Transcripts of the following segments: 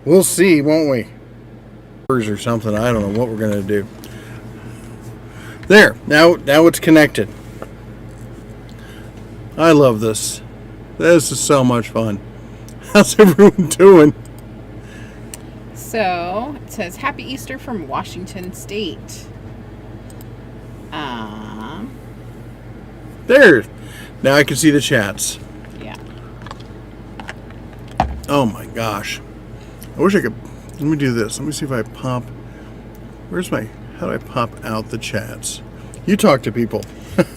We'll see, won't we? Or something. I don't know what we're gonna do. There. Now it's connected. I love this. This is so much fun. How's everyone doing? So it says Happy Easter from Washington State. There. Now I can see the chats. Yeah. Oh my gosh. I wish I could. Let me do this. Let me see if I pop. How do I pop out the chats? You talk to people.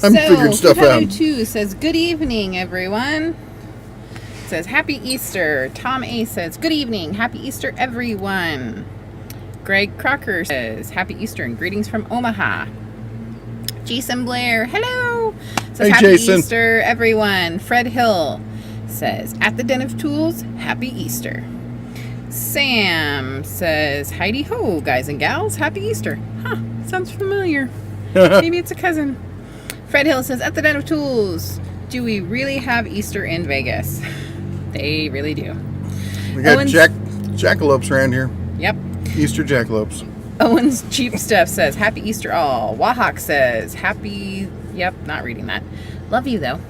I'm figuring stuff out. 2 says, good evening, everyone. It says, Happy Easter. Tom A says, good evening. Happy Easter, everyone. Greg Crocker says, Happy Easter and greetings from Omaha. Jason Blair, hello. Says, hey, Happy Jason. Easter, everyone. Fred Hill says, at the Den of Tools, Happy Easter. Sam says, Heidi ho, guys and gals. Happy Easter. Huh, sounds familiar. Maybe it's a cousin. Fred Hill says, at the Den of Tools, do we really have Easter in Vegas? They really do. We got jackalopes around here. Yep. Easter jackalopes. Owens Cheap Stuff says, Happy Easter all. Wahawk says, Happy... Yep, not reading that. Love you, though.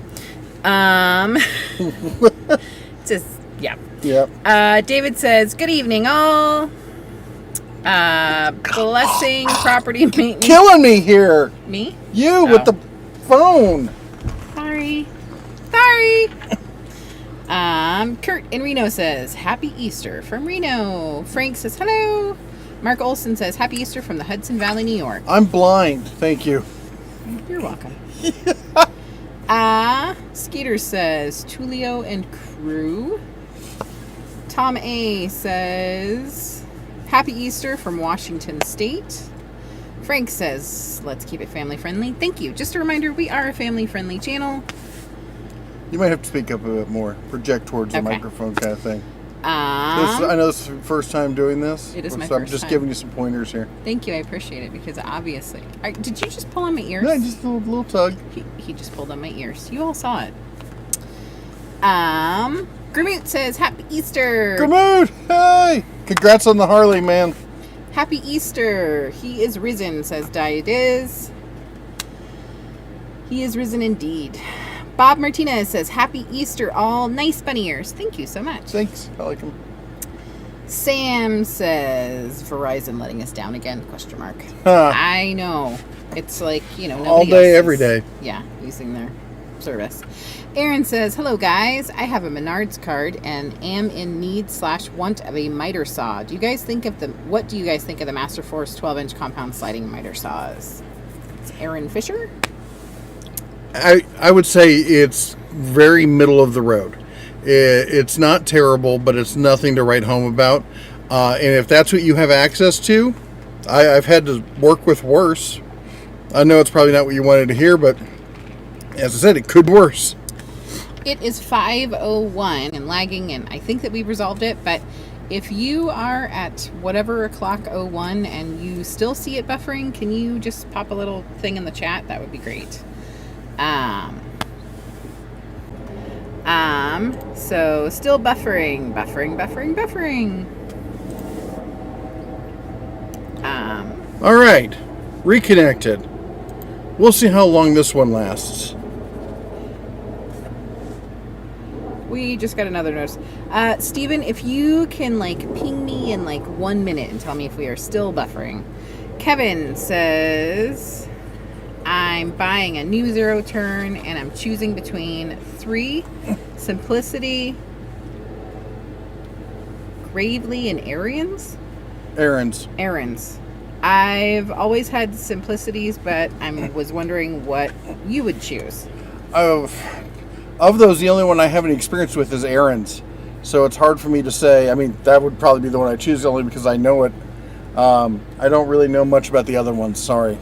Just, yeah. Yep. David says, good evening, all. Blessing property maintenance. Killing me here. Me? You with the phone. Sorry. Kurt in Reno says, Happy Easter from Reno. Frank says, hello. Mark Olson says, Happy Easter from the Hudson Valley, New York. I'm blind. Thank you. You're welcome. Skeeter says, Tulio and crew. Tom A says, Happy Easter from Washington State. Frank says, let's keep it family friendly. Thank you. Just a reminder, we are a family friendly channel. You might have to speak up a bit more. Project towards the microphone kind of thing. I know this is the first time doing this. It is my so first I'm just time. Giving you some pointers here. Thank you. I appreciate it because obviously... did you just pull on my ears? No, just a little tug. He just pulled on my ears. You all saw it. Grimute says, Happy Easter. Grimute! Hey! Congrats on the Harley, man. Happy Easter. He is risen, says Diadiz. He is risen indeed. Bob Martinez says, Happy Easter, all. Nice bunny ears. Thank you so much. Thanks. I like them. Sam says, Verizon letting us down again, ? I know. It's like, all day, every day. Yeah, using their service. Aaron says, hello, guys. I have a Menards card and am in need/want of a miter saw. What do you guys think of the Masterforce 12-inch compound sliding miter saws? It's Aaron Fisher. I would say it's very middle of the road. It's not terrible, but it's nothing to write home about. And if that's what you have access to, I've had to work with worse. I know it's probably not what you wanted to hear, but as I said, it could worse. It is 5:01 and lagging, and I think that we've resolved it, but if you are at whatever o'clock 01 and you still see it buffering, can you just pop a little thing in the chat? That would be great. So still buffering. All right, reconnected. We'll see how long this one lasts. We just got another notice. Steven, if you can ping me in 1 minute and tell me if we are still buffering. Kevin says, I'm buying a new zero turn and I'm choosing between 3 Simplicity, Gravely, and Arians. I've always had Simplicities, but I was wondering what you would choose. Of those, the only one I have any experience with is Aaron's. So it's hard for me to say. I mean, that would probably be the one I choose only because I know it. I don't really know much about the other ones. Sorry.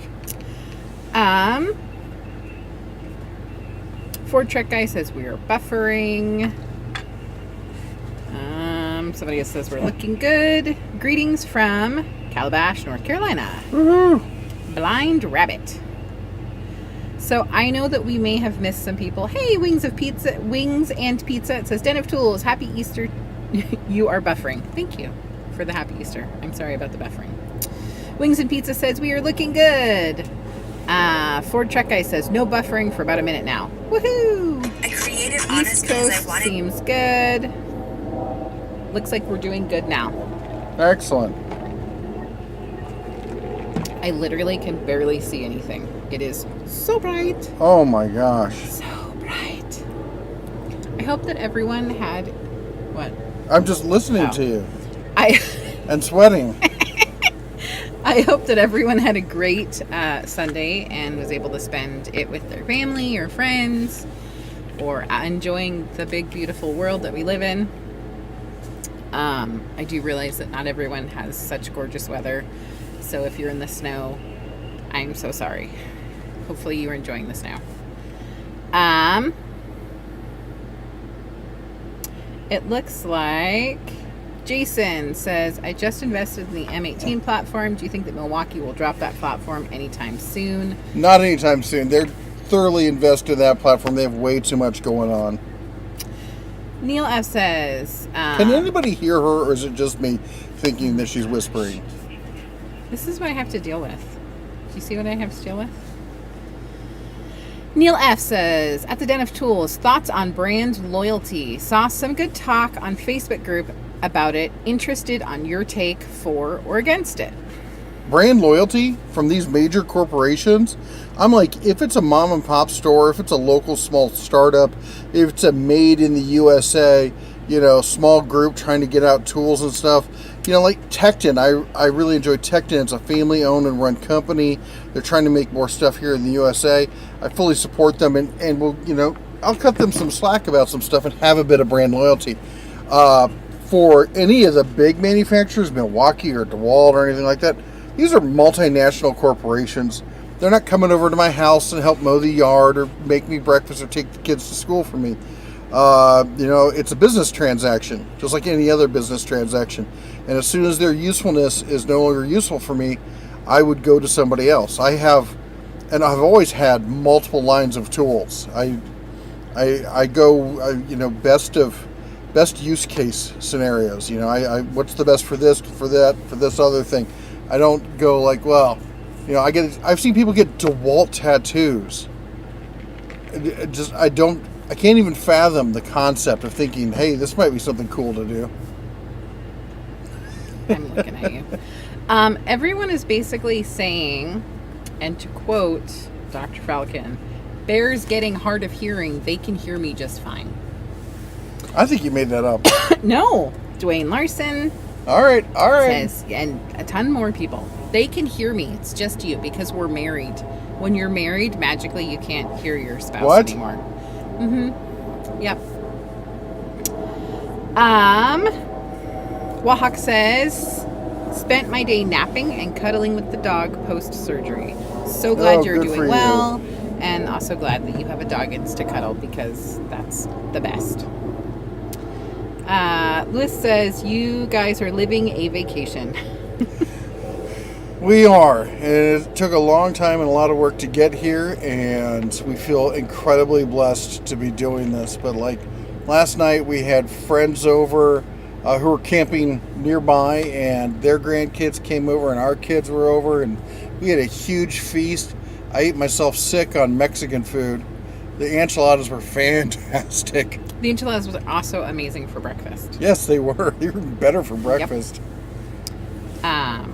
Ford Truck Guy says we are buffering. Somebody else says we're looking good. Greetings from Calabash, North Carolina. Woohoo! Blind Rabbit. So I know that we may have missed some people. Hey, Wings and Pizza. It says Den of Tools. Happy Easter You are buffering. Thank you for the happy Easter. I'm sorry about the buffering. Wings and Pizza says we are looking good. Ford Truck Guy says no buffering for about a minute now. Woohoo! I created East honest because Coast I wanted. seems good. Looks like we're doing good now. Excellent. I literally can barely see anything. It is so bright. Oh my gosh. So bright. I hope that everyone had what? I'm just listening to you I and sweating. I hope that everyone had a great Sunday and was able to spend it with their family or friends or enjoying the big, beautiful world that we live in. I do realize that not everyone has such gorgeous weather. So if you're in the snow, I'm so sorry. Hopefully you are enjoying the snow. It looks like Jason says, I just invested in the M18 platform. Do you think that Milwaukee will drop that platform anytime soon? Not anytime soon. They're thoroughly invested in that platform. They have way too much going on. Neil F says, Can anybody hear her, or is it just me thinking that she's whispering? this is what I have to deal with. Do you see what I have to deal with? Neil F says, at the Den of Tools, thoughts on brand loyalty. Saw some good talk on Facebook group about it. Interested on your take for or against it. Brand loyalty from these major corporations, I'm like, if it's a mom and pop store, if it's a local small startup, if it's a made in the USA, small group trying to get out tools and stuff, like Tecton, I really enjoy Tecton. It's a family owned and run company. They're trying to make more stuff here in the USA. I fully support them and will, I'll cut them some slack about some stuff and have a bit of brand loyalty. For any of the big manufacturers, Milwaukee or DeWalt or anything like that, these are multinational corporations. They're not coming over to my house and help mow the yard or make me breakfast or take the kids to school for me. It's a business transaction, just like any other business transaction. And as soon as their usefulness is no longer useful for me, I would go to somebody else. I've always had multiple lines of tools. I go, best use case scenarios. What's the best for this, for that, for this other thing. I don't go like, I've seen people get DeWalt tattoos. I can't even fathom the concept of thinking, hey, this might be something cool to do. I'm looking at you. Everyone is basically saying, and to quote Dr. Falcon, bears getting hard of hearing, they can hear me just fine. I think you made that up. No. Dwayne Larson. All right. Says, and a ton more people. They can hear me. It's just you because we're married. When you're married, magically you can't hear your spouse anymore. Mm-hmm. Yep. Wahak says, spent my day napping and cuddling with the dog post-surgery. So glad you're doing well. And also glad that you have a doggins to cuddle because that's the best. Lewis says, you guys are living a vacation. We are. And it took a long time and a lot of work to get here, and we feel incredibly blessed to be doing this. But like last night, we had friends over who were camping nearby, and their grandkids came over, and our kids were over, and we had a huge feast. I ate myself sick on Mexican food. The enchiladas were fantastic. The enchiladas was also amazing for breakfast. Yes, they were. They were better for breakfast. Yep.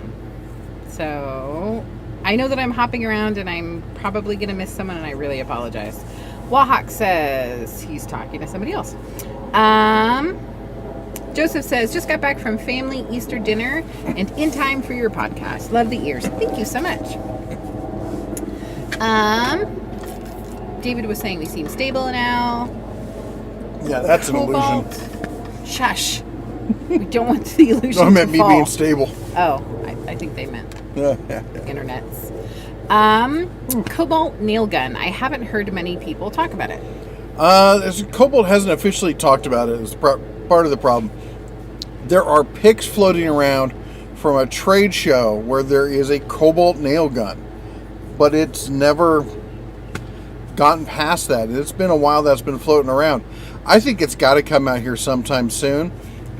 So I know that I'm hopping around and I'm probably going to miss someone, and I really apologize. Wahak says he's talking to somebody else. Joseph says, just got back from family Easter dinner and in time for your podcast. Love the ears. Thank you so much. David was saying we seem stable now. Yeah, that's Cobalt. an illusion. Shush. We don't want the illusion No, I meant to me fall. being stable. Oh, I think they meant Yeah. internets. Cobalt nail gun. I haven't heard many people talk about it. Cobalt hasn't officially talked about it. It's part of the problem. There are pics floating around from a trade show where there is a Cobalt nail gun, but it's never gotten past that. It's been a while that's been floating around. I think it's got to come out here sometime soon,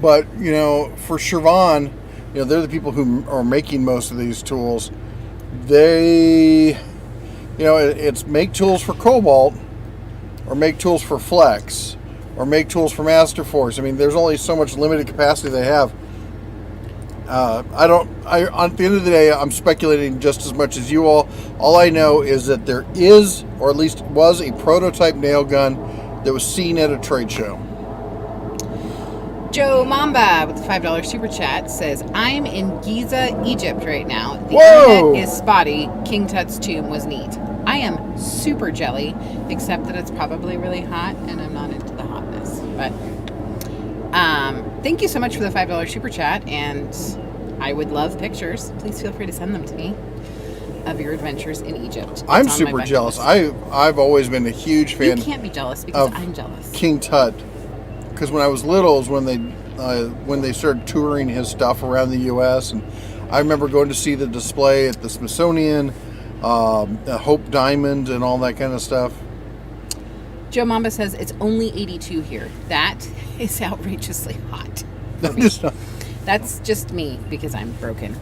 But, you know, for Siobhan, you know, they're the people who are making most of these tools. They, you know, it's make tools for Cobalt, or make tools for Flex, or make tools for Masterforce. I mean, there's only so much limited capacity they have. At the end of the day, I'm speculating just as much as you all. All I know is that there is, or at least was, a prototype nail gun that was seen at a trade show. Joe Mamba with the $5 super chat says, I'm in Giza, Egypt right now. The Whoa! internet is spotty. King Tut's tomb was neat. I am super jelly, except that it's probably really hot and I'm not into the hotness. But thank you so much for the $5 super chat, and I would love pictures. Please feel free to send them to me of your adventures in Egypt. I'm super jealous. I've always been a huge fan. You can't be jealous because I'm jealous. King Tut, because when I was little is when they started touring his stuff around the U.S. and I remember going to see the display at the Smithsonian, Hope Diamond, and all that kind of stuff. Joe Mamba says it's only 82 here. That is outrageously hot. That's just me because I'm broken.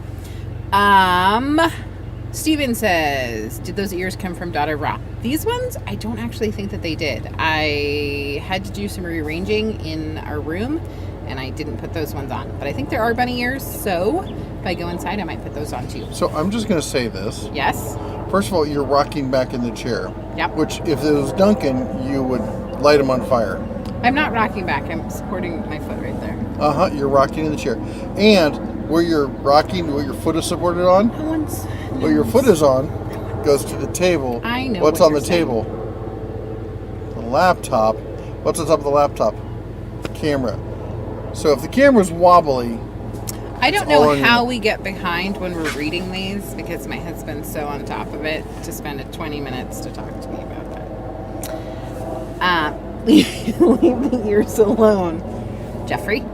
Steven says, did those ears come from Daughter Raw? These ones, I don't actually think that they did. I had to do some rearranging in our room, and I didn't put those ones on. But I think there are bunny ears, so if I go inside, I might put those on too. So I'm just going to say this. Yes? First of all, you're rocking back in the chair. Yep. Which, if it was Duncan, you would light him on fire. I'm not rocking back. I'm supporting my foot right there. Uh-huh. You're rocking in the chair. And where you're rocking, where your foot is supported on, where your foot is on, goes to the table. I know What's what on the you're saying. table? The laptop. What's on top of the laptop? The camera. So if the camera's wobbly... I don't know how we get behind when we're reading these because my husband's so on top of it to spend 20 minutes to talk to me about that. Leave the ears alone. Jeffrey.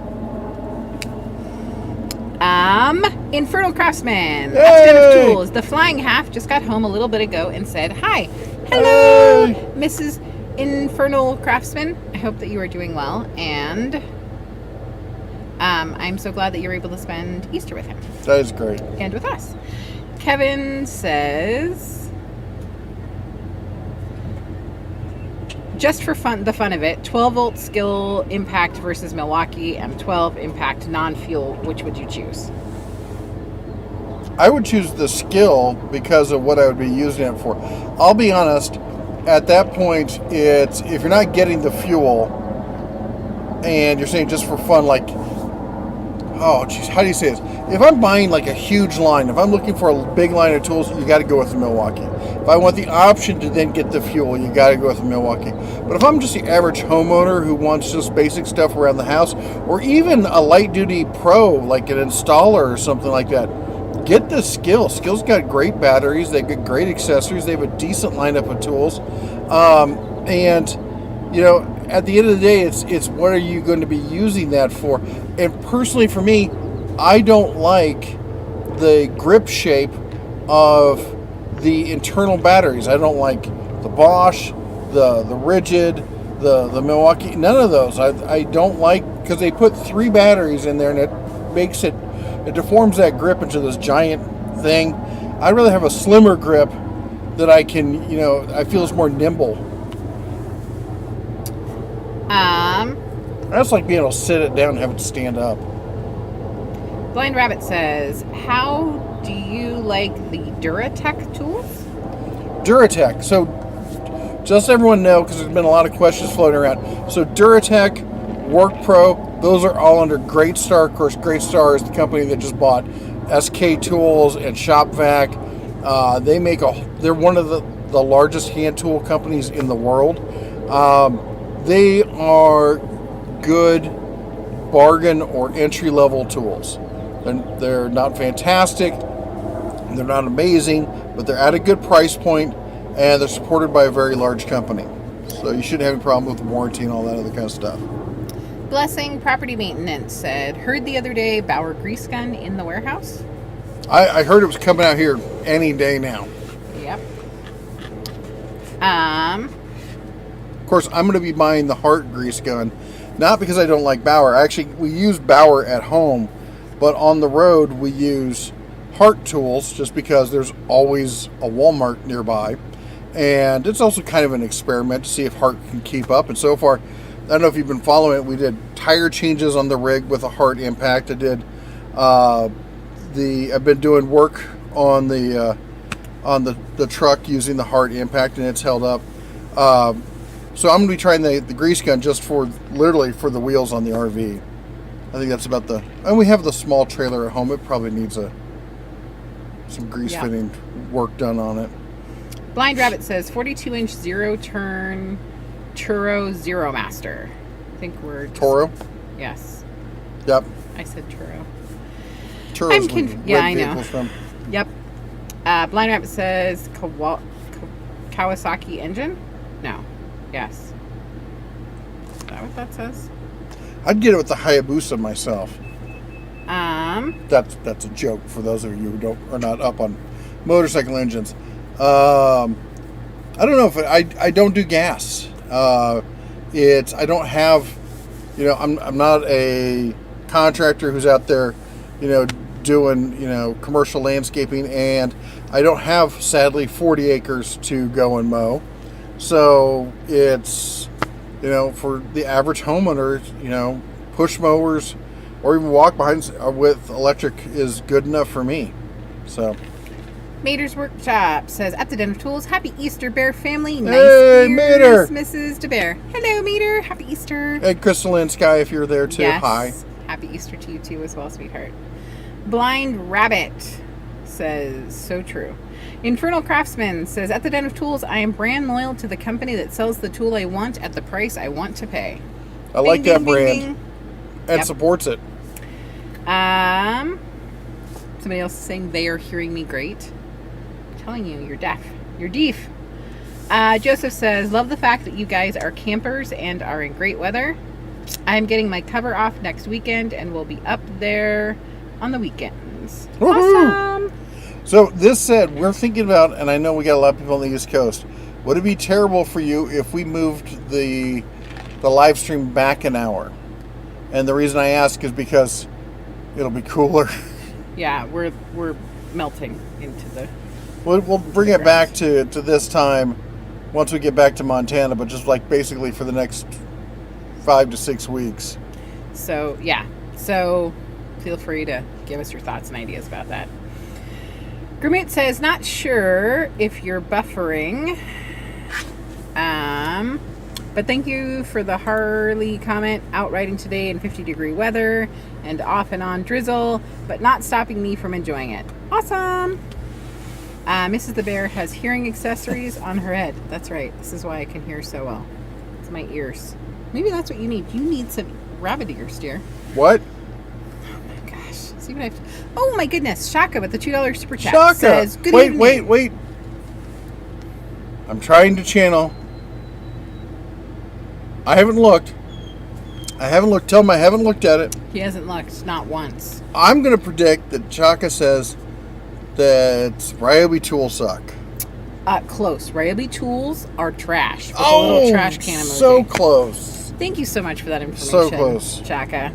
Infernal Craftsman. Hey! Of Tools. The flying half just got home a little bit ago and said, hi. Hello, hey. Mrs. Infernal Craftsman. I hope that you are doing well, and I'm so glad that you're able to spend Easter with him. That is great. And with us. Kevin says, just for the fun of it, 12-volt skill impact versus Milwaukee M12 impact non-fuel, which would you choose? I would choose the skill because of what I would be using it for. I'll be honest, at that point, it's if you're not getting the fuel and you're saying just for fun, like, oh, geez, how do you say this? If I'm buying like a huge line, if I'm looking for a big line of tools, you got to go with the Milwaukee. If I want the option to then get the fuel, you got to go with the Milwaukee. But if I'm just the average homeowner who wants just basic stuff around the house, or even a light duty pro, like an installer or something like that, get the Skill. Skill's got great batteries. They've got great accessories. They have a decent lineup of tools. And, you know, at the end of the day, it's what are you going to be using that for? And personally for me, I don't like the grip shape of the internal batteries. I don't like the Bosch, the Rigid, the Milwaukee, none of those. I don't like, because they put 3 batteries in there and it makes it deforms that grip into this giant thing. I'd rather have a slimmer grip that I can, you know, I feel is more nimble. I just like being able to sit it down and have it stand up. Blind Rabbit says, how do you like the Duratec tools? Duratec. So, just so everyone know, because there's been a lot of questions floating around. So, Duratec, Work Pro, those are all under Great Star. Of course, Great Star is the company that just bought SK Tools and Shop Vac. They're one of the largest hand tool companies in the world. They are good bargain or entry-level tools. They're not fantastic, they're not amazing, but they're at a good price point, and they're supported by a very large company. So you shouldn't have any problem with warranty and all that other kind of stuff. Blessing Property Maintenance said, heard the other day Bauer grease gun in the warehouse. I heard it was coming out here any day now. Yep. Of course, I'm going to be buying the Hart grease gun Not because I don't like Bauer. Actually, we use Bauer at home, but on the road we use Hart tools just because there's always a Walmart nearby. And it's also kind of an experiment to see if Hart can keep up. And so far, I don't know if you've been following it, we did tire changes on the rig with a Hart impact. I did I've been doing work on the truck using the Hart impact, and it's held up. So I'm going to be trying the grease gun just for literally for the wheels on the RV. I think that's about and we have the small trailer at home. It probably needs some grease fitting work done on it. Blind Rabbit says 42-inch zero-turn Turo Zero Master. I think we're just, Toro? Yes. Yep. I said Turo. Turo's yeah, I know. From. Yep. Blind Rabbit says Kawasaki engine? No. Yes. Is that what that says? I'd get it with the Hayabusa myself. That's a joke for those of you who are not up on motorcycle engines. I don't know if I don't do gas. I don't have, I'm not a contractor who's out there, doing, commercial landscaping, and I don't have, sadly, 40 acres to go and mow. So it's, for the average homeowner, push mowers or even walk behinds with electric is good enough for me. So. Mater's Workshop says, at the Den of Tools, happy Easter, Bear family. Nice hey, ears, Mater. Mrs. DeBear. Hello, Mater. Happy Easter. Hey, Crystal and Sky, if you're there too. Yes. Hi. Happy Easter to you too as well, sweetheart. Blind Rabbit says, so true. Infernal Craftsman says, at the Den of Tools, I am brand loyal to the company that sells the tool I want at the price I want to pay. I like that brand. Bing. And supports it. Somebody else is saying they are hearing me great. I'm telling you, you're deaf. You're deaf. Joseph says, love the fact that you guys are campers and are in great weather. I'm getting my cover off next weekend and will be up there on the weekends. Woo-hoo. Awesome. So this said, we're thinking about, and I know we got a lot of people on the East Coast, would it be terrible for you if we moved the live stream back an hour? And the reason I ask is because it'll be cooler. Yeah, we're melting into the... We'll bring it back to this time once we get back to Montana, but just like basically for the next 5 to 6 weeks. So, yeah. So, feel free to give us your thoughts and ideas about that. Grimate says, not sure if you're buffering. But thank you for the Harley comment. Out riding today in 50-degree weather and off and on drizzle, but not stopping me from enjoying it. Awesome! Mrs. the Bear has hearing accessories on her head. That's right. This is why I can hear so well. It's my ears. Maybe that's what you need. You need some rabbit ears, dear. What? Oh my gosh. See what I have to... Oh my goodness. Shaka with the $2 super chat Shaka says, good evening. Wait. I'm trying to channel. I haven't looked. Tell him I haven't looked at it. He hasn't looked, not once. I'm going to predict that Chaka says that Ryobi tools suck. Close. Ryobi tools are trash. With a little trash can emoji. So close. Thank you so much for that information. So close. Chaka.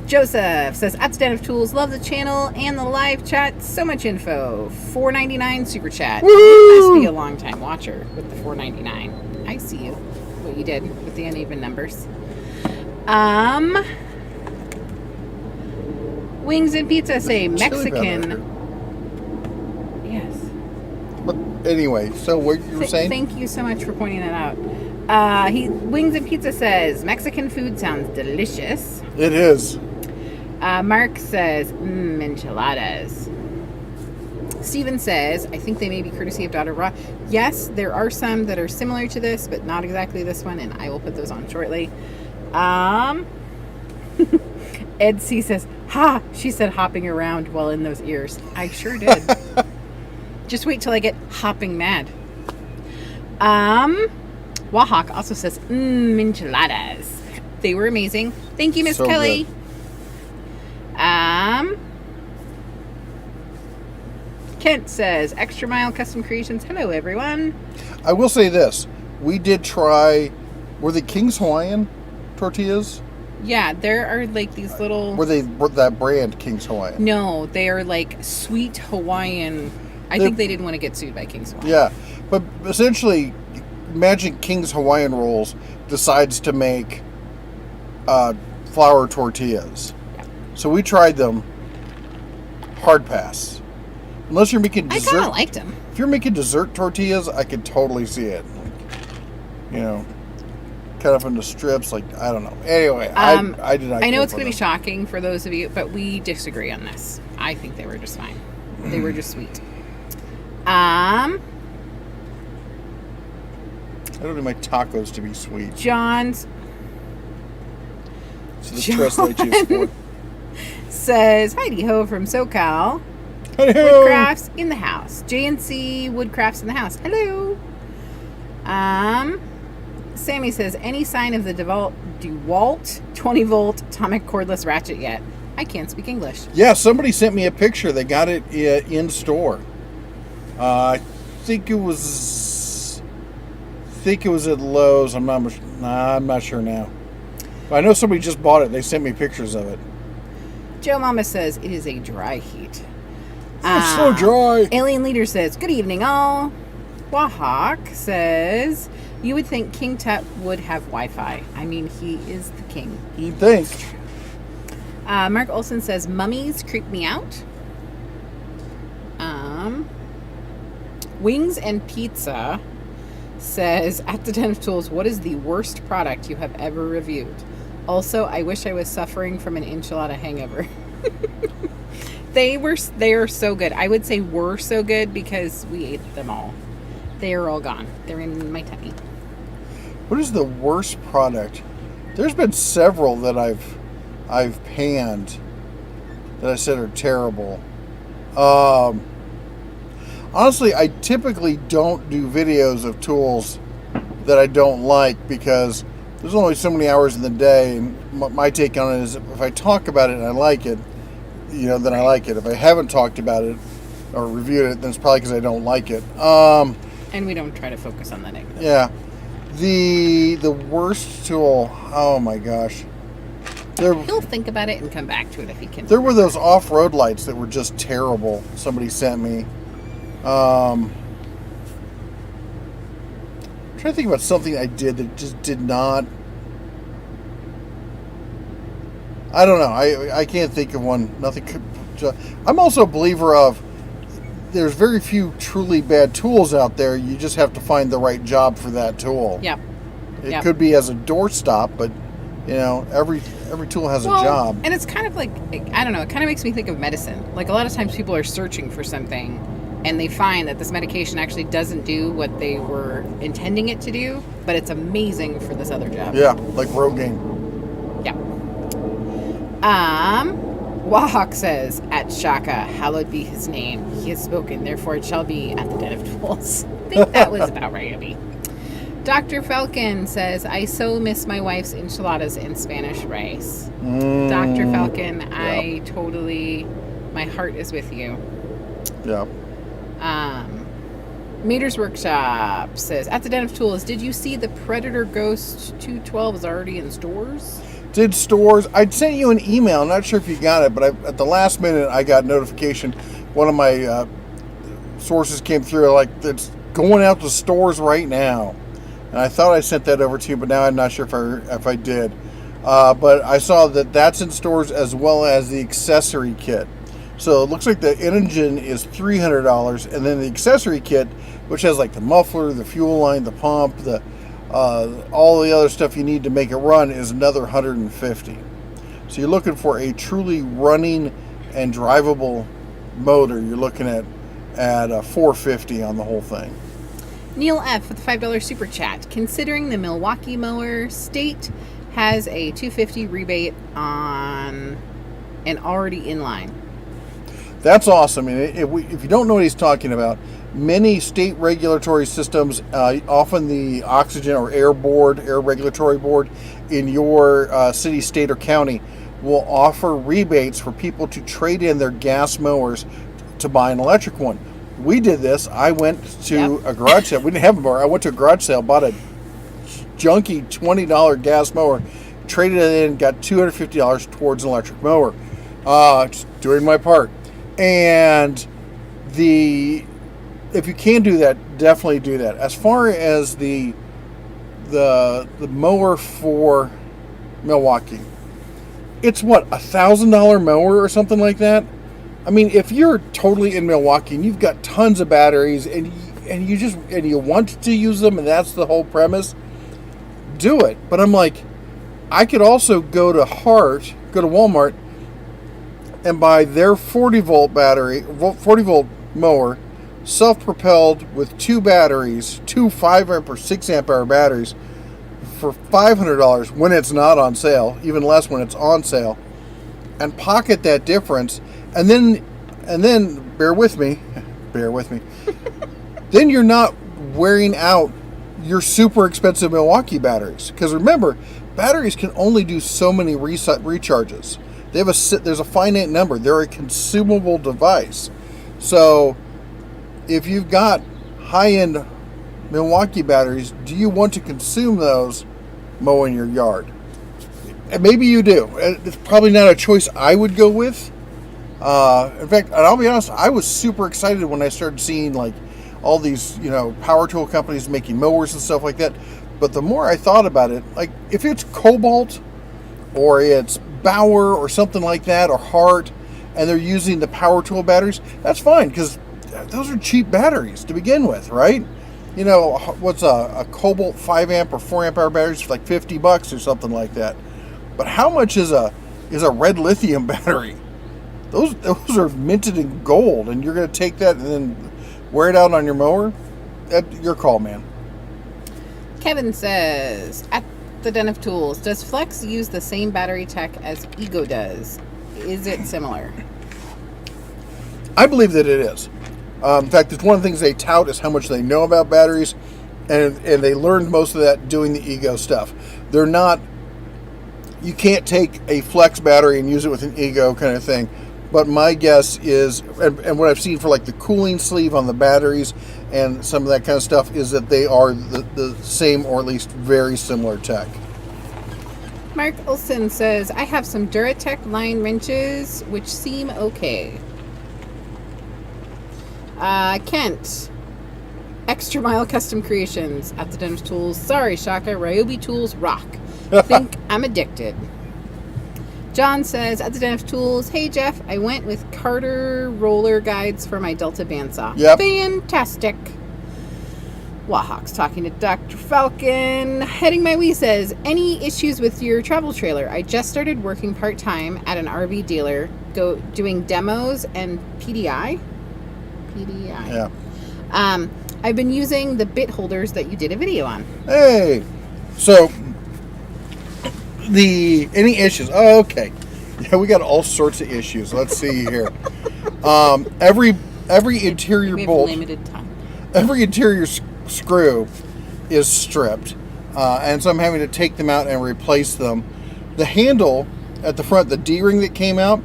Joseph says, at the Den of Tools, love the channel and the live chat. So much info. $4.99 super chat. Woo! You must be a long time watcher with the $4.99. I see you. What you did with the uneven numbers. Wings and Pizza say Mexican. Yes. But anyway, so what you were saying? Thank you so much for pointing that out. Wings and Pizza says Mexican food sounds delicious. It is. Mark says enchiladas. Steven says, I think they may be courtesy of Daughter Raw. Yes, there are some that are similar to this, but not exactly this one, and I will put those on shortly. Ed C says, ha, she said hopping around while in those ears. I sure did. Just wait till I get hopping mad. Wahawk also says, enchiladas. They were amazing. Thank you, Miss Kelly. Good. Kent says, Extra Mile Custom Creations. Hello, everyone. I will say this. We did try, were the King's Hawaiian tortillas? Yeah, there are like these little. Were that brand King's Hawaiian? No, they are like sweet Hawaiian. I think they didn't want to get sued by King's Hawaiian. Yeah, but essentially, imagine King's Hawaiian Rolls decides to make flour tortillas. Yeah. So we tried them. Hard pass. Unless you're making dessert. I kind of liked them. If you're making dessert tortillas, I could totally see it. You know, cut up into strips. Like, I don't know. Anyway, I did not. I know it's going to be shocking for those of you, but we disagree on this. I think they were just fine. They were just sweet. I don't need my tacos to be sweet. John's. So the translate you for. Says, Heidi Ho from SoCal. Hello. Woodcrafts in the house. JNC Woodcrafts in the house. Hello. Sammy says, any sign of the DeWalt 20-volt atomic cordless ratchet yet? I can't speak English. Yeah, somebody sent me a picture. They got it in store. I think it was at Lowe's. I'm not sure now. But I know somebody just bought it. They sent me pictures of it. Joe Mama says it is a dry heat. It's so dry. Alien Leader says, good evening all. Wahawk says, you would think King Tut would have Wi-Fi. I mean, he is the king. You'd think. Mark Olson says, mummies creep me out. Wings and Pizza says, at the Den of Tools, what is the worst product you have ever reviewed? Also, I wish I was suffering from an enchilada hangover. They are so good. I would say were so good because we ate them all. They are all gone. They're in my tummy. What is the worst product? There's been several that I've panned that I said are terrible. Honestly, I typically don't do videos of tools that I don't like because there's only so many hours in the day, and my take on it is if I talk about it and I like it, then I like it. If I haven't talked about it or reviewed it, then it's probably because I don't like it. And we don't try to focus on that negative. Yeah. The worst tool, oh my gosh. He'll think about it and come back to it if he can. There were those off-road lights that were just terrible. Somebody sent me. I'm trying to think about something I did that just did not. I don't know. I can't think of one. Nothing could. I'm also a believer of there's very few truly bad tools out there. You just have to find the right job for that tool. Yep. It could be as a doorstop, but every tool has a job. And it's kind of like, I don't know, it kind of makes me think of medicine. Like a lot of times people are searching for something and they find that this medication actually doesn't do what they were intending it to do, but it's amazing for this other job. Yeah, like Rogaine. Yeah. Wahawk says, at Shaka, hallowed be his name. He has spoken, therefore it shall be at the Den of Tools. I think that was about right, Abby. Dr. Falcon says, I so miss my wife's enchiladas and Spanish rice. Dr. Falcon, yeah. I totally, my heart is with you. Yeah. Mater's Workshop says, at the Den of Tools, did you see the Predator Ghost 212 is already in stores? Did stores. I'd sent you an email. I'm not sure if you got it, but at the last minute, I got notification. One of my sources came through, like, it's going out to stores right now. And I thought I sent that over to you, but now I'm not sure if I did. But I saw that that's in stores as well as the accessory kit. So it looks like the engine is $300, and then the accessory kit, which has like the muffler, the fuel line, the pump, the all the other stuff you need to make it run, is another $150. So you're looking for a truly running and drivable motor. You're looking at $450 on the whole thing. Neil F. with the $5 super chat. Considering the Milwaukee mower, State has a $250 rebate on and already in line. That's awesome. And if you don't know what he's talking about, many state regulatory systems, often the oxygen or air regulatory board in your city, state, or county will offer rebates for people to trade in their gas mowers to buy an electric one. We did this. I went to a garage sale. We didn't have a mower. I went to a garage sale, bought a junky $20 gas mower, traded it in, got $250 towards an electric mower. Just doing my part. And if you can do that, definitely do that. As far as the mower for Milwaukee, it's what, $1,000 mower or something like that. I mean, if you're totally in Milwaukee and you've got tons of batteries and you want to use them, and that's the whole premise, do it. But I'm like, I could also go to Walmart and buy their 40 volt mower, self-propelled with two batteries, two 5 amp or 6 amp hour batteries, for $500 when it's not on sale, even less when it's on sale, and pocket that difference, and then bear with me, then you're not wearing out your super expensive Milwaukee batteries. Because remember, batteries can only do so many recharges. There's a finite number. They're a consumable device. So if you've got high-end Milwaukee batteries, do you want to consume those mowing your yard? And maybe you do. It's probably not a choice I would go with. In fact, and I'll be honest, I was super excited when I started seeing like all these, power tool companies making mowers and stuff like that. But the more I thought about it, like if it's Cobalt or it's Bauer or something like that, or Hart, and they're using the power tool batteries, that's fine, because those are cheap batteries to begin with, right? What's a Cobalt 5 amp or 4 amp hour batteries for like $50 or something like that. But how much is a red lithium battery? Those are minted in gold, and you're going to take that and then wear it out on your mower? That's your call, man. Kevin says, at the Den of Tools, does Flex use the same battery tech as Ego does? Is it similar? I believe that it is. In fact, it's one of the things they tout is how much they know about batteries, and they learned most of that doing the Ego stuff. You can't take a Flex battery and use it with an Ego kind of thing. But my guess is, and what I've seen for like the cooling sleeve on the batteries and some of that kind of stuff, is that they are the same, or at least very similar tech. Mark Olson says, I have some Duratec line wrenches, which seem okay. Kent, Extra Mile Custom Creations at the Den of Tools. Sorry, Shaka, Ryobi tools rock. Think I'm addicted. John says, at the Den of Tools, hey Jeff, I went with Carter roller guides for my Delta bandsaw. Yep. Fantastic. Wahawk's talking to Dr. Falcon. Heading My Wee says, any issues with your travel trailer? I just started working part-time at an RV dealer, doing demos and PDI. Yeah. I've been using the bit holders that you did a video on. Hey, so any issues? Oh, okay. Yeah, we got all sorts of issues. Let's see here. Every interior bolt, limited time. Every interior screw is stripped, and so I'm having to take them out and replace them. The handle at the front, the D-ring that came out,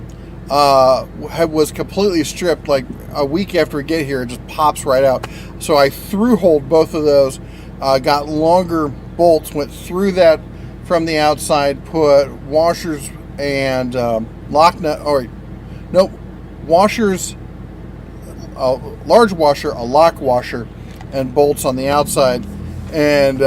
was completely stripped. Like a week after we get here, it just pops right out. So I through-holed both of those, got longer bolts, went through that from the outside, put washers and washers, a large washer, a lock washer, and bolts on the outside, and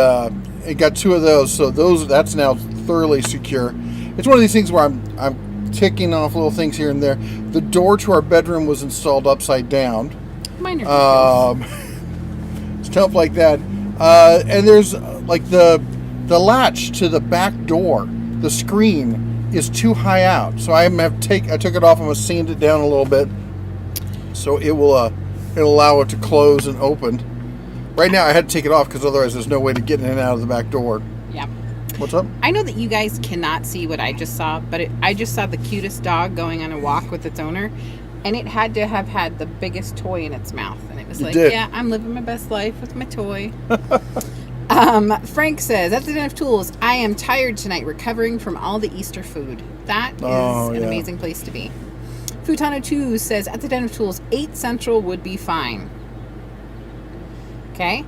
it got two of those. So that's now thoroughly secure. It's one of these things where I'm ticking off little things here and there. The door to our bedroom was installed upside down. Minor Stuff like that. And there's like the latch to the back door, the screen is too high out. So I took it off. I'm gonna sand it down a little bit, so it'll allow it to close and open. Right now I had to take it off because otherwise there's no way to get in and out of the back door. Yeah. What's up? I know that you guys cannot see what I just saw, but I just saw the cutest dog going on a walk with its owner, and it had to have had the biggest toy in its mouth, and it was like, yeah, I'm living my best life with my toy. Frank says, at the Den of Tools, I am tired tonight recovering from all the Easter food. That is an amazing place to be. Futano 2 says, at the Den of Tools, 8 Central would be fine. Okay.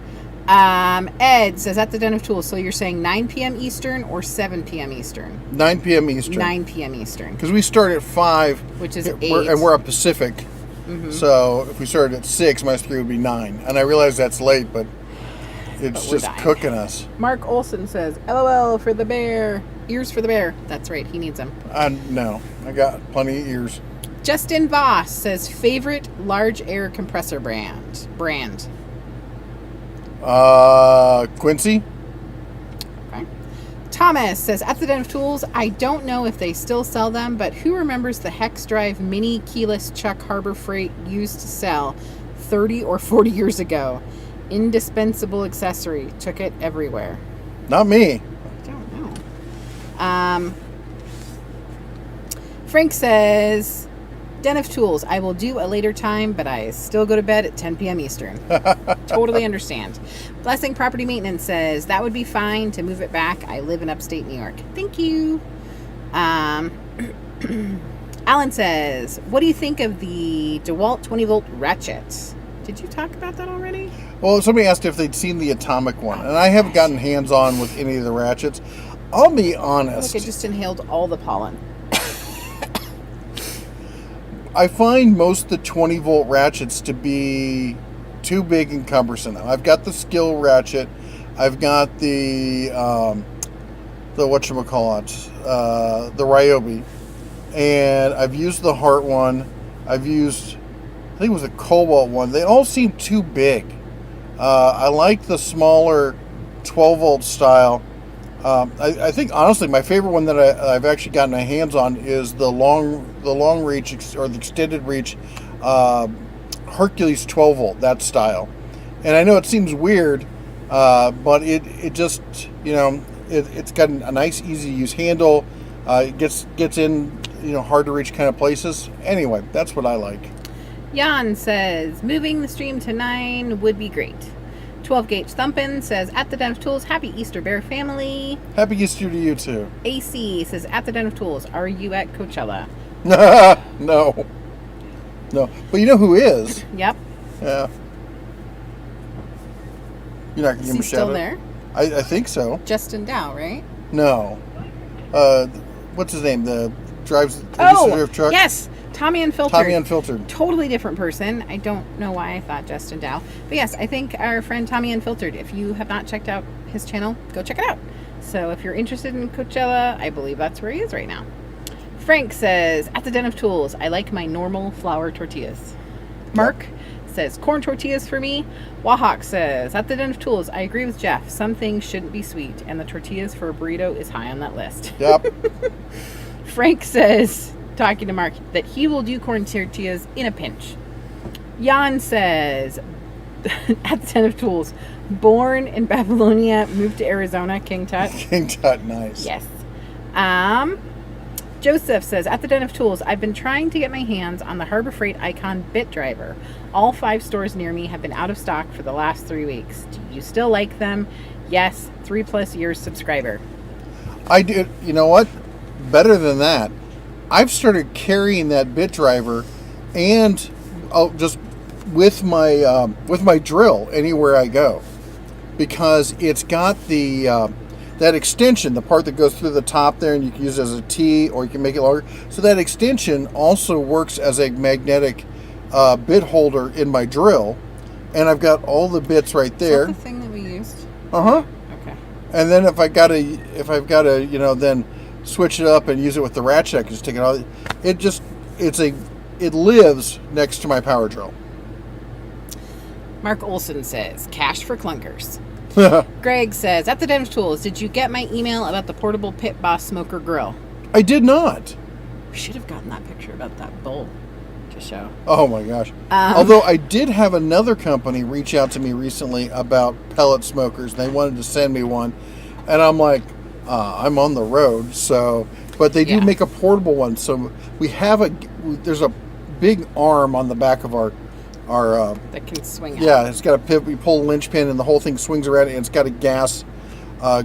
Ed says at the Den of Tools. So you're saying 9 p.m. Eastern or 7 p.m. Eastern? 9 p.m. Eastern. 9 p.m. Eastern. Because we start at 5. Which is 8. And we're up Pacific. Mm-hmm. So if we started at 6, my 3 would be 9. And I realize that's late, but it's just cooking us. Mark Olson says, LOL for the bear. Ears for the bear. That's right. He needs them. No. I got plenty of ears. Justin Voss says, favorite large air compressor brand. Quincy. Okay. Thomas says, at the Den of Tools, I don't know if they still sell them, but who remembers the Hex Drive mini keyless chuck Harbor Freight used to sell 30 or 40 years ago? Indispensable accessory. Took it everywhere. Not me. I don't know. Frank says, Den of Tools, I will do a later time, but I still go to bed at 10 p.m. Eastern. Totally understand. Blessing Property Maintenance says, that would be fine to move it back. I live in upstate New York. Thank you. Alan says, what do you think of the DeWalt 20-volt ratchet? Did you talk about that already? Well, somebody asked if they'd seen the Atomic one, and I haven't gotten hands-on with any of the ratchets. I'll be honest. Look, I just inhaled all the pollen. I find most of the 20-volt ratchets to be too big and cumbersome. I've got the Skill ratchet. I've got the whatchamacallit, the Ryobi. And I've used the Hart one. I've used, I think it was a Cobalt one. They all seem too big. I like the smaller 12-volt style. I think honestly my favorite one that I've actually gotten my hands on is the long reach or the extended reach Hercules 12 volt, that style. And I know it seems weird, but it just, it's got a nice easy to use handle. It gets in hard to reach kind of places. Anyway, that's what I like. Jan says moving the stream to 9 would be great. 12 Gauge Thumpin' says, at the Den of Tools, happy Easter, Bear family. Happy Easter to you, too. AC says, at the Den of Tools, are you at Coachella? No. But you know who is? Yep. Yeah. You're not going to give him a shout out? Still there? I think so. Justin Dow, right? No. What's his name? The drives the truck? Yes. Tommy Unfiltered. Tommy Unfiltered. Totally different person. I don't know why I thought Justin Dow. But yes, I think our friend Tommy Unfiltered, if you have not checked out his channel, go check it out. So if you're interested in Coachella, I believe that's where he is right now. Frank says, at the Den of Tools, I like my normal flour tortillas. Mark says, corn tortillas for me. Wahawk says, at the Den of Tools, I agree with Jeff. Some things shouldn't be sweet, and the tortillas for a burrito is high on that list. Yep. Frank says, talking to Mark, that he will do corn tortillas in a pinch. Jan says, at the Den of Tools, born in Babylonia, moved to Arizona, King Tut. King Tut, nice. Yes. Joseph says, at the Den of Tools, I've been trying to get my hands on the Harbor Freight Icon bit driver. All 5 stores near me have been out of stock for the last 3 weeks. Do you still like them? Yes, 3+ years subscriber. I did. You know what? Better than that. I've started carrying that bit driver and just with my drill anywhere I go, because it's got the that extension, the part that goes through the top there, and you can use it as a T or you can make it longer. So that extension also works as a magnetic bit holder in my drill, and I've got all the bits right there. Is that the thing that we used? Okay. And then if I've got to then switch it up and use it with the ratchet, I can just take it out. It lives next to my power drill. Mark Olson says, cash for clunkers. Greg says, at the Den of Tools, did you get my email about the portable Pit Boss smoker grill? I did not. We should have gotten that picture about that bowl to show. Oh my gosh. Although I did have another company reach out to me recently about pellet smokers. They wanted to send me one. And I'm like, I'm on the road, so, but they do make a portable one. So there's a big arm on the back of our that can swing out. Yeah, it's got a pivot. You pull a linch pin and the whole thing swings around, and it's got a gas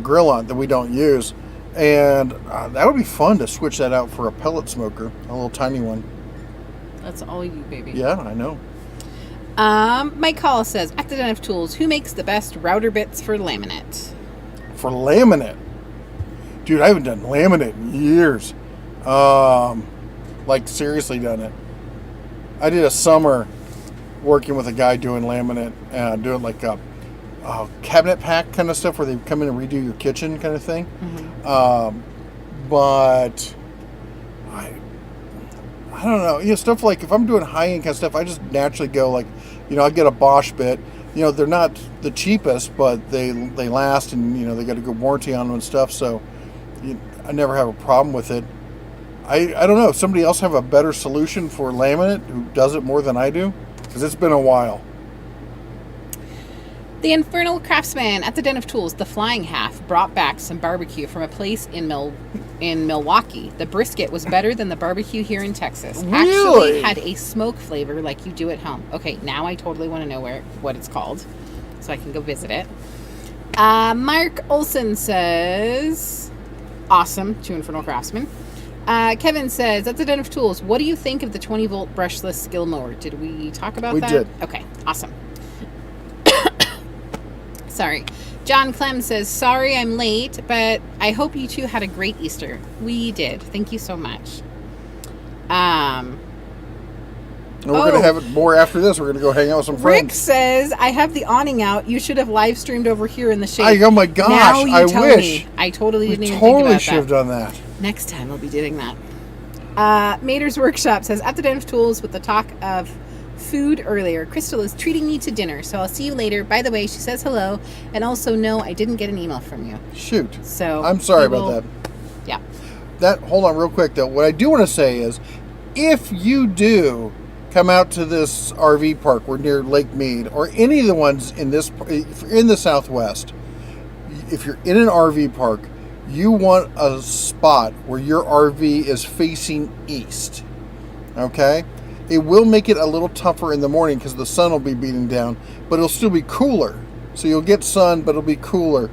grill on it that we don't use. And that would be fun to switch that out for a pellet smoker, a little tiny one. That's all you, baby. Yeah, I know. Mike Hall says, at the Den of Tools, who makes the best router bits for laminate? For laminate, dude, I haven't done laminate in years. Like seriously done it. I did a summer working with a guy doing laminate, doing like a cabinet pack kind of stuff where they come in and redo your kitchen kind of thing. But I don't know. Stuff like if I'm doing high-end kind of stuff, I just naturally go like, I get a Bosch bit. They're not the cheapest, but they last, and they got a good warranty on them and stuff. So I never have a problem with it. I don't know. Somebody else have a better solution for laminate who does it more than I do? Because it's been a while. The Infernal Craftsman at the Den of Tools, the Flying Half, brought back some barbecue from a place in Milwaukee. The brisket was better than the barbecue here in Texas. Really? Actually had a smoke flavor like you do at home. Okay, now I totally want to know what it's called, so I can go visit it. Mark Olson says, awesome to Infernal Craftsman. Kevin says, at the Den of Tools, what do you think of the 20-volt brushless skill mower? Did we talk about that? We did. Okay, awesome. Sorry. John Clem says, sorry I'm late, but I hope you two had a great Easter. We did. Thank you so much. And we're going to have it more after this. We're going to go hang out with some friends. Rick says, I have the awning out. You should have live streamed over here in the shade. Oh my gosh, now you I tell wish. Me. I totally didn't even think totally about that. should have done that. Next time we'll be doing that. Mater's Workshop says, at the Den of Tools with the talk of food earlier, Crystal is treating me to dinner, so I'll see you later. By the way, she says hello, and also no, I didn't get an email from you. Shoot. So I'm sorry about that. Yeah. Hold on real quick though. What I do want to say is, if you do come out to this RV park, we're near Lake Mead, or any of the ones in the Southwest, if you're in an RV park, you want a spot where your RV is facing east. Okay? It will make it a little tougher in the morning because the sun will be beating down, but it'll still be cooler. So you'll get sun, but it'll be cooler.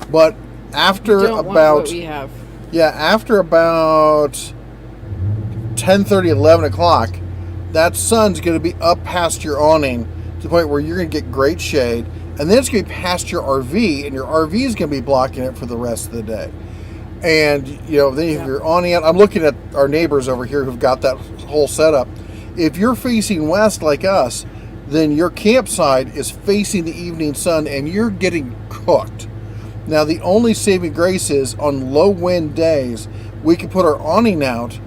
But after about 10:30, 11 o'clock, that sun's going to be up past your awning to the point where you're going to get great shade, and then it's going to be past your RV, and your RV is going to be blocking it for the rest of the day. And then you have your awning out. I'm looking at our neighbors over here who've got that whole setup. If you're facing west like us, then your campsite is facing the evening sun and you're getting cooked. Now, the only saving grace is on low wind days, we can put our awning out.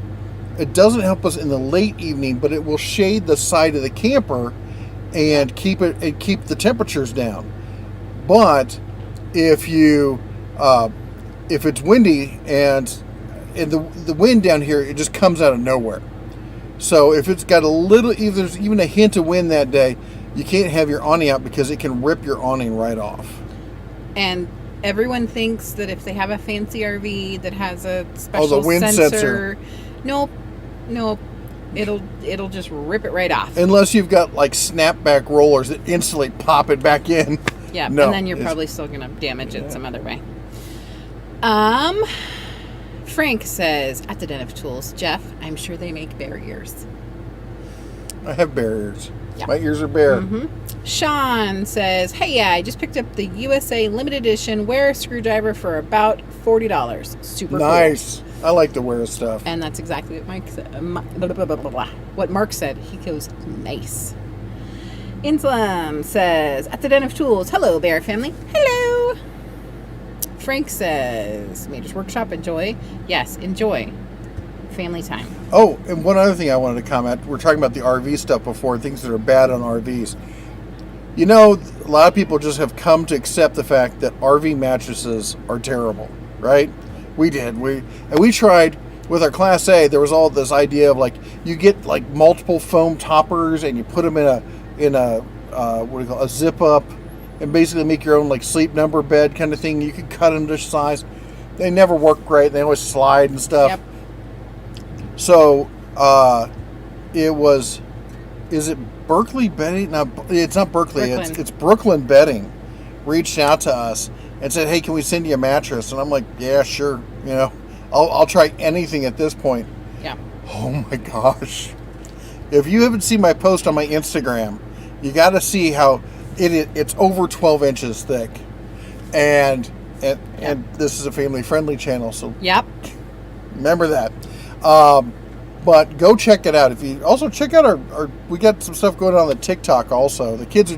It doesn't help us in the late evening, but it will shade the side of the camper and keep the temperatures down. But if it's windy and the wind down here, it just comes out of nowhere. So if it's got if there's even a hint of wind that day, you can't have your awning out because it can rip your awning right off. And everyone thinks that if they have a fancy RV that has a special the wind sensor. Nope. It'll just rip it right off. Unless you've got like snapback rollers that instantly pop it back in. Yeah, no, and then you're probably still going to damage it some other way. Frank says, at the Den of Tools, Jeff, I'm sure they make bear ears. I have bear ears. Yep. My ears are bare. Mm-hmm. Sean says, hey, I just picked up the USA limited edition wear screwdriver for about $40. Super nice. Cool. I like to wear stuff. And that's exactly what Mike said. What Mark said. He goes, nice. Inslam says, at the Den of Tools, hello, bear family. Hello. Frank says, Mater's Workshop, enjoy. Yes, enjoy. Family time. Oh, and one other thing I wanted to comment. We're talking about the RV stuff before, things that are bad on RVs. A lot of people just have come to accept the fact that RV mattresses are terrible, right? We did. We tried with our Class A. There was all this idea of like you get like multiple foam toppers and you put them in a zip up and basically make your own like sleep number bed kind of thing. You can cut them to size. They never work great. They always slide and stuff. Yep. So it was. Is it Berkeley Bedding? No, it's not Berkeley. It's Brooklyn Bedding. Reached out to us and said, "Hey, can we send you a mattress?" And I'm like, "Yeah, sure. I'll try anything at this point." Yeah. Oh my gosh! If you haven't seen my post on my Instagram You got to see how it's over 12 inches thick, and this is a family friendly channel, so Yep. remember that. But go check it out. If you also check out our we got some stuff going on the TikTok also. The kids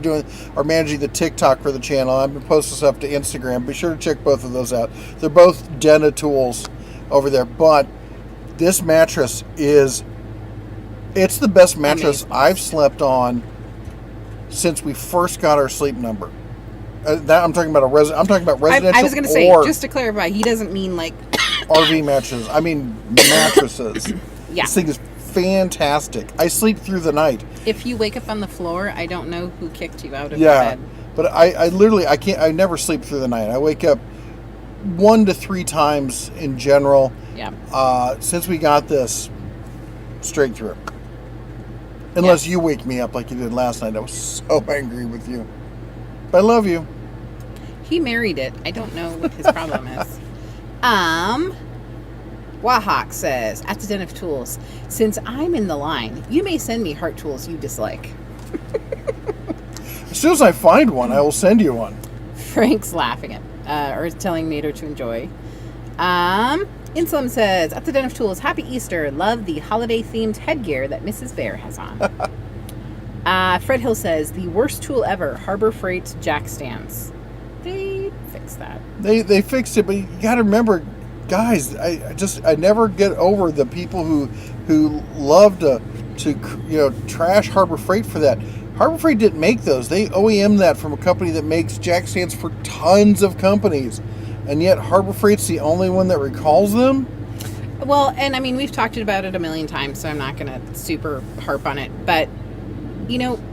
are managing the TikTok for the channel. I've been posting stuff to Instagram. Be sure to check both of those out. They're both Dena tools over there. But this mattress it's the best mattress amazing. I've slept on since we first got our sleep number. That I'm talking about I'm talking about residential. I was going to say, or just to clarify, he doesn't mean like RV mattresses. I mean mattresses. Yeah. This thing is fantastic. I sleep through the night. If you wake up on the floor, I don't know who kicked you out of your bed. But I literally I never sleep through the night. I wake up 1 to 3 times in general. Yeah. Since we got this, straight through. Unless you wake me up like you did last night. I was so angry with you. But I love you. He married it. I don't know what his problem is. Wahawk says, at the Den of Tools, since I'm in the line, you may send me heart tools you dislike. As soon as I find one, I will send you one. Frank's laughing at, or telling Mater to enjoy. Insulum says, at the Den of Tools, happy Easter. Love the holiday-themed headgear that Mrs. Bear has on. Fred Hill says, the worst tool ever, Harbor Freight jack stands. They fixed that. They fixed it, but you got to remember, guys, I never get over the people who love to trash Harbor Freight for that. Harbor Freight didn't make those. They OEM that from a company that makes jack stands for tons of companies, and yet Harbor Freight's the only one that recalls them. Well, and I mean, we've talked about it a million times, so I'm not going to super harp on it, but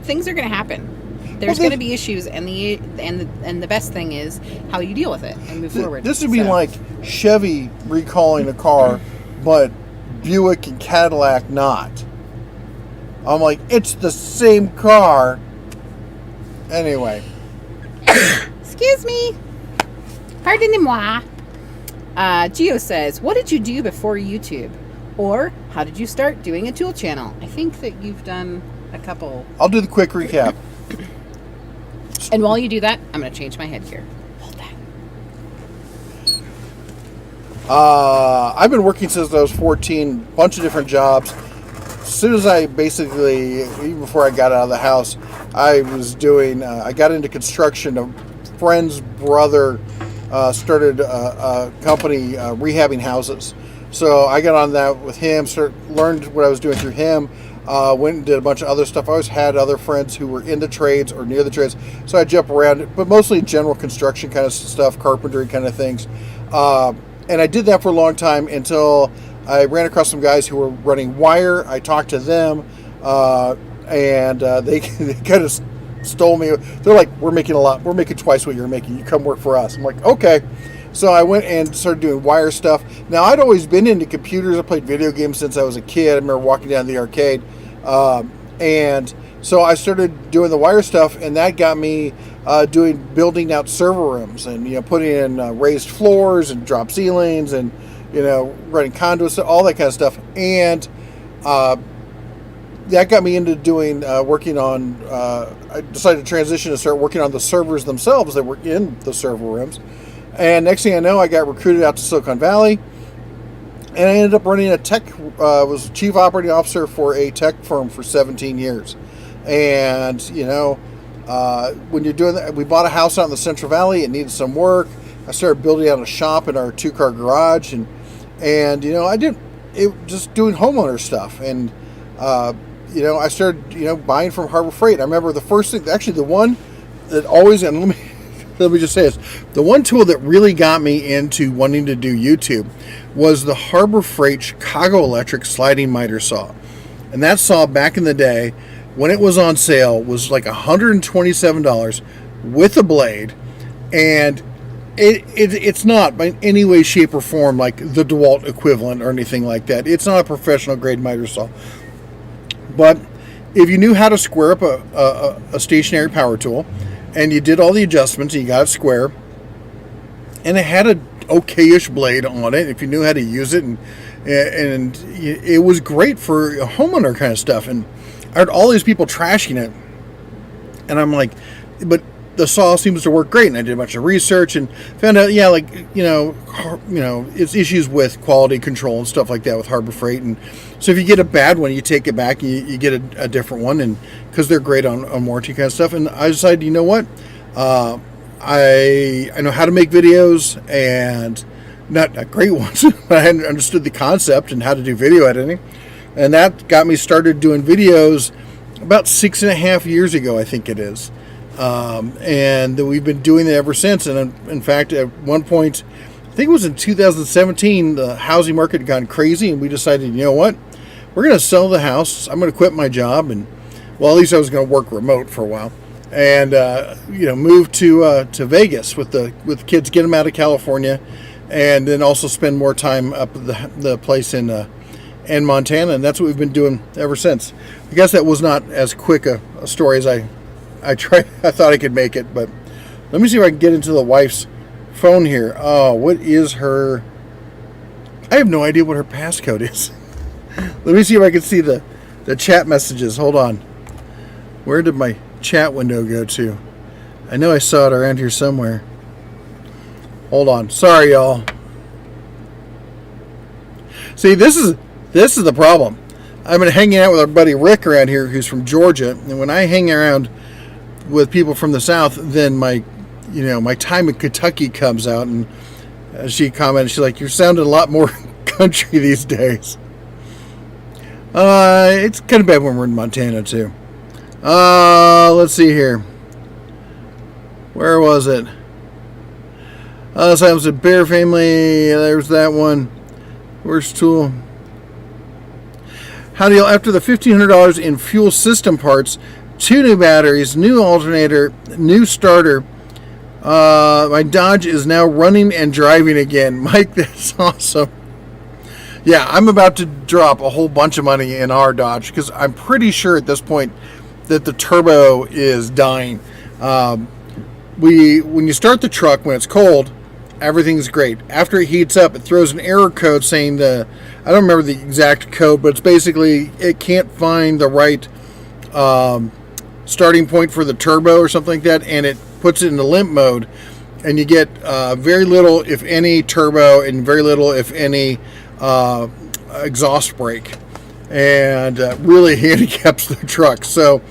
things are going to happen. There's going to be issues, and the best thing is how you deal with it and move forward. This would be like Chevy recalling a car, but Buick and Cadillac not. I'm like, it's the same car. Anyway. Excuse me. Pardonnez-moi. Gio says, what did you do before YouTube? Or how did you start doing a tool channel? I think that you've done a couple. I'll do the quick recap. And while you do that, I'm going to change my headgear. Hold that. I've been working since I was 14, bunch of different jobs. As soon as I basically, even before I got out of the house, I was doing, I got into construction. A friend's brother started a company rehabbing houses. So I got on that with him, learned what I was doing through him. Went and did a bunch of other stuff. I always had other friends who were in the trades or near the trades, so I jump around, but mostly general construction kind of stuff, carpentry kind of things. And I did that for a long time until I ran across some guys who were running wire. I talked to them, and they kind of stole me. They're like, we're making twice what you're making. You come work for us. I'm like, okay. So I went and started doing wire stuff. Now, I'd always been into computers. I played video games since I was a kid. I remember walking down to the arcade. And so I started doing the wire stuff, and that got me building out server rooms and, putting in raised floors and drop ceilings and, running conduits, all that kind of stuff. And that got me into working on, I decided to transition to start working on the servers themselves that were in the server rooms. And next thing I know, I got recruited out to Silicon Valley, and I ended up running a tech, was chief operating officer for a tech firm for 17 years. And, when you're doing that, we bought a house out in the Central Valley. It needed some work. I started building out a shop in our 2-car garage, and I did it just doing homeowner stuff. And, I started, buying from Harbor Freight. I remember the first thing, actually the one that always, and let me just say this. The one tool that really got me into wanting to do YouTube was the Harbor Freight Chicago Electric sliding miter saw. And that saw back in the day, when it was on sale, was like $127 with a blade. And it's not by any way, shape, or form like the DeWalt equivalent or anything like that. It's not a professional grade miter saw. But if you knew how to square up a stationary power tool, and you did all the adjustments, and you got it square, and it had a okay-ish blade on it if you knew how to use it, and it was great for homeowner kind of stuff. And I heard all these people trashing it, And I'm like, but the saw seems to work great. And I did a bunch of research and found out, yeah, like, it's issues with quality control and stuff like that with Harbor Freight. And so if you get a bad one, you take it back and you get a different one, and because they're great on warranty kind of stuff. And I decided, you know what? I know how to make videos, and not great ones, but I hadn't understood the concept and how to do video editing. And that got me started doing videos about 6.5 years ago, I think it is. And we've been doing it ever since. And in fact, at one point, I think it was in 2017, the housing market had gone crazy, and we decided, you know what? We're going to sell the house. I'm going to quit my job, and well, at least I was going to work remote for a while, and move to Vegas with the kids, get them out of California, and then also spend more time up at the place in Montana, and that's what we've been doing ever since. I guess that was not as quick a story as I tried. I thought I could make it, but let me see if I can get into the wife's phone here. Oh, what is her? I have no idea what her passcode is. Let me see if I can see the chat messages. Hold on. Where did my chat window go to? I know I saw it around here somewhere. Hold on. Sorry, y'all. See, this is the problem. I've been hanging out with our buddy Rick around here, who's from Georgia, and when I hang around with people from the South, then my time in Kentucky comes out, and she commented, she's like, "You're sounding a lot more country these days." It's kind of bad when we're in Montana too. Let's see here. Where was it? So I was a Bear Family. There's that one. Where's Tool? How do you, after the $1,500 in fuel system parts, 2 new batteries, new alternator, new starter, my Dodge is now running and driving again. Mike, that's awesome. Yeah, I'm about to drop a whole bunch of money in our Dodge because I'm pretty sure at this point that the turbo is dying. When you start the truck, when it's cold, everything's great. After it heats up, it throws an error code saying I don't remember the exact code, but it's basically it can't find the right starting point for the turbo or something like that, and it puts it into limp mode, and you get very little, if any, turbo and very little, if any, exhaust brake, and really handicaps the truck. So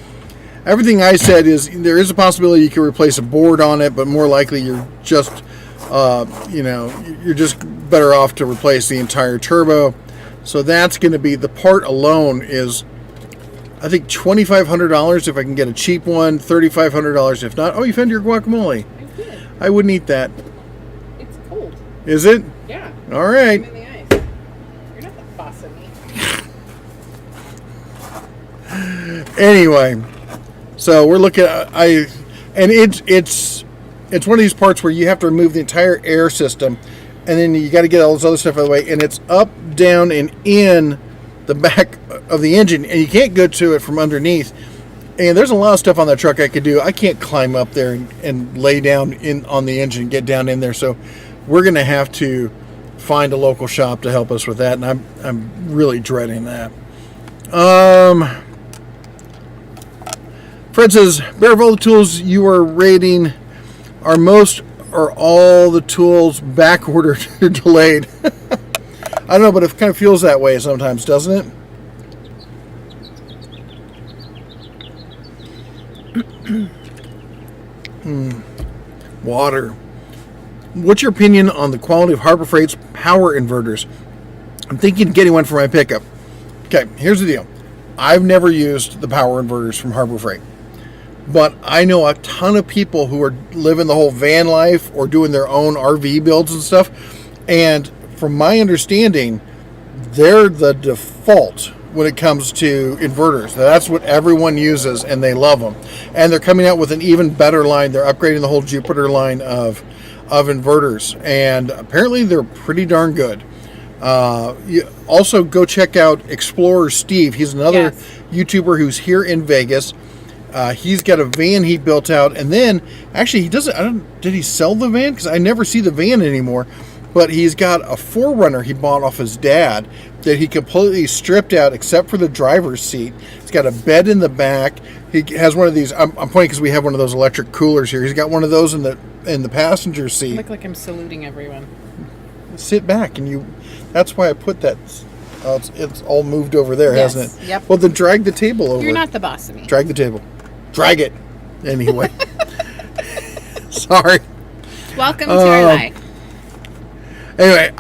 everything I said is there is a possibility you can replace a board on it, but more likely you're just you're just better off to replace the entire turbo. So that's going to be, the part alone is, I think, $2,500 if I can get a cheap one, $3,500 if not. Oh, you found your guacamole. I did. I wouldn't eat that. It's cold. Is it? Yeah. All right. I'm in the ice. You're not the boss of me. Anyway, so we're looking at, it's one of these parts where you have to remove the entire air system, and then you got to get all this other stuff out of the way, and it's up, down, and in the back of the engine, and you can't go to it from underneath. And there's a lot of stuff on that truck I could do. I can't climb up there and lay down on the engine and get down in there, so we're going to have to find a local shop to help us with that, and I'm really dreading that. Fred says, Bear, of all the tools you are rating, are most or all the tools back ordered or delayed? I don't know, but it kind of feels that way sometimes, doesn't it? Water. What's your opinion on the quality of Harbor Freight's power inverters? I'm thinking of getting one for my pickup. Okay, here's the deal. I've never used the power inverters from Harbor Freight, but I know a ton of people who are living the whole van life or doing their own RV builds and stuff, and from my understanding, they're the default when it comes to inverters. That's what everyone uses, and they love them. And they're coming out with an even better line. They're upgrading the whole Jupiter line of inverters, and apparently they're pretty darn good. You also go check out Explorer Steve. He's another YouTuber who's here in Vegas. He's got a van he built out, and then actually he doesn't. Did he sell the van? Because I never see the van anymore. But he's got a 4Runner he bought off his dad, that he completely stripped out except for the driver's seat. He's got a bed in the back. He has one of these. I'm pointing because we have one of those electric coolers here. He's got one of those in the passenger seat. I look like I'm saluting everyone. Sit back, and that's why I put that. It's all moved over there, Yes, hasn't it? yep. Well, then drag the table over. You're not the boss of me. Drag the table. Drag it. Anyway. Sorry. Welcome to our life. Anyway,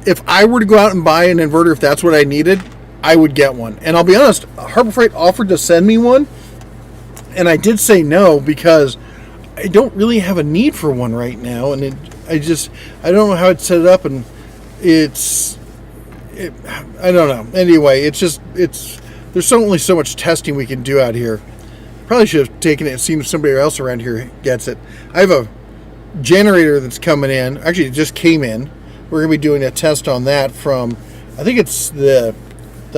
if I were to go out and buy an inverter, if that's what I needed, I would get one. And I'll be honest, Harbor Freight offered to send me one, and I did say no because I don't really have a need for one right now, and I don't know how I'd set it up, and I don't know. Anyway, there's only so much testing we can do out here. Probably should have taken it and seen if somebody else around here gets it. I have a generator that's coming in. Actually, it just came in. We're going to be doing a test on that from, I think it's the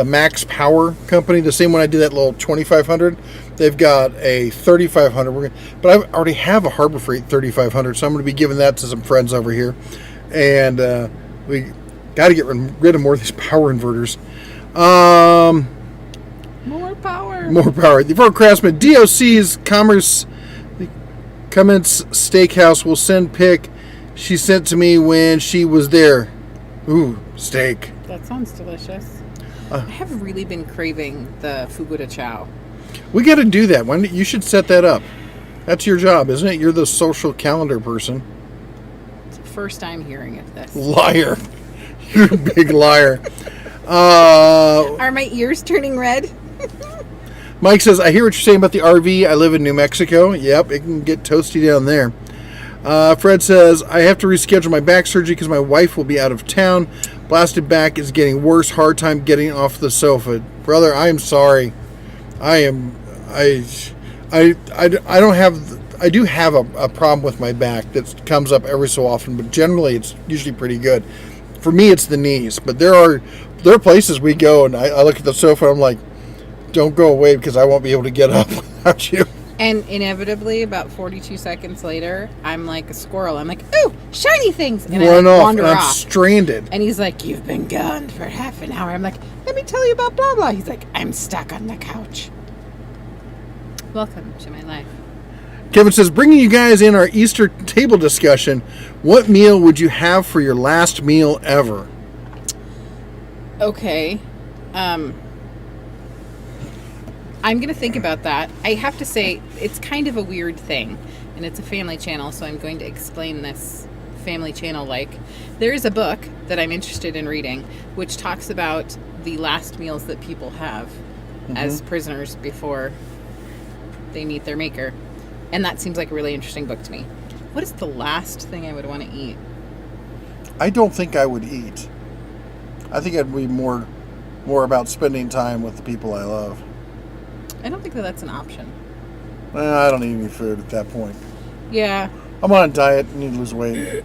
Max Power company, the same one I did that little 2500. They've got a 3500. But I already have a Harbor Freight 3500, so I'm going to be giving that to some friends over here. And we got to get rid of more of these power inverters. More power. The Ford Craftsman DOC's Comments Steakhouse will send pic she sent to me when she was there. Ooh, steak. That sounds delicious. I have really been craving the fugu de chow. We got to do that. You should set that up. That's your job, isn't it? You're the social calendar person. It's the first time hearing of this. Liar. You're a big liar. Are my ears turning red? Mike says, I hear what you're saying about the RV. I live in New Mexico. Yep, it can get toasty down there. Fred says, I have to reschedule my back surgery because my wife will be out of town. Blasted back is getting worse. Hard time getting off the sofa. Brother, I am sorry. I do have a problem with my back that comes up every so often, but generally it's usually pretty good. For me, it's the knees, but there are places we go and I look at the sofa and I'm like, don't go away because I won't be able to get up without you. And inevitably, about 42 seconds later, I'm like a squirrel. I'm like, ooh, shiny things. And Run I off, wander and I'm off. stranded. And he's like, you've been gone for half an hour. I'm like, let me tell you about blah, blah. He's like, I'm stuck on the couch. Welcome to my life. Kevin says, bringing you guys in our Easter table discussion, what meal would you have for your last meal ever? Okay. I'm going to think about that. I have to say, it's kind of a weird thing, and it's a family channel, so I'm going to explain this family channel-like. There is a book that I'm interested in reading, which talks about the last meals that people have as prisoners before they meet their maker. And that seems like a really interesting book to me. What is the last thing I would want to eat? I don't think I would eat. I think I'd be more about spending time with the people I love. I don't think that that's an option. I don't eat any food at that point. Yeah. I'm on a diet. I need to lose weight.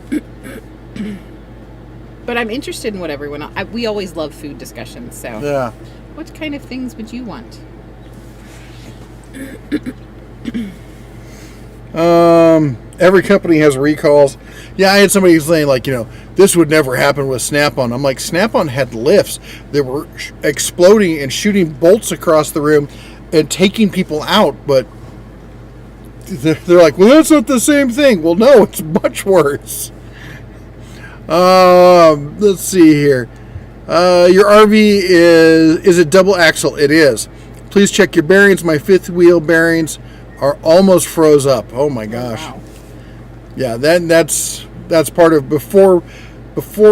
But I'm interested in what everyone else... we always love food discussions, so... Yeah. What kind of things would you want? Every company has recalls. Yeah, I had somebody saying, like, this would never happen with Snap-on. I'm like, Snap-on had lifts that were exploding and shooting bolts across the room and taking people out, but they're like, well, that's not the same thing. Well, no, it's much worse. Let's see here. Your RV is it double axle? It is. Please check your bearings. My fifth wheel bearings are almost froze up. Oh my gosh. Wow. Yeah, that's part of before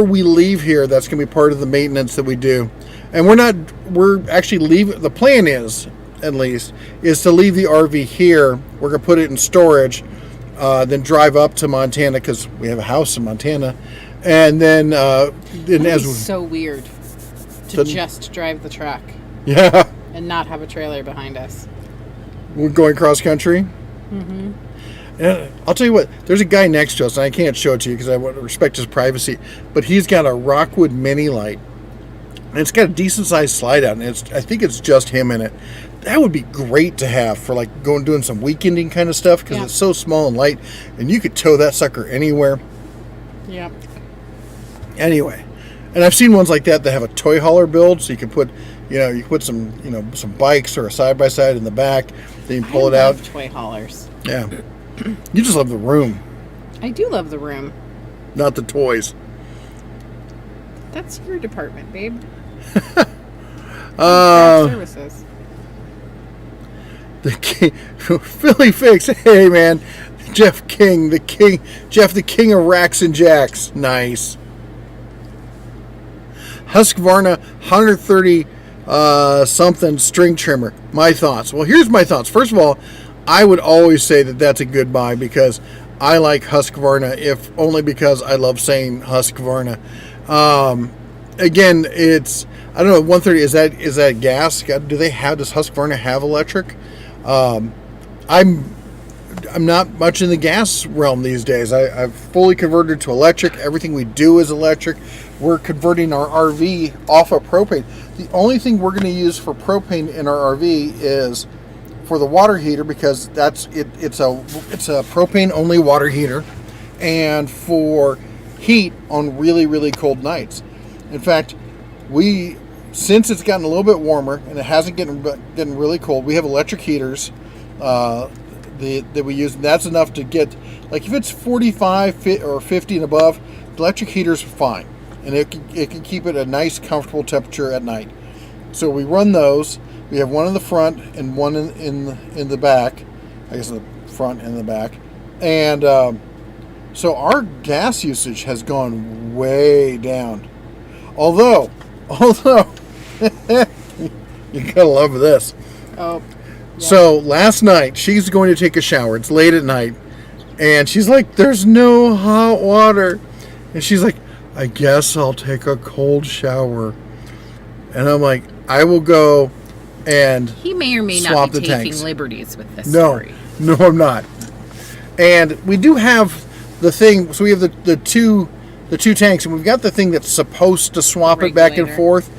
we leave here. That's gonna be part of the maintenance that we do, and we're actually leaving. The plan is, at least, is to leave the RV here. We're gonna put it in storage, then drive up to Montana because we have a house in Montana, and then So weird to just drive the truck. Yeah. And not have a trailer behind us. We're going cross country. Mm-hmm. And I'll tell you what, there's a guy next to us, and I can't show it to you because I want to respect his privacy, but he's got a Rockwood mini light, and it's got a decent sized slide out, and I think it's just him in it. That would be great to have for like doing some weekending kind of stuff because it's so small and light, and you could tow that sucker anywhere. Yep. Anyway, And I've seen ones like that have a toy hauler build, so you can put, you can put some bikes or a side by side in the back. Then you can pull it out. I love toy haulers. Yeah, you just love the room, I do love the room. not the toys. That's your department, babe. Services. The king, Philly Fix. Hey man, Jeff the king of racks and jacks. Nice. Husqvarna 130 something string trimmer. My thoughts. Well, here's my thoughts. First of all, I would always say that that's a good buy because I like Husqvarna, if only because I love saying Husqvarna. Again, it's, I don't know, 130, is that gas? Does Husqvarna have electric? I'm not much in the gas realm these days. I've fully converted to electric. Everything we do is electric. We're converting our RV off of propane. The only thing we're going to use for propane in our RV is for the water heater, because it's a propane only water heater, and for heat on really, really cold nights. In fact, since it's gotten a little bit warmer and it hasn't getting really cold, we have electric heaters that we use. And that's enough to get, like, if it's 45 or 50 and above, the electric heaters are fine, and it can keep it a nice, comfortable temperature at night. So we run those. We have one in the front and one in the back. I guess in the front and the back. And so our gas usage has gone way down. Although you gotta love this. Oh. Yeah. So last night she's going to take a shower. It's late at night, and she's like, "There's no hot water," and she's like, "I guess I'll take a cold shower." And I'm like, "I will go and he may or may not be taking liberties with this story." No, I'm not. And we do have the thing. So we have the two tanks, and we've got the thing that's supposed to swap it back and forth.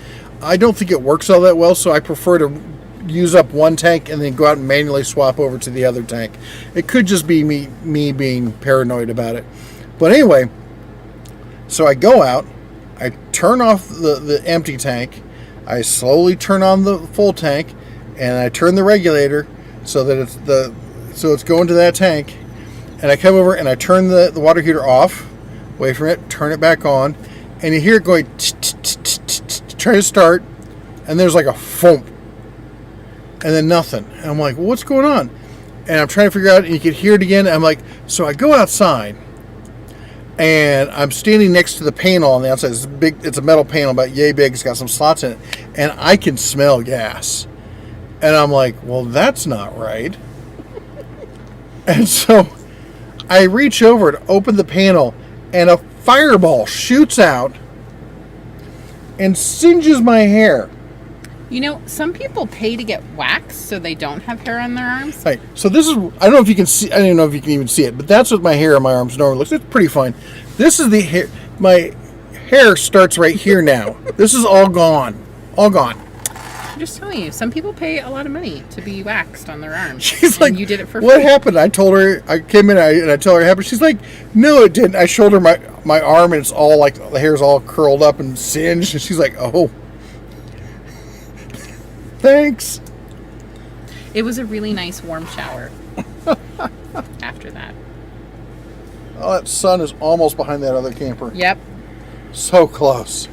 I don't think it works all that well, so I prefer to use up one tank and then go out and manually swap over to the other tank. It could just be me being paranoid about it. But anyway, so I go out, I turn off the empty tank, I slowly turn on the full tank, and I turn the regulator so that it's going to that tank, and I come over and I turn the water heater off, wait for it, turn it back on, and you hear it going try to start, and there's like a thump, and then nothing. And I'm like, well, what's going on? And I'm trying to figure out, and you can hear it again. I'm like, so I go outside, and I'm standing next to the panel on the outside. It's a metal panel about yay big. It's got some slots in it, and I can smell gas. And I'm like, well, that's not right. And so I reach over to open the panel, and a fireball shoots out and singes my hair. You know, some people pay to get waxed so they don't have hair on their arms. Right. So this is, I don't know if you can see, I don't even know if you can even see it, but that's what my hair on my arms normally looks. It's pretty fine. This is the hair. My hair starts right here now. This is all gone. All gone. I'm just telling you, some people pay a lot of money to be waxed on their arms. She's like, you did it for free. What happened? I told her, I came in and I tell her it happened. She's like, no, it didn't. I showed her my arm, and it's all like, the hair's all curled up and singed. And she's like, oh. Thanks. It was a really nice warm shower after that. Oh, that sun is almost behind that other camper. Yep. So close.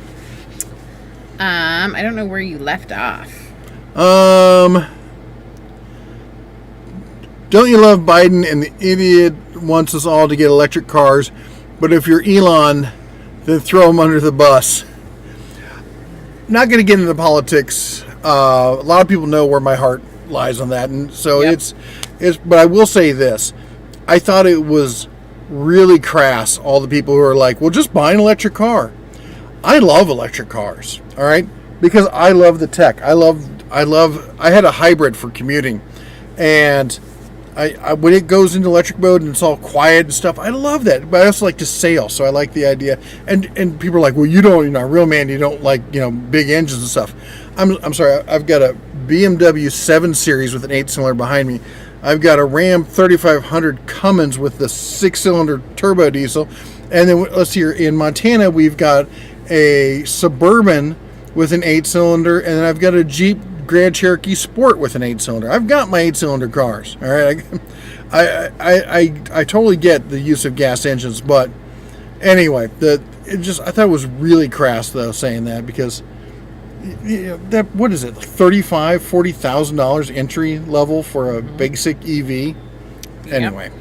I don't know where you left off. Don't you love Biden and the idiot wants us all to get electric cars, but if you're Elon, then throw him under the bus. Not going to get into politics. A lot of people know where my heart lies on that, and so yep. it's. But I will say this: I thought it was really crass. All the people who are like, "Well, just buy an electric car." I love electric cars, all right, because I love the tech. I had a hybrid for commuting, and I when it goes into electric mode and it's all quiet and stuff, I love that. But I also like to sail, so I like the idea. And people are like, well, you don't, you're not a real man, you don't like, big engines and stuff. I'm sorry, I've got a BMW 7 Series with an 8-cylinder behind me. I've got a Ram 3500 Cummins with the 6-cylinder turbo diesel. And then let's see here, in Montana, we've got a Suburban with an 8-cylinder, and then I've got a Jeep Grand Cherokee Sport with an 8-cylinder. I've got my 8-cylinder cars. All right, I totally get the use of gas engines, but anyway, I thought it was really crass though saying that, because that, what is it, like $40,000 entry level for a basic EV? Anyway.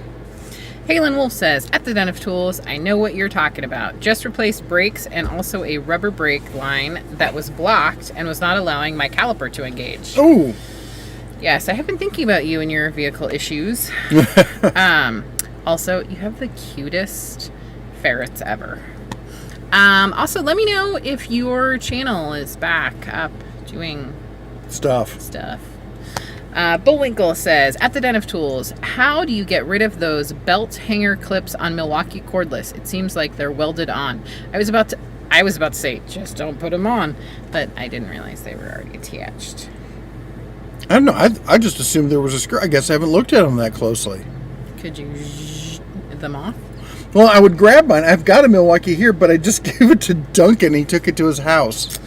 Halen Wolf says, at the Den of Tools, I know what you're talking about. Just replaced brakes and also a rubber brake line that was blocked and was not allowing my caliper to engage. Oh. Yes, I have been thinking about you and your vehicle issues. Also, you have the cutest ferrets ever. Also, let me know if your channel is back up doing stuff. Bullwinkle says, at the Den of Tools, how do you get rid of those belt hanger clips on Milwaukee cordless? It seems like they're welded on. I was about to say, just don't put them on, but I didn't realize they were already attached. I don't know. I just assumed there was a screw. I guess I haven't looked at them that closely. Could you them off? Well, I would grab mine. I've got a Milwaukee here, but I just gave it to Duncan. He took it to his house.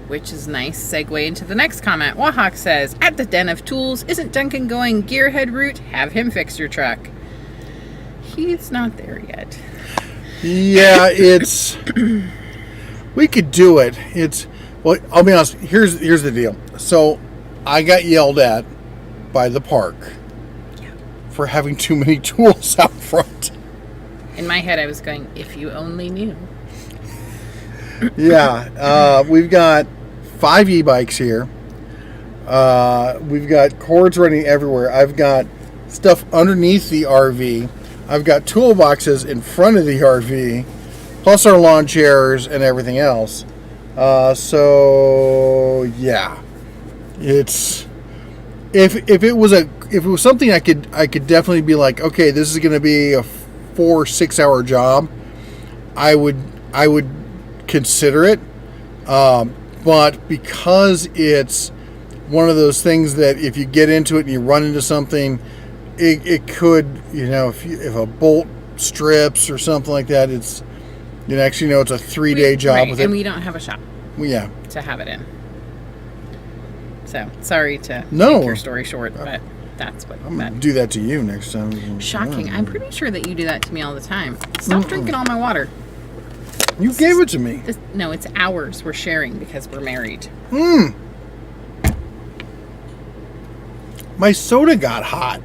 Which is nice segue into the next comment. Wahawk says, at the Den of Tools, isn't Duncan going gearhead route? Have him fix your truck. He's not there yet. Yeah, we could do it. Well, I'll be honest. Here's the deal. So I got yelled at by the park for having too many tools out front. In my head, I was going, if you only knew. Yeah, we've got 5 e-bikes here. We've got cords running everywhere. I've got stuff underneath the RV. I've got toolboxes in front of the RV, plus our lawn chairs and everything else. So yeah, it's if it was something I could definitely be like, okay, this is going to be a 4-6 hour job. I would consider it, but because it's one of those things that if you get into it and you run into something, it could, if a bolt strips or something like that, it's it's a 3-day job right, with and it. we don't have a shop to have it in, so sorry to make your story short, but that's what I'm gonna do that to you next time. Shocking. I'm pretty sure that you do that to me all the time. Stop drinking all my water. You gave it to me. No, it's ours. We're sharing because we're married. My soda got hot.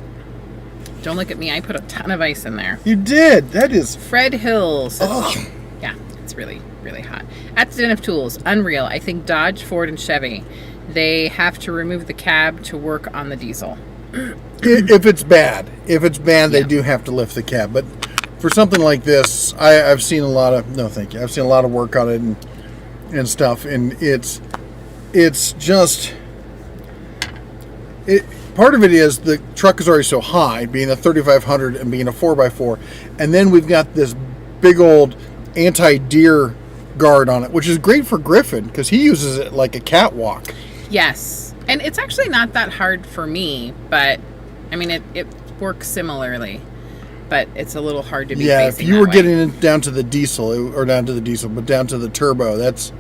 Don't look at me. I put a ton of ice in there. You did. That is... Fred Hill says, yeah, it's really, really hot. At the Den of Tools, unreal. I think Dodge, Ford, and Chevy, they have to remove the cab to work on the diesel. If it's bad. They do have to lift the cab. But for something like this, I've seen a lot of... No, thank you. I've seen a lot of work on it and stuff. And it's just... Part of it is the truck is already so high, being a 3500 and being a 4x4. And then we've got this big old anti-deer guard on it, which is great for Griffin because he uses it like a catwalk. Yes. And it's actually not that hard for me, but I mean, it works similarly, but it's a little hard to be facing if you were getting it down to the diesel, but down to the turbo, that's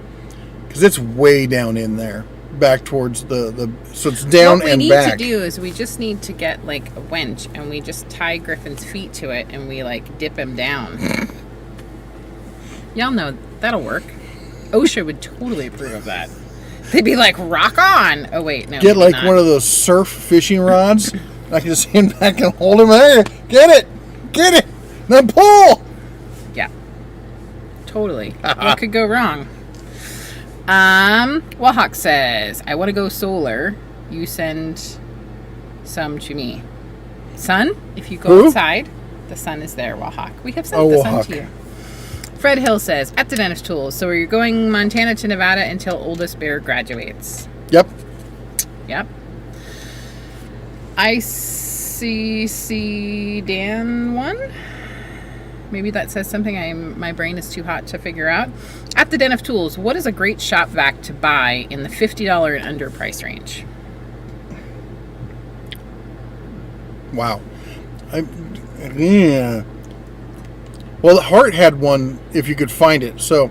because it's way down in there. Back towards the so it's down and back. What we need to do is we just need to get like a winch and we just tie Griffin's feet to it and we like dip him down. Y'all know that'll work. OSHA would totally approve of that. They'd be like, rock on. Oh wait, no. Get like one of those surf fishing rods. I can just stand back and hold him there. Get it. Now pull. Yeah. Totally. What could go wrong? Wahawk says, I want to go solar. You send some to me. Sun, if you go outside, the sun is there, Wahawk. We have sent the sun to you. Fred Hill says, at the Den of Tools. So you're going Montana to Nevada until oldest bear graduates. Yep. ICC Dan 1? Maybe that says something my brain is too hot to figure out. At the Den of Tools, what is a great shop vac to buy in the $50 and under price range? Wow. Yeah. Well, the Hart had one if you could find it. So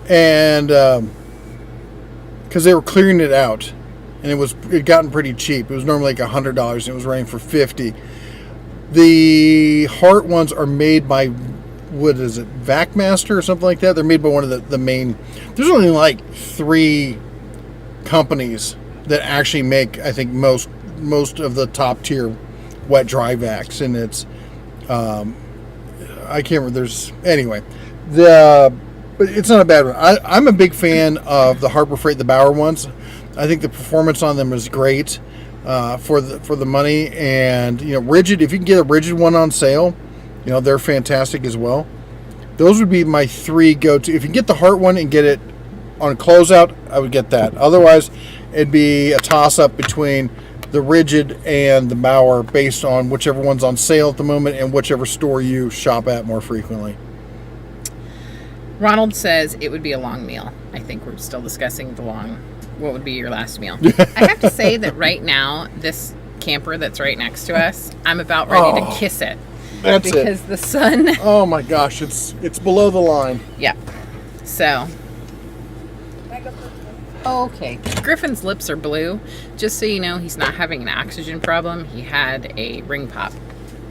and because they were clearing it out, and it had gotten pretty cheap. It was normally like $100, and it was running for $50. The Hart ones are made by, what is it, VacMaster or something like that. They're made by one of the main. There's only like 3 companies that actually make, I think, most of the top tier wet dry vacs, and it's I can't remember. Anyway, but it's not a bad one. I'm a big fan of the Harbor Freight, the Bauer ones. I think the performance on them is great for the money, and rigid. If you can get a rigid one on sale, they're fantastic as well. Those would be my 3 go-to. If you can get the Hart one and get it on closeout, I would get that. Otherwise, it'd be a toss-up between the rigid and the Bauer based on whichever one's on sale at the moment and whichever store you shop at more frequently. Ronald says it would be a long meal. I think we're still discussing what would be your last meal. I have to say that right now, this camper that's right next to us, I'm about ready to kiss it. That's because the sun. Oh my gosh, it's below the line. Yeah. So. Okay. Griffin's lips are blue. Just so you know, he's not having an oxygen problem. He had a ring pop.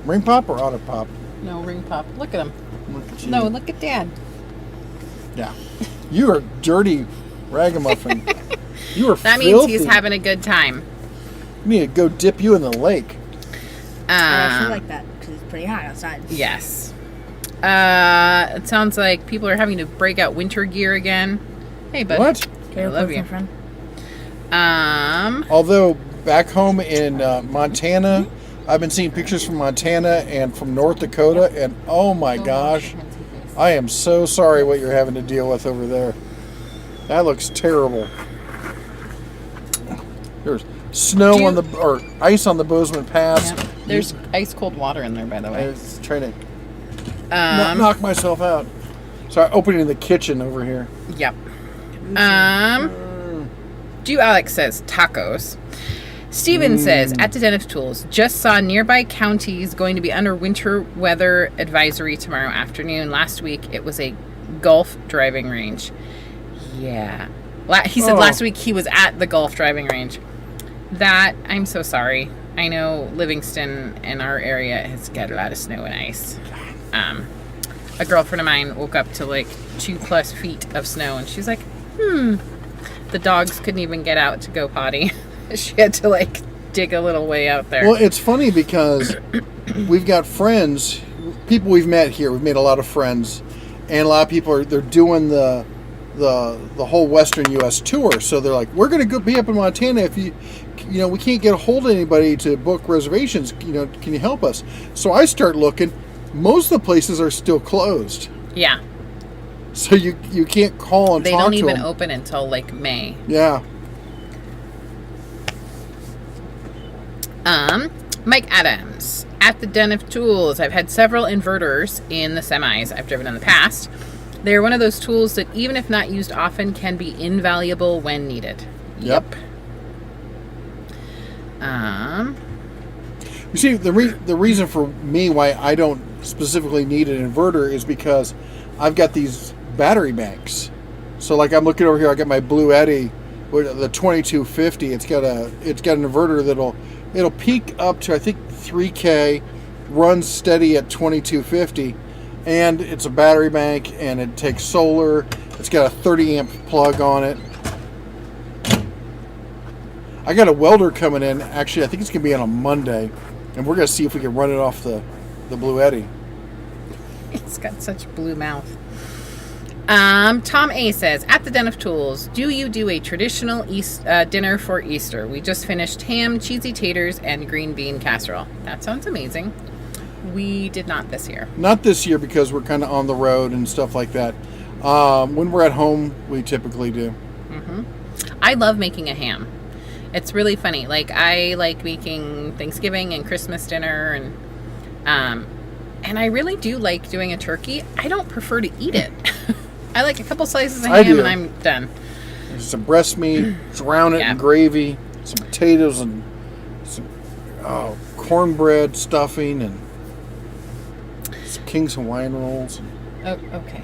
Ring pop or auto pop? No, ring pop. Look at him. Look at you. No, look at Dad. Yeah. You are dirty ragamuffin. You are That filthy. means he's having a good time. We need to go dip you in the lake. I actually like that because it's pretty hot outside. Yes. It sounds like people are having to break out winter gear again. Hey, bud. What? I love you. Friend. Although back home in Montana, I've been seeing pictures from Montana and from North Dakota, and oh my gosh, I am so sorry what you're having to deal with over there. That looks terrible. There's snow or ice on the Bozeman Pass. Yep. There's ice cold water in there, by the way. I was trying to knock myself out. Sorry, opening the kitchen over here. Yep. Alex says tacos. Steven says, at the Den of Tools, just saw nearby counties going to be under winter weather advisory tomorrow afternoon. Last week, it was a golf driving range. Yeah. He said last week he was at the golf driving range. I'm so sorry. I know Livingston in our area has got a lot of snow and ice. A girlfriend of mine woke up to like 2+ feet of snow, and she's like, the dogs couldn't even get out to go potty. She had to like dig a little way out there. Well, it's funny because we've got friends, people we've met here. We've made a lot of friends, and a lot of people they're doing the whole Western U.S. tour. So they're like, we're going to go be up in Montana. If we can't get a hold of anybody to book reservations. Can you help us? So I start looking. Most of the places are still closed. Yeah. So you can't call and they talk to them. They don't even open until like May. Yeah. Mike Adams, at the Den of Tools, I've had several inverters in the semis I've driven in the past. They're one of those tools that, even if not used often, can be invaluable when needed. Yep. You see, the reason for me why I don't specifically need an inverter is because I've got these battery banks. So, like, I'm looking over here, I got my Blue Eddy, the 2250. It's got an inverter it'll peak up to, I think, 3K, runs steady at 2250, and it's a battery bank, and it takes solar. It's got a 30 amp plug on it. I got a welder coming in. Actually, I think it's going to be on a Monday, and we're going to see if we can run it off the Blue Eddy. It's got such blue mouth. Tom A says, at the Den of Tools, do you do a traditional dinner for Easter? We just finished ham, cheesy taters, and green bean casserole. That sounds amazing. We did not this year. Not this year because we're kind of on the road and stuff like that. When we're at home, we typically do. Mm-hmm. I love making a ham. It's really funny. Like, I like making Thanksgiving and Christmas dinner, and I really do like doing a turkey. I don't prefer to eat it. I like a couple slices of ham and I'm done. There's some breast meat, drown it in gravy, some potatoes, and some cornbread stuffing, and some King's Hawaiian rolls. Oh, okay.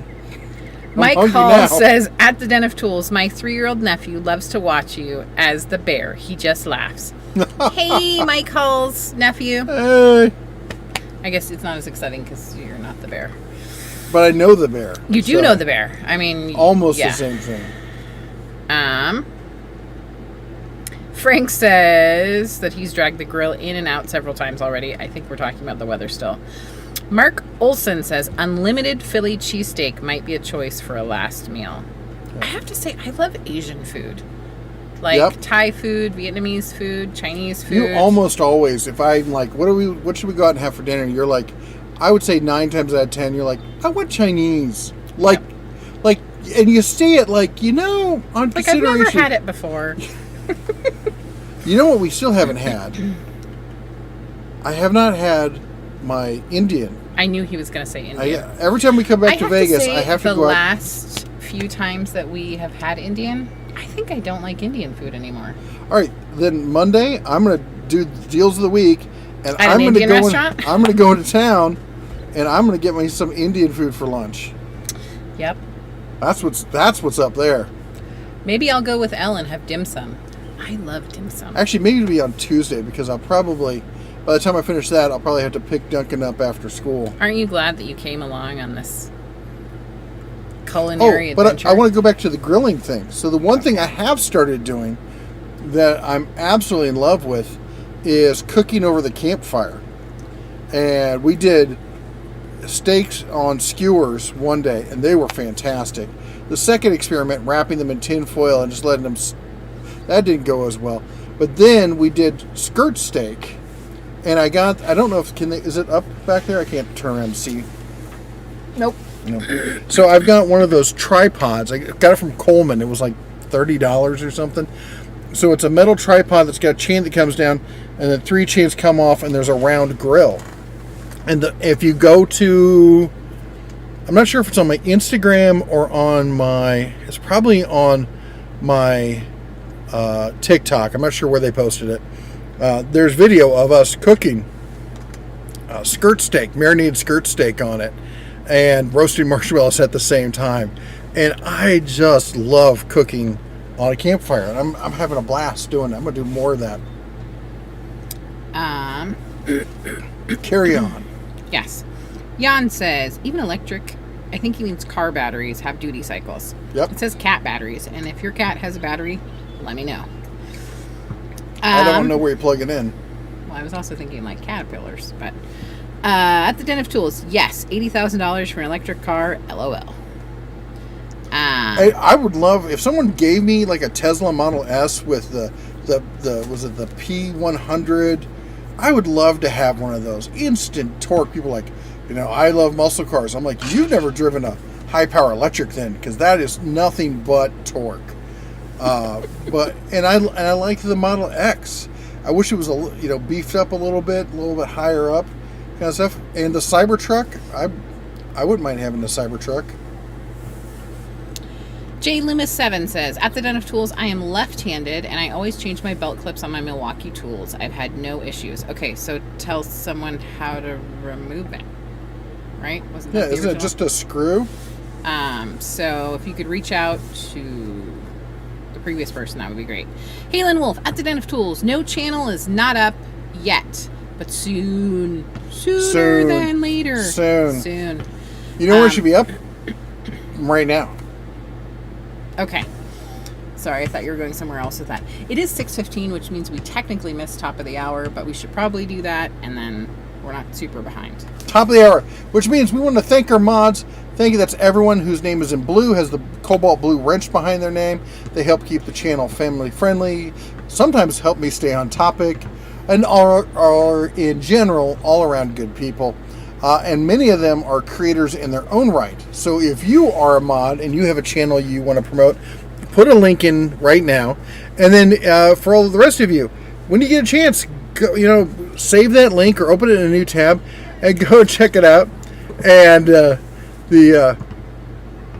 Mike hungry Hall now. says, at the Den of Tools, my 3-year-old nephew loves to watch you as the bear. He just laughs. Hey, Mike Hall's nephew. Hey. I guess it's not as exciting because you're not the bear. But I know the bear. You do know the bear. I mean, almost yeah. the same thing. Frank says that he's dragged the grill in and out several times already. I think we're talking about the weather still. Mark Olson says unlimited Philly cheesesteak might be a choice for a last meal. I have to say, I love Asian food. Like Thai food, Vietnamese food, Chinese food. You almost always, if I'm like, what should we go out and have for dinner? You're like, I would say 9 times out of 10, you're like, I want Chinese. Like, and you see it like, on like consideration. I've never had it before. You know what we still haven't had? I have not had my Indian. I knew he was going to say Indian. Every time we come back to Vegas, I have to go the out. last few times that we have had Indian, I think I don't like Indian food anymore. All right, then Monday I'm going to do the deals of the week, and At an Indian restaurant? I'm going to go into town, and I'm going to get me some Indian food for lunch. Yep. That's what's up there. Maybe I'll go with Elle and have dim sum. I love dim sum. Actually, maybe it'll be on Tuesday because I'll probably, by the time I finish that, I'll probably have to pick Duncan up after school. Aren't you glad that you came along on this culinary but adventure? I want to go back to the grilling thing. So the one thing I have started doing that I'm absolutely in love with is cooking over the campfire. And we did steaks on skewers one day, and they were fantastic. The second experiment, wrapping them in tin foil and just letting them, that didn't go as well. But then we did skirt steak, and I don't know if is it up back there? I can't turn around and see. Nope. No. So I've got one of those tripods. I got it from Coleman. It was like $30 or something. So it's a metal tripod that's got a chain that comes down, and then 3 chains come off, and there's a round grill. And if you go to, I'm not sure if it's on my Instagram or on it's probably on my TikTok. I'm not sure where they posted it. There's video of us cooking skirt steak, marinated skirt steak on it, and roasting marshmallows at the same time. And I just love cooking on a campfire, and I'm having a blast doing it. I'm going to do more of that. Carry on. Yes. Jan says, even electric, I think he means car batteries, have duty cycles. Yep. It says cat batteries, and if your cat has a battery, let me know. I don't know where you plug it in. Well, I was also thinking like caterpillars, but at the Den of Tools, yes, $80,000 for an electric car, LOL. I would love if someone gave me like a Tesla Model S with the was it the P100. I would love to have one of those. Instant torque. People are like, I love muscle cars. I'm like, you've never driven a high power electric then, because that is nothing but torque. And I like the Model X. I wish it was beefed up a little bit higher up, kind of stuff. And the Cybertruck, I wouldn't mind having the Cybertruck. J Loomis 7 says, at the Den of Tools, I am left-handed, and I always change my belt clips on my Milwaukee tools. I've had no issues. Okay, so tell someone how to remove it. Right? Wasn't that the isn't it original? just a screw? So if you could reach out to the previous person, that would be great. Halen Wolf, at the Den of Tools, no channel is not up yet, but soon. Sooner than later. Soon. You know where it should be up? Right now. Okay. Sorry, I thought you were going somewhere else with that. It is 6:15, which means we technically missed top of the hour, but we should probably do that, and then we're not super behind. Top of the hour, which means we want to thank our mods. Thank you. That's everyone whose name is in blue, has the cobalt blue wrench behind their name. They help keep the channel family friendly, sometimes help me stay on topic, and are in general all around good people. And many of them are creators in their own right. So if you are a mod and you have a channel you want to promote, put a link in right now. And then for all the rest of you, when you get a chance, go, save that link or open it in a new tab and go check it out. And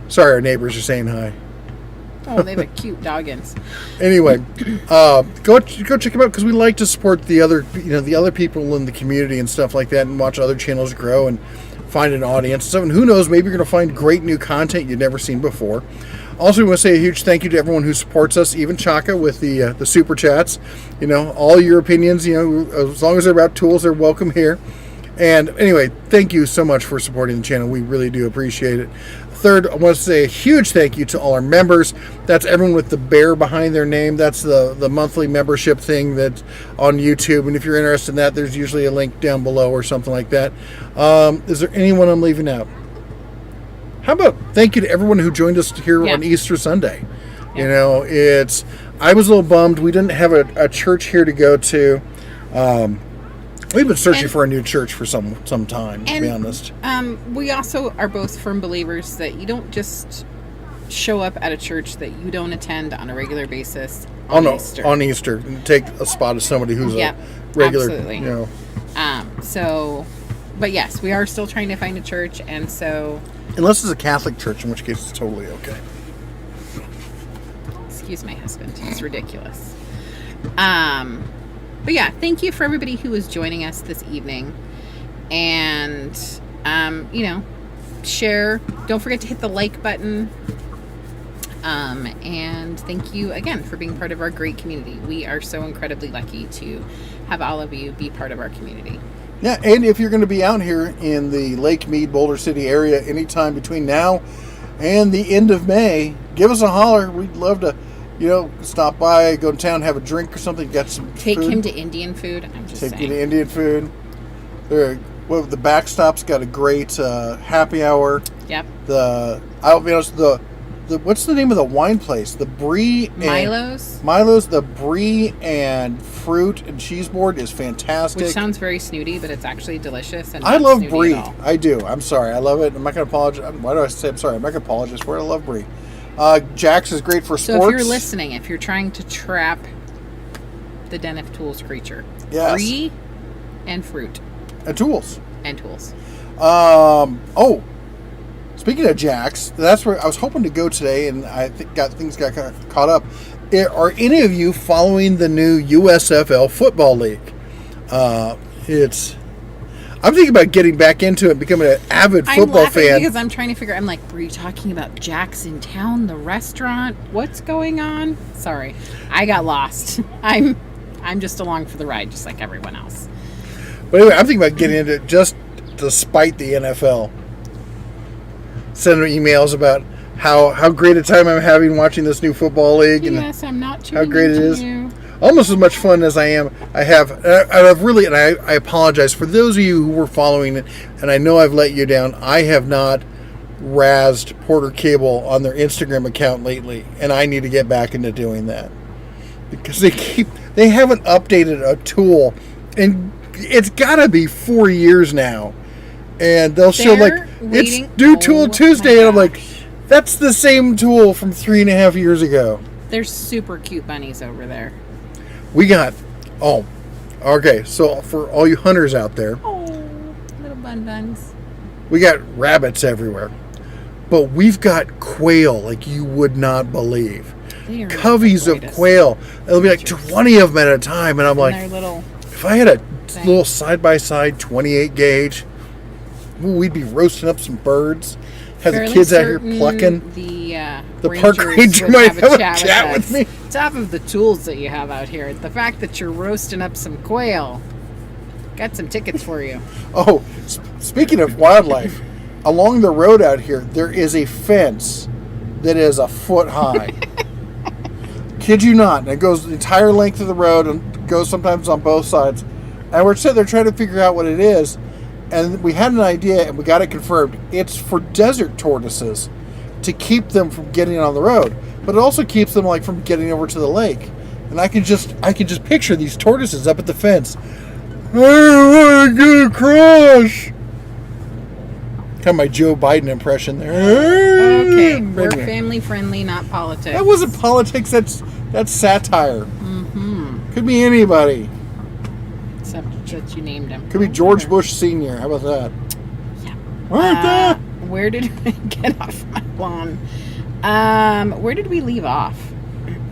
sorry, our neighbors are saying hi. Oh, they have a cute doggins. Anyway, go check them out, because we like to support the other people in the community and stuff like that, and watch other channels grow and find an audience. So who knows, maybe you're going to find great new content you've never seen before. Also, we want to say a huge thank you to everyone who supports us, even Chaka with the super chats. You know, all your opinions, you know, as long as they're about tools, they're welcome here. And anyway, thank you so much for supporting the channel. We really do appreciate it. Third, I want to say a huge thank you to all our members. That's everyone with the bear behind their name. That's the monthly membership thing that's on YouTube. And if you're interested in that, there's usually a link down below or something like that. Is there anyone I'm leaving out? How about thank you to everyone who joined us here on Easter Sunday. You know, I was a little bummed. We didn't have a church here to go to. We've been searching for a new church for some time, to be honest. We also are both firm believers that you don't just show up at a church that you don't attend on a regular basis on Easter. On Easter, and take a spot of somebody who's a regular. Absolutely. You know. But yes, we are still trying to find a church, and so. Unless it's a Catholic church, in which case it's totally okay. Excuse my husband. It's ridiculous. But yeah, thank you for everybody who is joining us this evening. And, you know, share. Don't forget to hit the like button. And thank you again for being part of our great community. We are so incredibly lucky to have all of you be part of our community. Yeah, and if you're going to be out here in the Lake Mead, Boulder City area anytime between now and the end of May, give us a holler. We'd love to, you know, stop by, go to town, have a drink or something, get some Take food. him to Indian food. I'm just saying. Take you to Indian food. The Backstop's got a great happy hour. Yep. I'll be honest, what's the name of the wine place? The Brie and Milo's, the Brie and fruit and cheese board is fantastic. Which sounds very snooty, but it's actually delicious. And I love Brie. I do. I'm sorry. I love it. I'm not going to apologize. Why do I say I'm sorry? I'm not going to apologize for it. I love Brie. Jax is great for sports. So if you're listening, if you're trying to trap the Den of Tools creature, Brie and fruit. And tools. Speaking of Jax, that's where I was hoping to go today, and I think things got caught up. Are any of you following the new USFL football league? I'm thinking about getting back into it, becoming an avid football fan. Because I'm trying to figure. I'm like, were you talking about Jax in Town, the restaurant? What's going on? Sorry, I got lost. I'm just along for the ride, just like everyone else. But anyway, I'm thinking about getting into it just to spite the NFL. Send them emails about how great a time I'm having watching this new football league. Yes, I'm not how great it is. You. Almost as much fun as I apologize for those of you who were following it, and I know I've let you down. I have not razzed Porter Cable on their Instagram account lately, and I need to get back into doing that because they haven't updated a tool, and it's got to be 4 years now. And they'll show it's due Tool Tuesday, and I'm like, that's the same tool from 3.5 years ago. There's super cute bunnies over there. We got, okay, so for all you hunters out there, little buns. We got rabbits everywhere, but we've got quail like you would not believe. Coveys of quail. It'll be like 20 of them at a time, and I'm like, if I had a little side-by-side 28 gauge, we'd be roasting up some birds. Have the kids out here plucking. The park ranger might have a chat with me. Top of the tools that you have out here, the fact that you're roasting up some quail, got some tickets for you. Oh, speaking of wildlife, along the road out here, there is a fence that is a foot high. Kid you not. And it goes the entire length of the road and goes sometimes on both sides. And we're sitting there trying to figure out what it is. And we had an idea, and we got it confirmed. It's for desert tortoises to keep them from getting on the road, but it also keeps them from getting over to the lake. And I can just picture these tortoises up at the fence. I want to get across. Kind of my Joe Biden impression there. Okay, we're family friendly, not politics. That wasn't politics. That's satire. Mm-hmm. Could be anybody. Except that you named him. Could be George Bush Sr. How about that? Yeah. Where did we get off my lawn? Where did we leave off?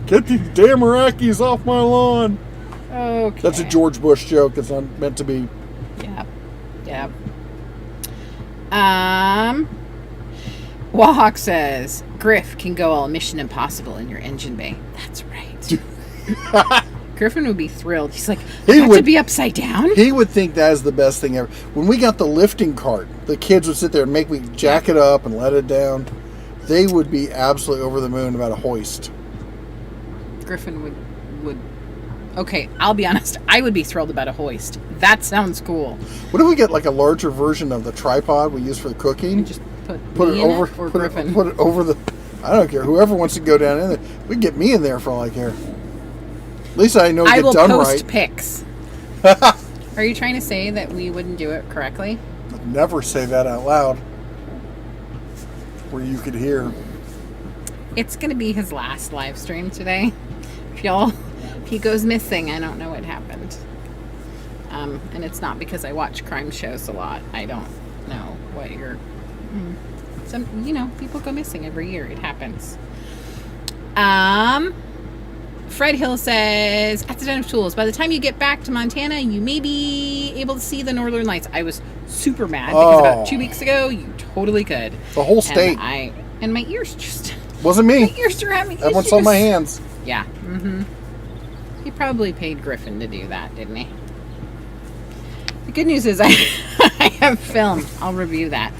Get these damn Iraqis off my lawn. Okay. That's a George Bush joke. It's not meant to be. Yep. Wahawk says, Griff can go all Mission Impossible in your engine bay. That's right. Griffin would be thrilled. He's like, I got to be upside down? He would think that is the best thing ever. When we got the lifting cart, the kids would sit there and make me jack it up and let it down. They would be absolutely over the moon about a hoist. Griffin would. Okay, I'll be honest. I would be thrilled about a hoist. That sounds cool. What if we get like a larger version of the tripod we use for the cooking? Just put it me over in it or put Griffin. it, put it over the. I don't care. Whoever wants to go down in there, we can get me in there for all I care. At least I know I get will done post right. pics. Are you trying to say that we wouldn't do it correctly? Never say that out loud, where you could hear. It's going to be his last live stream today. If he goes missing, I don't know what happened. And it's not because I watch crime shows a lot. I don't know what you're... people go missing every year. It happens. Fred Hill says, at the Den of Tools, by the time you get back to Montana, you may be able to see the Northern Lights. I was super mad because about 2 weeks ago, you totally could. The whole state. And my ears just... Wasn't me. My ears are having issues. Everyone's on my hands. Yeah. Mm-hmm. He probably paid Griffin to do that, didn't he? The good news is I have film. I'll review that.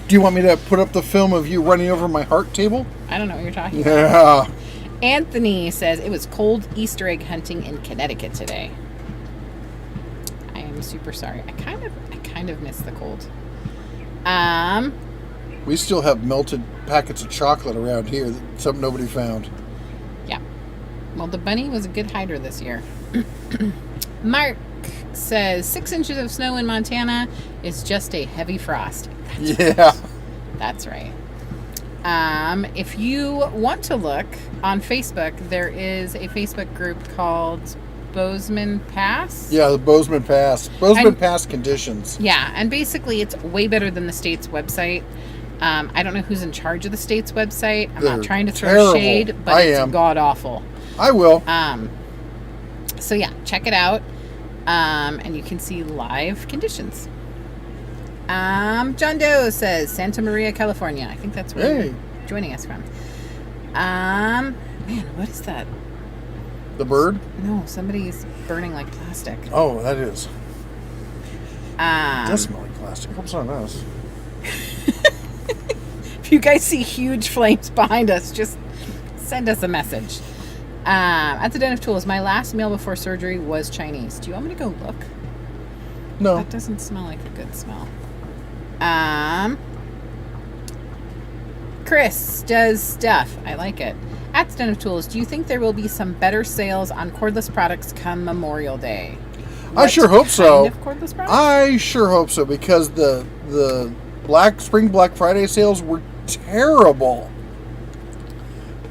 Do you want me to put up the film of you running over my heart table? I don't know what you're talking about. Yeah. Anthony says it was cold Easter egg hunting in Connecticut today. I am super sorry. I kind of miss the cold. We still have melted packets of chocolate around here that something nobody found. Yeah. Well, the bunny was a good hider this year. Mark says 6 inches of snow in Montana is just a heavy frost. That's right. If you want to look on Facebook, there is a Facebook group called Bozeman Pass. Yeah, the Bozeman Pass. Pass conditions. Yeah, and basically it's way better than the state's website. I don't know who's in charge of the state's website. I'm not trying to throw shade, but it's god-awful. I will. So yeah, check it out. And you can see live conditions. John Doe says Santa Maria, California. I think that's where you're joining us from. Man, what is that? The bird? No, somebody's burning like plastic. Oh, that is. It does smell like plastic. Hope it's not us. If you guys see huge flames behind us, just send us a message. At the Den of Tools, my last meal before surgery was Chinese. Do you want me to go look? No. That doesn't smell like a good smell. Chris does stuff. I like it. At the Den of Tools, do you think there will be some better sales on cordless products come Memorial Day? I sure hope so. Kind of cordless products? I sure hope so, because the Spring Black Friday sales were terrible.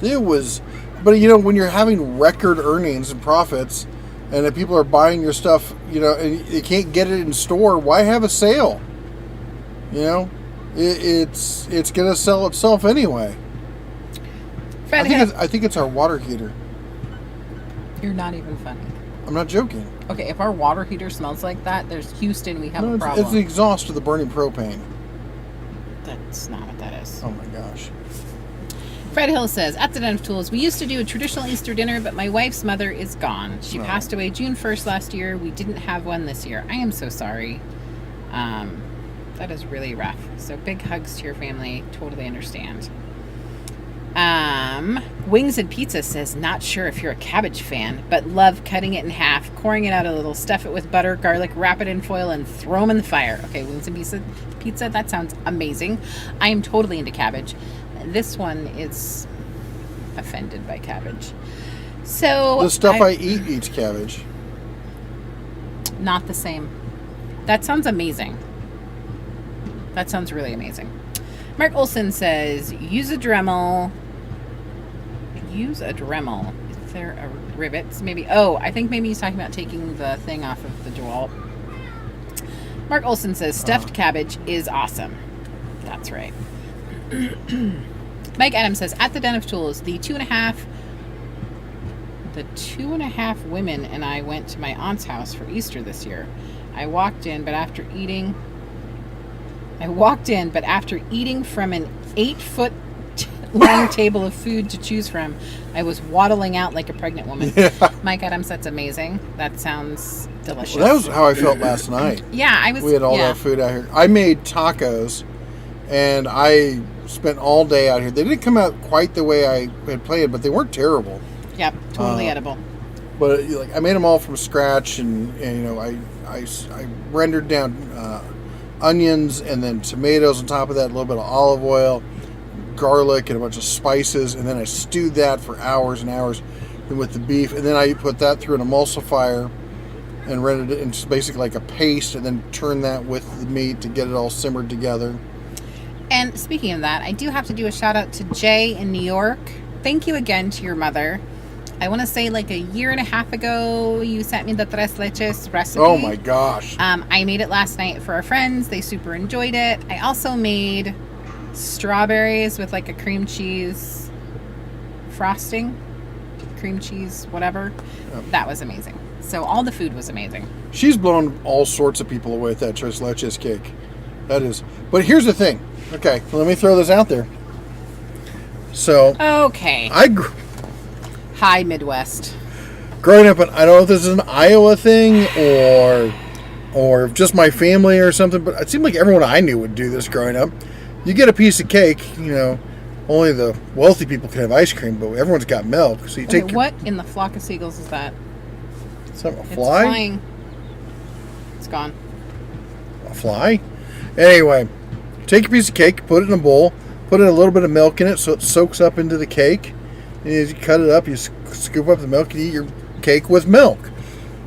It was, but when you're having record earnings and profits, and if people are buying your stuff, and you can't get it in store, why have a sale? It's gonna sell itself anyway. I think it's our water heater. You're not even funny. I'm not joking. Okay, if our water heater smells like that, there's Houston, we have a problem. It's the exhaust of the burning propane. That's not what that is. Oh my gosh. Fred Hill says, at the Den of Tools, we used to do a traditional Easter dinner, but my wife's mother is gone. She passed away June 1st last year. We didn't have one this year. I am so sorry. That is really rough. So big hugs to your family. Totally understand. Wings and Pizza says, not sure if you're a cabbage fan, but love cutting it in half, coring it out a little, stuff it with butter, garlic, wrap it in foil, and throw them in the fire. Okay, Wings and Pizza, that sounds amazing. I am totally into cabbage. This one is offended by cabbage. So the stuff I eat eats cabbage. Not the same. That sounds amazing. That sounds really amazing. Mark Olson says, use a Dremel. Is there a rivets? Maybe. Oh, I think maybe he's talking about taking the thing off of the DeWalt. Mark Olson says, stuffed cabbage is awesome. That's right. Mike Adams says, at the Den of Tools, the two and a half women and I went to my aunt's house for Easter this year. I walked in, but after eating I walked in, but after eating from an 8-foot long table of food to choose from, I was waddling out like a pregnant woman. Yeah. My God, that's amazing. That sounds delicious. Well, that was how I felt last night. Yeah, We had all that food out here. I made tacos, and I spent all day out here. They didn't come out quite the way I had planned, but they weren't terrible. Yep, totally edible. But like, I made them all from scratch, and I rendered down onions and then tomatoes on top of that, a little bit of olive oil, garlic, and a bunch of spices, and then I stewed that for hours and hours with the beef, and then I put that through an emulsifier and rendered it into basically like a paste, and then turned that with the meat to get it all simmered together. And speaking of that, I do have to do a shout out to Jay in New York. Thank you again to your mother. I want to say like a year and a half ago, you sent me the tres leches recipe. Oh my gosh. I made it last night for our friends. They super enjoyed it. I also made strawberries with like a cream cheese frosting, cream cheese, whatever. Yep. That was amazing. So all the food was amazing. She's blown all sorts of people away with that tres leches cake. That is. But here's the thing. Okay, let me throw this out there. So. Okay. Hi, Midwest. Growing up, I don't know if this is an Iowa thing or just my family or something, but it seemed like everyone I knew would do this growing up. You get a piece of cake, only the wealthy people can have ice cream, but everyone's got milk. So you take what in the flock of seagulls is that? a fly? It's flying. It's gone. A fly? Anyway, take a piece of cake, put it in a bowl, put in a little bit of milk in it so it soaks up into the cake. And you cut it up, you scoop up the milk, and eat your cake with milk.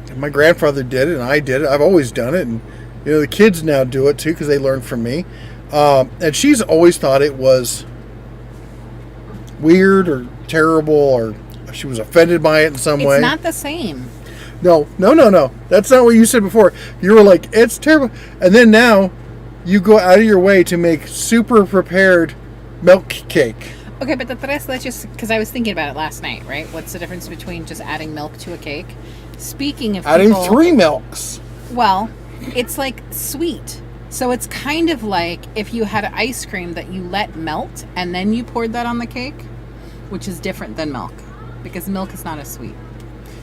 And my grandfather did it, and I did it. I've always done it, and the kids now do it too because they learned from me. And she's always thought it was weird or terrible, or she was offended by it in some way. It's not the same. No. That's not what you said before. You were like, it's terrible. And then now, you go out of your way to make super prepared milk cake. Okay, but the tres leches, because I was thinking about it last night, right? What's the difference between just adding milk to a cake? Speaking of adding people, 3 milks. Well, it's like sweet. So it's kind of like if you had ice cream that you let melt and then you poured that on the cake, which is different than milk, because milk is not as sweet.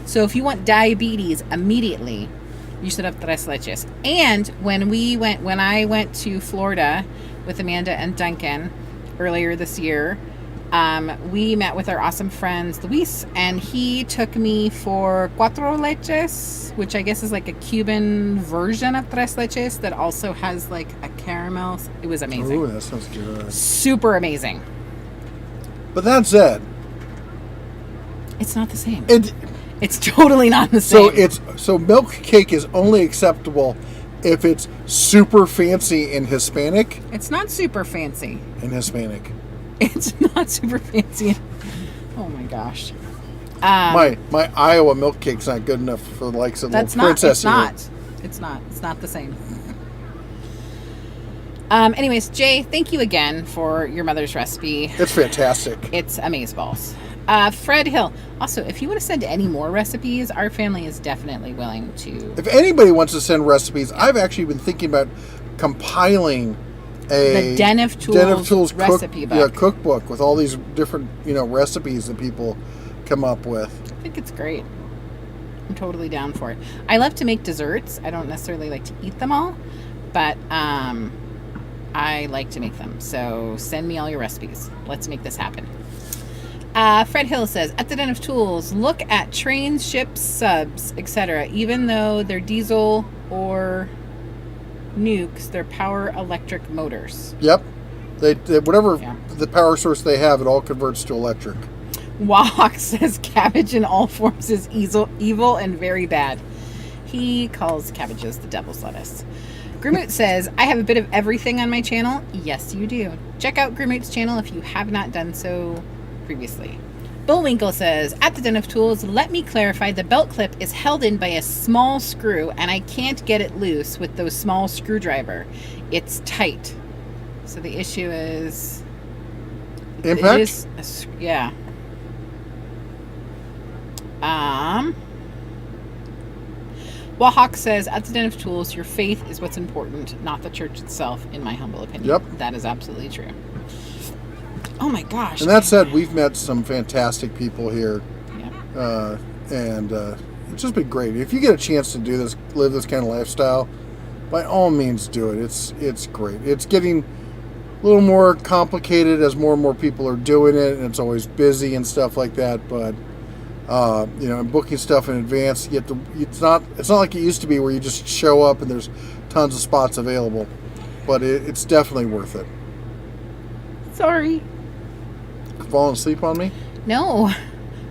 So if you want diabetes immediately, you should have tres leches. And when I went to Florida with Amanda and Duncan earlier this year, we met with our awesome friends Luis, and he took me for cuatro leches, which I guess is like a Cuban version of tres leches that also has like a caramel. It was amazing. Ooh, that sounds good. Super amazing. But that said, it's not the same. It's totally not the same. So milk cake is only acceptable if it's super fancy in Hispanic. It's not super fancy. In Hispanic. It's not super fancy. Oh my gosh. My Iowa milk cake's not good enough for the likes of the princess. It's not the same. Anyways, Jay, thank you again for your mother's recipe. It's fantastic. It's amazeballs. Fred Hill. Also, if you want to send any more recipes, our family is definitely willing to. If anybody wants to send recipes, I've actually been thinking about compiling the Den of Tools recipe book. Cookbook with all these different recipes that people come up with. I think it's great. I'm totally down for it. I love to make desserts. I don't necessarily like to eat them all, but I like to make them. So send me all your recipes. Let's make this happen. Fred Hill says, at the Den of Tools, look at trains, ships, subs, etc. Even though they're diesel or nukes, they're power electric motors. Yep. They whatever the power source they have, it all converts to electric. Wahawk says cabbage in all forms is evil and very bad. He calls cabbages the devil's lettuce. Grimmoot says, I have a bit of everything on my channel. Yes, you do. Check out Grimmoot's channel if you have not done so previously. Bullwinkle says, at the Den of Tools, let me clarify, the belt clip is held in by a small screw and I can't get it loose with those small screwdriver. It's tight. So the issue is... Impact? Yeah. Wahawk says, at the Den of Tools, your faith is what's important, not the church itself, in my humble opinion. Yep. That is absolutely true. Oh my gosh. And that said, we've met some fantastic people here. Yep. And it's just been great. If you get a chance to do this, live this kind of lifestyle, by all means do it. It's great. It's getting a little more complicated as more and more people are doing it, and it's always busy and stuff like that. But and booking stuff in advance, it's not like it used to be where you just show up and there's tons of spots available. But it's definitely worth it. Sorry. Falling asleep on me? No.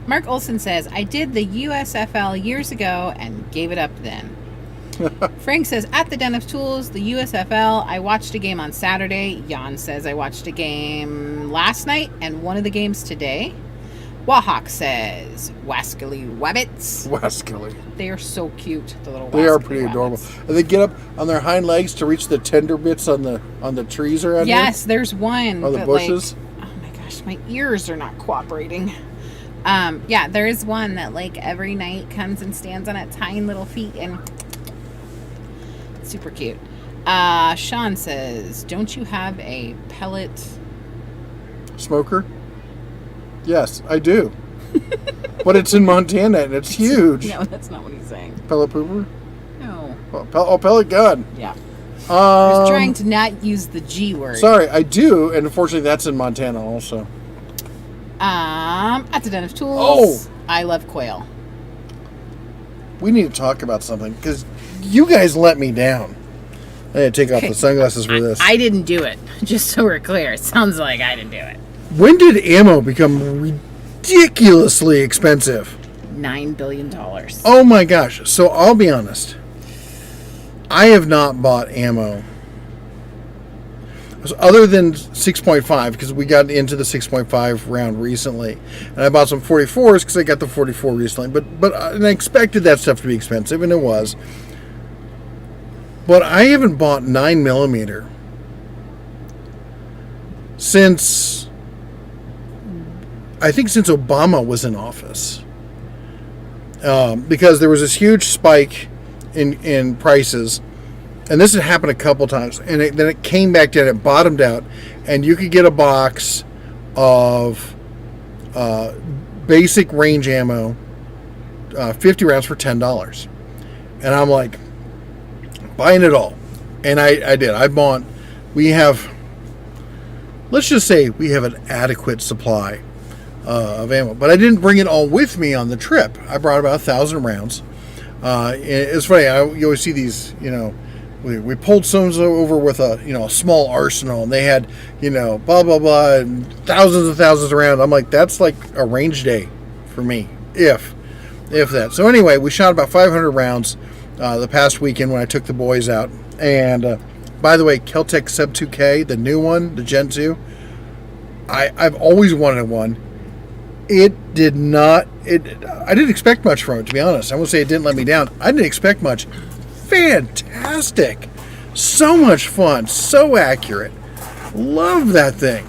Mark Olson says, I did the USFL years ago and gave it up then. Frank says, at the Den of Tools, the USFL, I watched a game on Saturday. Jan says, I watched a game last night and one of the games today. Wahawk says, Wascally Wabbits. Wascally. They are so cute, the little Wascally They are pretty Wabbits. adorable. And they get up on their hind legs to reach the tender bits on the trees around here. Yes, there's one. On the bushes. Oh my gosh, my ears are not cooperating. There is one that every night comes and stands on its hind little feet and super cute. Sean says, don't you have a pellet Smoker? Yes, I do. But it's in Montana and it's huge. No, that's not what he's saying. Pellet pooper? No. Pellet gun. Yeah. I was trying to not use the G word. Sorry, I do, and unfortunately that's in Montana also. At the Den of Tools. Oh! I love quail. We need to talk about something, because you guys let me down. I had to take off the sunglasses for this. I didn't do it, just so we're clear. It sounds like I didn't do it. When did ammo become ridiculously expensive? $9 billion. Oh my gosh. So I'll be honest. I have not bought ammo other than 6.5, because we got into the 6.5 round recently. And I bought some 44s because I got the 44 recently. But and I expected that stuff to be expensive, and it was. But I haven't bought 9mm since Obama was in office, because there was this huge spike in prices, and this had happened a couple times, and then it came back down, it bottomed out, and you could get a box of basic range ammo, 50 rounds for $10, and I'm like, buying it all, and I did. Let's just say we have an adequate supply of ammo, but I didn't bring it all with me on the trip. I brought about 1,000 rounds. It's funny. You always see these. We pulled some over with a small arsenal, and they had blah blah blah and thousands of rounds. I'm like, that's like a range day for me, if that. So anyway, we shot about 500 rounds the past weekend when I took the boys out. And by the way, Kel-Tec Sub 2K, the new one, the Gen 2, I've always wanted one. I didn't expect much from it, to be honest. I won't say it didn't let me down. I didn't expect much. Fantastic. So much fun. So accurate. Love that thing.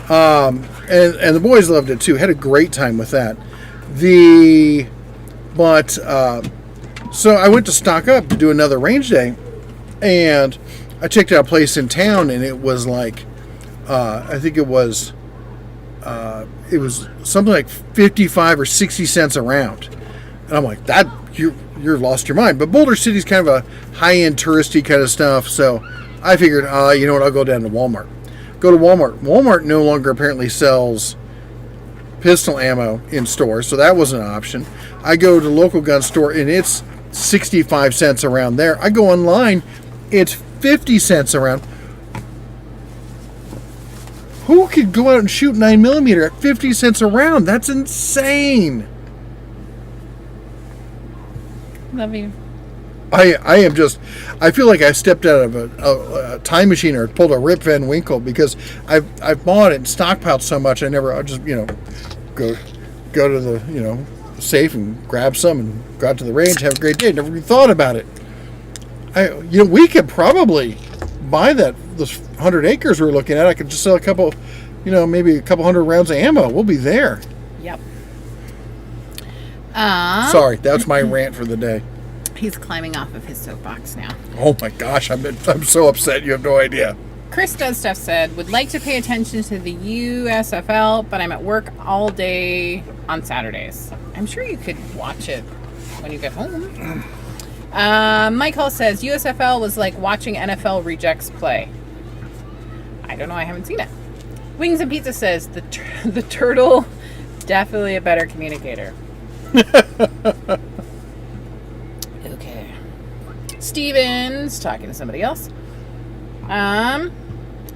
And the boys loved it too. Had a great time with that. So I went to stock up to do another range day, and I checked out a place in town, and it was like, I think it was something like 55 or 60 cents a round. And I'm like, that you're lost your mind. But Boulder City's kind of a high-end touristy kind of stuff, so I figured, you know what, I'll go down to Walmart. Go to Walmart. Walmart no longer apparently sells pistol ammo in stores, so that was an option. I go to the local gun store, and it's 65 cents around there. I go online, it's 50 cents around. Who could go out and shoot 9mm at 50 cents a round? That's insane. Love you. I feel like I stepped out of a time machine or pulled a Rip Van Winkle, because I've bought it and stockpiled so much. I just go to the safe and grab some and go out to the range, have a great day. Never even thought about it. We could probably buy this 100 acres we're looking at. I could just sell a couple, maybe a couple hundred rounds of ammo. We'll be there. Yep. Sorry, that's my rant for the day. He's climbing off of his soapbox now. Oh my gosh, I'm so upset. You have no idea. Chris Does Stuff said, would like to pay attention to the USFL, but I'm at work all day on Saturdays. I'm sure you could watch it when you get home. Mike Hall says, USFL was like watching NFL rejects play. I don't know. I haven't seen it. Wings and Pizza says, the turtle, definitely a better communicator. Okay. Steven's talking to somebody else.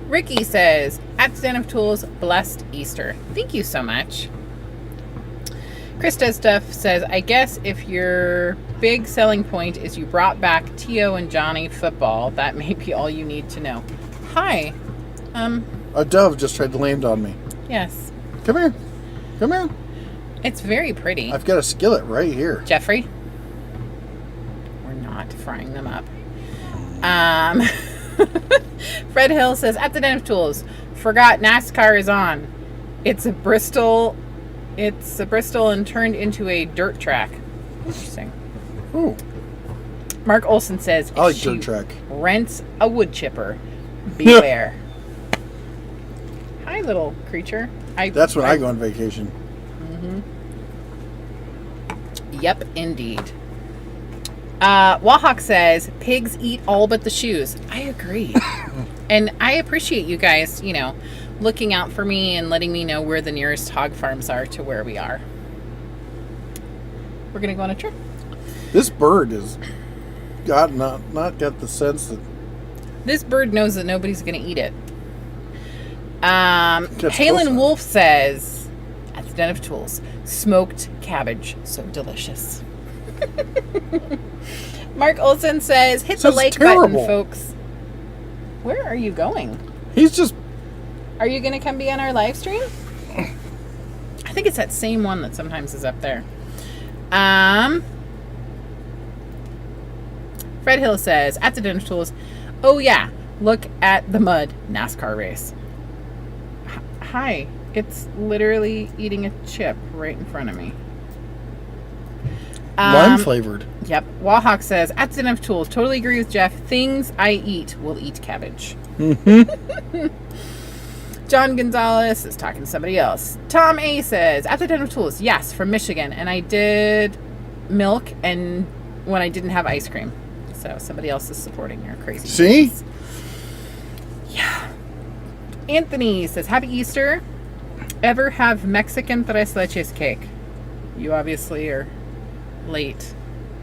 Ricky says, at the Den of Tools, blessed Easter. Thank you so much. Chris Does Stuff says, I guess if your big selling point is you brought back Tio and Johnny football, that may be all you need to know. Hi. A dove just tried to land on me. Yes. Come here. Come here. It's very pretty. I've got a skillet right here. Jeffrey. We're not frying them up. Fred Hill says, at the Den of Tools, forgot NASCAR is on. It's a Bristol and turned into a dirt track. Interesting. Ooh. Mark Olson says, I like dirt track. Rents a wood chipper. Beware. Hi, little creature. That's when I go on vacation. Yep, indeed. Wahawk says, pigs eat all but the shoes. I agree. And I appreciate you guys, looking out for me and letting me know where the nearest hog farms are to where we are. We're going to go on a trip. This bird has not got the sense that... This bird knows that nobody's going to eat it. Gets Halen close Wolf says, at the Den of Tools, smoked cabbage, so delicious. Mark Olson says, hit the like button, folks. Where are you going? He's just... Are you going to come be on our live stream? I think it's that same one that sometimes is up there. Fred Hill says, at the Den of Tools, oh yeah, look at the mud NASCAR race. Hi, it's literally eating a chip right in front of me. Lime flavored. Yep. Wahawk says, at the Den of Tools, totally agree with Jeff. Things I eat will eat cabbage. John Gonzalez is talking to somebody else. Tom A says, at the Den of Tools, yes, from Michigan. And I did milk and when I didn't have ice cream. So somebody else is supporting your crazy. See? Things. Yeah. Anthony says, happy Easter. Ever have Mexican tres leches cake? You obviously are late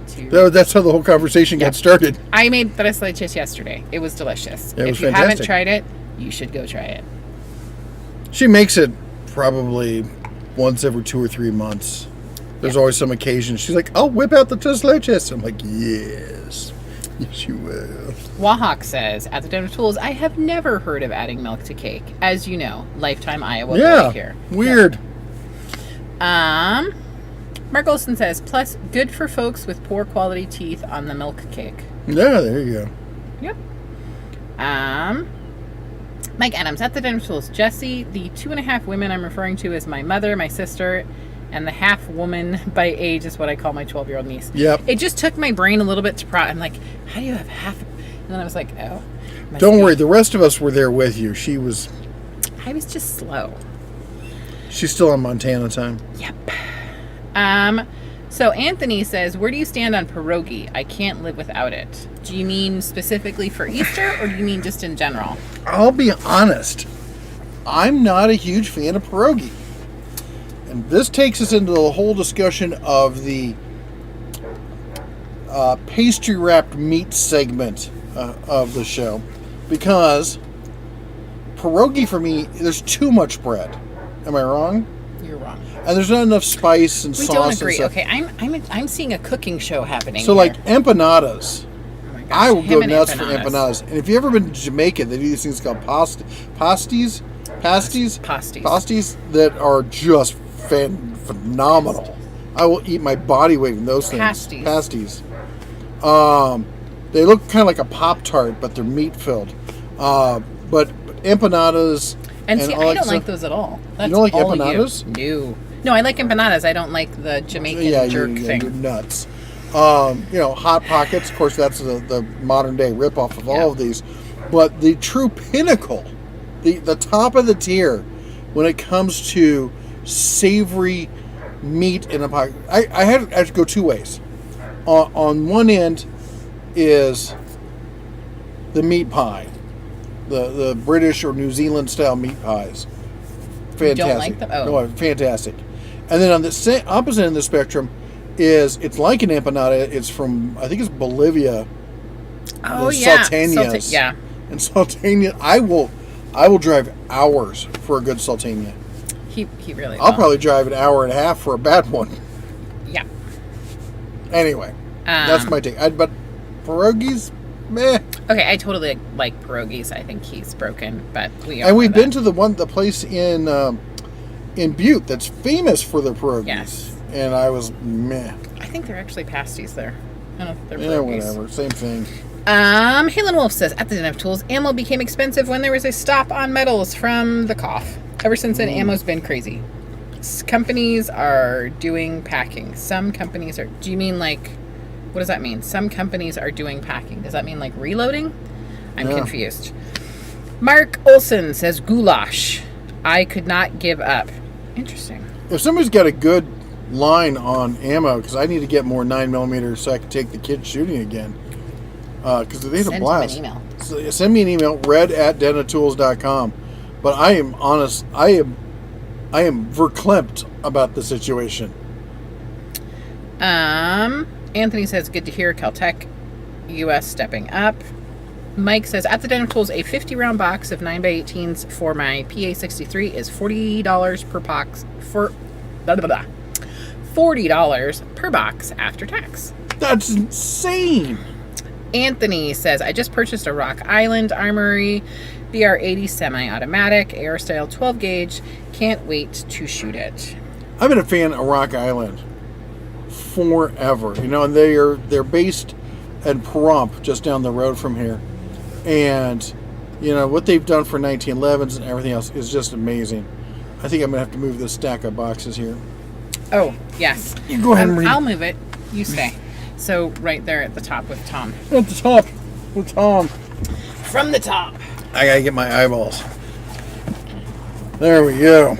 to... That's how the whole conversation got started. I made tres leches yesterday. It was delicious. It was if you fantastic. haven't tried it, you should go try it. She makes it probably once every 2 or 3 months. There's always some occasion. She's like, I'll whip out the tres leches. I'm like, yes. Yes, you will. Wahawk says, at the Den of Tools, I have never heard of adding milk to cake. As you know, lifetime Iowa boy here. Weird. Yep. Mark Olson says, plus good for folks with poor quality teeth on the milk cake. Yeah, there you go. Yep. Mike Adams, at the Den of Tools, Jesse, the 2.5 women I'm referring to is my mother, my sister, and the half woman by age is what I call my 12-year-old niece. Yep. It just took my brain a little bit to I'm like, how do you have half? And then I was like, oh. Don't worry, the rest of us were there with you. I was just slow. She's still on Montana time. Yep. So Anthony says, where do you stand on pierogi? I can't live without it. Do you mean specifically for Easter or do you mean just in general? I'll be honest. I'm not a huge fan of pierogi. And this takes us into the whole discussion of the pastry wrapped meat segment of the show. Because pierogi for me, there's too much bread. Am I wrong? You're wrong. And there's not enough spice and sauce. We don't agree. And stuff. Okay, I'm seeing a cooking show happening. So here. like empanadas. Oh my gosh, I will go him and nuts for empanadas. And if you've ever been to Jamaica, they do these things called pasties that are just phenomenal. I will eat my body weight in those things. Pasties. They look kind of like a Pop-Tart, but they're meat filled. But empanadas. And see, I don't like those at all. That's you don't like all empanadas? No, I like empanadas. I don't like the Jamaican jerk thing. You're nuts. Hot Pockets. Of course, that's the modern day ripoff of all of these. But the true pinnacle, the top of the tier, when it comes to savory meat in a pocket, I had to go two ways. On one end is the meat pie, the British or New Zealand style meat pies. Fantastic. You don't like them? Oh. No, fantastic. And then on the opposite end of the spectrum it's like an empanada. It's from, I think it's Bolivia. Oh, yeah. Salteñas. Yeah. And salteña, I will drive hours for a good salteña. He really will. I'll probably drive an hour and a half for a bad one. Yeah. Anyway, that's my take. But pierogies, meh. Okay, I totally like pierogies. I think he's broken, but we've been to the place in Butte that's famous for their pierogies. Yes. And I was meh. I think they're actually pasties there. I don't know if they're pierogies. Whatever. Same thing. Halen Wolf says, at the Den of Tools, ammo became expensive when there was a stop on metals from the cough. Ever since then, ammo's been crazy. Companies are doing packing. Some companies are... Do you mean like... What does that mean? Some companies are doing packing. Does that mean like reloading? I'm confused. Mark Olson says, goulash. I could not give up. Interesting. If somebody's got a good line on ammo, because I need to get more 9mm so I can take the kids shooting again. Because they had a blast. Send him an email. So send me an email, red@denatools.com. But I am honest, I am verklempt about the situation. Anthony says, good to hear Caltech US stepping up. Mike says, at the Den of Tools, a 50-round box of 9x18s for my PA63 is $40 per box for $40 per box after tax. That's insane. Anthony says, I just purchased a Rock Island Armory BR80 semi-automatic, air style 12 gauge. Can't wait to shoot it. I've been a fan of Rock Island forever. And they're based in Pahrump, just down the road from here. And what they've done for 1911s and everything else is just amazing. I think I'm gonna have to move this stack of boxes here. Oh, yes. You go ahead and read. I'll move it. You stay. So right there at the top with Tom. At the top with Tom. From the top. I gotta get my eyeballs. There we go.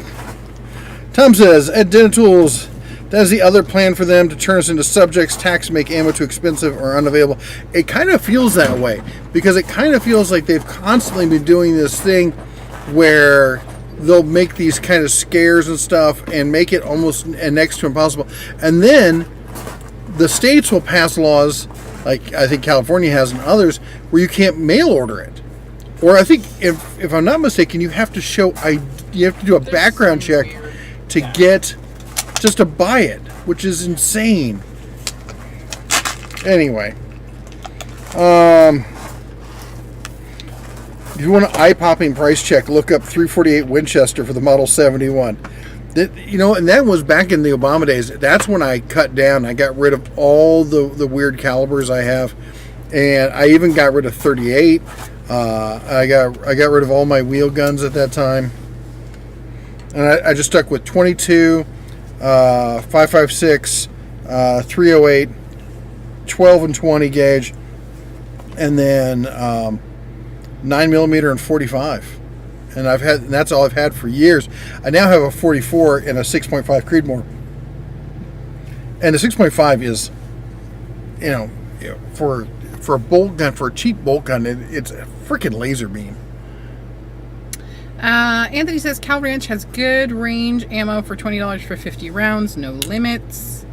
Tom says, at Den of Tools, that is the other plan for them to turn us into subjects, tax, make ammo too expensive or unavailable. It kind of feels that way because it kind of feels like they've constantly been doing this thing where they'll make these kind of scares and stuff and make it almost next to impossible. And then the states will pass laws, like I think California has and others, where you can't mail order it. Or I think, if I'm not mistaken, you have to do a background check to get, just to buy it, which is insane. Anyway, if you want an eye-popping price check, look up 348 Winchester for the Model 71. And that was back in the Obama days. That's when I cut down. I got rid of all the weird calibers I have, and I even got rid of 38. I got rid of all my wheel guns at that time, and I just stuck with 22, 5.56, 308, 12 and 20 gauge, and then 9mm and 45. And that's all I've had for years. I now have a 44 and a 6.5 Creedmoor. And the 6.5 is, for a bolt gun, for a cheap bolt gun, it's a freaking laser beam. Anthony says Cal Ranch has good range ammo for $20 for 50 rounds, no limits.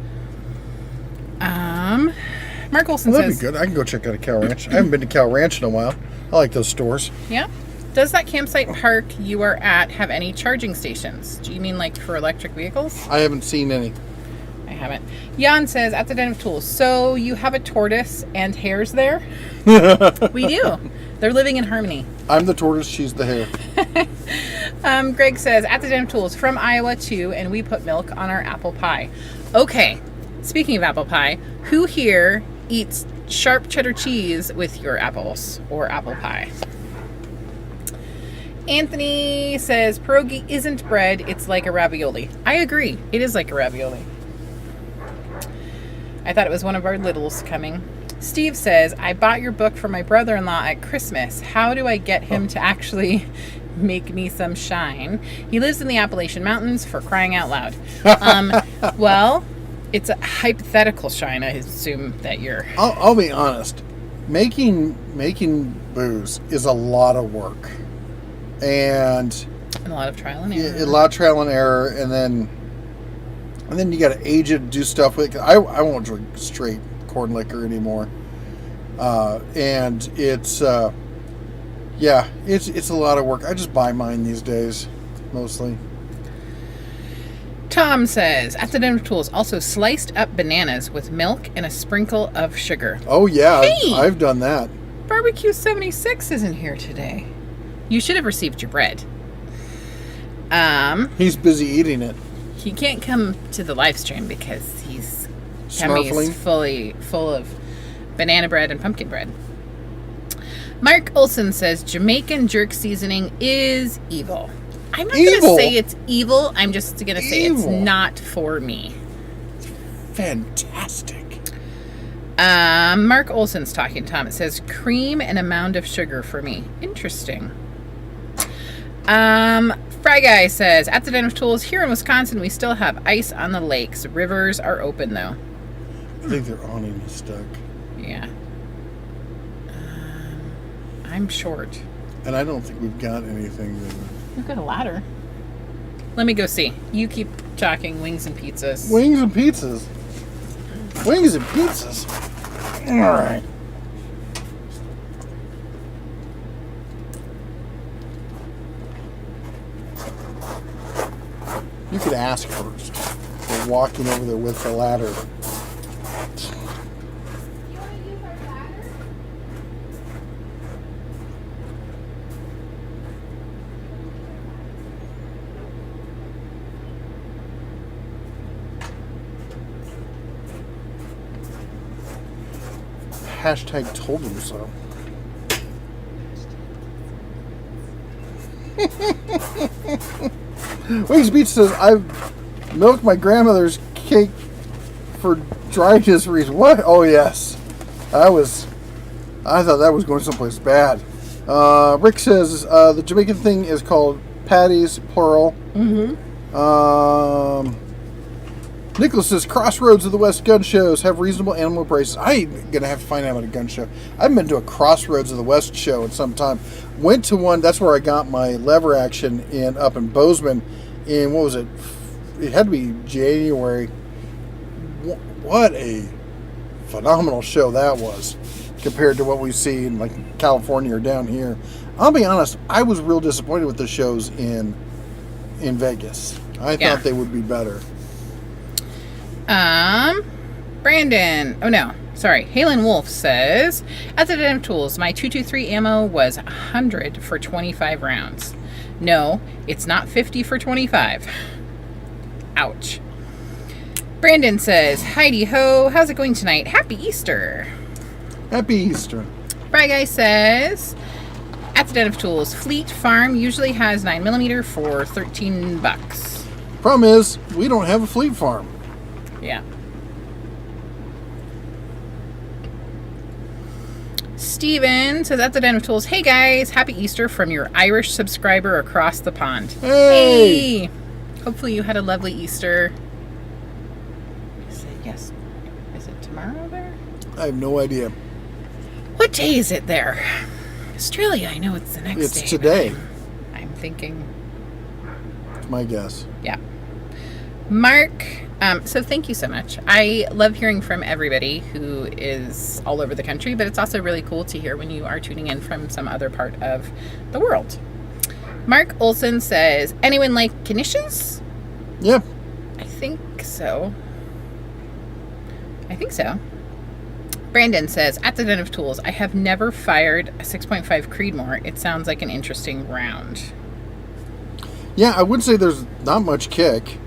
Mark Olson that'd says, be good. I can go check out a Cal Ranch. I haven't been to Cal Ranch in a while. I like those stores. Yeah. Does that campsite park you are at have any charging stations? Do you mean like for electric vehicles? I haven't seen any. I haven't. Jan says, at the Den of Tools, so you have a tortoise and hares there? We do. They're living in harmony. I'm the tortoise, she's the hare. Greg says, at the Den of Tools, from Iowa too, and we put milk on our apple pie. Okay, speaking of apple pie, who here eats sharp cheddar cheese with your apples or apple pie? Anthony says, pierogi isn't bread, it's like a ravioli. I agree. It is like a ravioli. I thought it was one of our littles coming. Steve says, I bought your book for my brother-in-law at Christmas. How do I get him to actually make me some shine? He lives in the Appalachian Mountains, for crying out loud. Well, it's a hypothetical shine. I assume that you're... I'll be honest. Making booze is a lot of work. And a lot of trial and error. A lot of trial and error. And then you got to age it, do stuff with it. I won't drink straight corn liquor anymore. And it's a lot of work. I just buy mine these days, mostly. Tom says, at the Den of Tools, also sliced up bananas with milk and a sprinkle of sugar. Oh, yeah. Hey! I've done that. Barbecue 76 isn't here today. You should have received your bread. He's busy eating it. He can't come to the live stream because his tummy is full of banana bread and pumpkin bread. Mark Olson says, Jamaican jerk seasoning is evil. I'm not going to say it's evil. I'm just going to say it's not for me. Fantastic. Mark Olson's talking, Tom. It says cream and a mound of sugar for me. Interesting. Fry Guy says, at the Den of Tools, here in Wisconsin, we still have ice on the lakes. Rivers are open, though. I think their awning is stuck. Yeah. I'm short. And I don't think we've got anything that... We've got a ladder. Let me go see. You keep talking wings and pizzas. Wings and pizzas. Wings and pizzas. All right. You could ask first. We're walking over there with the ladder. You want to use our ladder? Hashtag told him so. Wings Beach says, I've milked my grandmother's cake for dryness reason. What? Oh, yes. I thought that was going someplace bad. Rick says, the Jamaican thing is called patties, plural. Mm-hmm. Nicholas says, Crossroads of the West gun shows have reasonable animal prices. I'm going to have to find out about a gun show. I haven't been to a Crossroads of the West show in some time. Went to one, that's where I got my lever action up in Bozeman in, what was it? It had to be January. What a phenomenal show that was compared to what we see in like California or down here. I'll be honest, I was real disappointed with the shows in Vegas. I thought they would be better. Brandon, Halen Wolf says, at the Den of Tools, my 223 ammo was 100 for 25 rounds. No, it's not 50 for 25. Ouch. Brandon says, Heidi ho, how's it going tonight? Happy Easter. Happy Easter. Fry Guy says, at the Den of Tools, Fleet Farm usually has 9mm for $13. Problem is, we don't have a Fleet Farm. Yeah. Steven says, at the Den of Tools, hey guys, happy Easter from your Irish subscriber across the pond. Hey! Hopefully you had a lovely Easter. Yes. Is it tomorrow there? I have no idea. What day is it there? Australia, I know it's the next day. It's today. I'm thinking. That's my guess. Yeah. Mark, so thank you so much. I love hearing from everybody who is all over the country, but it's also really cool to hear when you are tuning in from some other part of the world. Mark Olson says, anyone like knishes? Yeah. I think so. Brandon says, at the Den of Tools, I have never fired a 6.5 Creedmoor. It sounds like an interesting round. Yeah, I would say there's not much kick.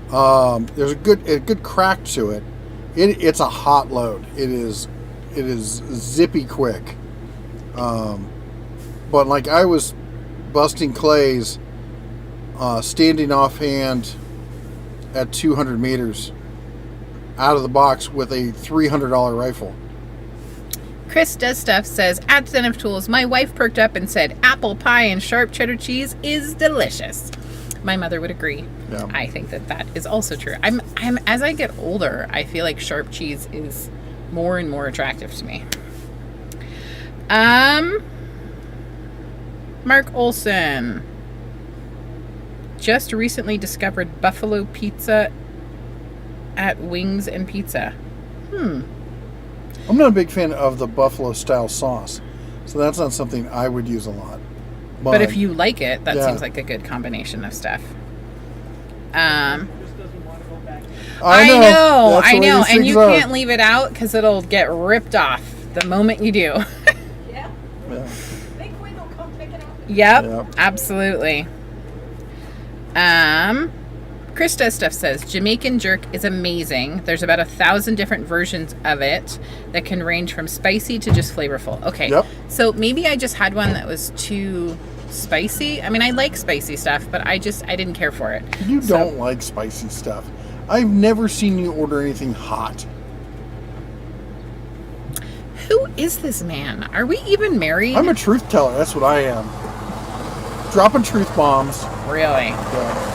There's a good crack to it. It's a hot load. It is zippy quick. But like I was busting clays, standing offhand at 200 meters, out of the box with a $300 rifle. Chris Does Stuff says, at the Den of Tools, my wife perked up and said, apple pie and sharp cheddar cheese is delicious. My mother would agree. Yeah. I think that is also true. I'm as I get older, I feel like sharp cheese is more and more attractive to me. Mark Olson just recently discovered buffalo pizza at Wings and Pizza. I'm not a big fan of the buffalo style sauce, so that's not something I would use a lot. But if you like it, that Yeah. seems like a good combination of stuff. I I know, these and you things are. can't leave it out because it'll get ripped off the moment you do. Yeah. Yeah. Big window, come pick it up. Yep, absolutely. Chris Does Stuff says, Jamaican jerk is amazing. There's about 1,000 different versions of it that can range from spicy to just flavorful. Okay, Yep. so maybe I just had one that was too spicy. I mean, I like spicy stuff, but I didn't care for it. You don't like spicy stuff. I've never seen you order anything hot. Who is this man? Are we even married? I'm a truth teller. That's what I am. Dropping truth bombs. Really? Yeah.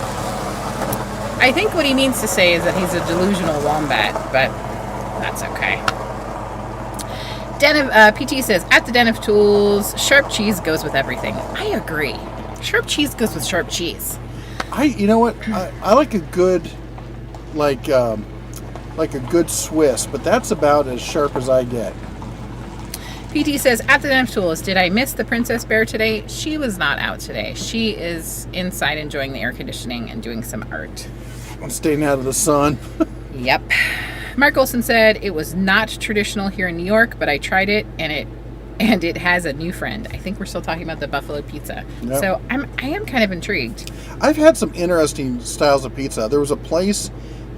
I think what he means to say is that he's a delusional wombat, but that's okay. PT says, at the Den of Tools, sharp cheese goes with everything. I agree. Sharp cheese goes with sharp cheese. You know what? I like a good, like a good Swiss, but that's about as sharp as I get. PT says, at the Den of Tools, did I miss the Princess Bear today? She was not out today. She is inside enjoying the air conditioning and doing some art. I'm staying out of the sun. Yep. Mark Olson said, it was not traditional here in New York, but I tried it and it has a new friend. I think we're still talking about the buffalo pizza. Yep. So I am kind of intrigued. I've had some interesting styles of pizza. There was a place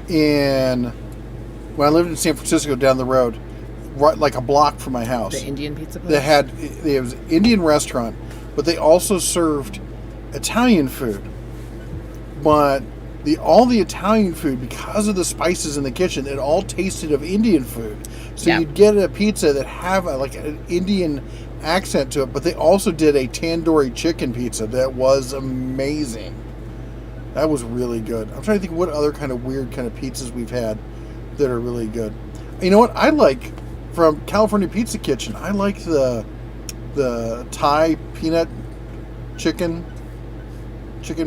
when I lived in San Francisco down the road, right like a block from my house. The Indian pizza place? It was an Indian restaurant, but they also served Italian food. But all the Italian food, because of the spices in the kitchen, it all tasted of Indian food. So Yeah. you'd get a pizza that have an Indian accent to it, but they also did a tandoori chicken pizza that was amazing. That was really good. I'm trying to think what other kind of weird kind of pizzas we've had that are really good. You know what? I like, from California Pizza Kitchen, I like the Thai peanut chicken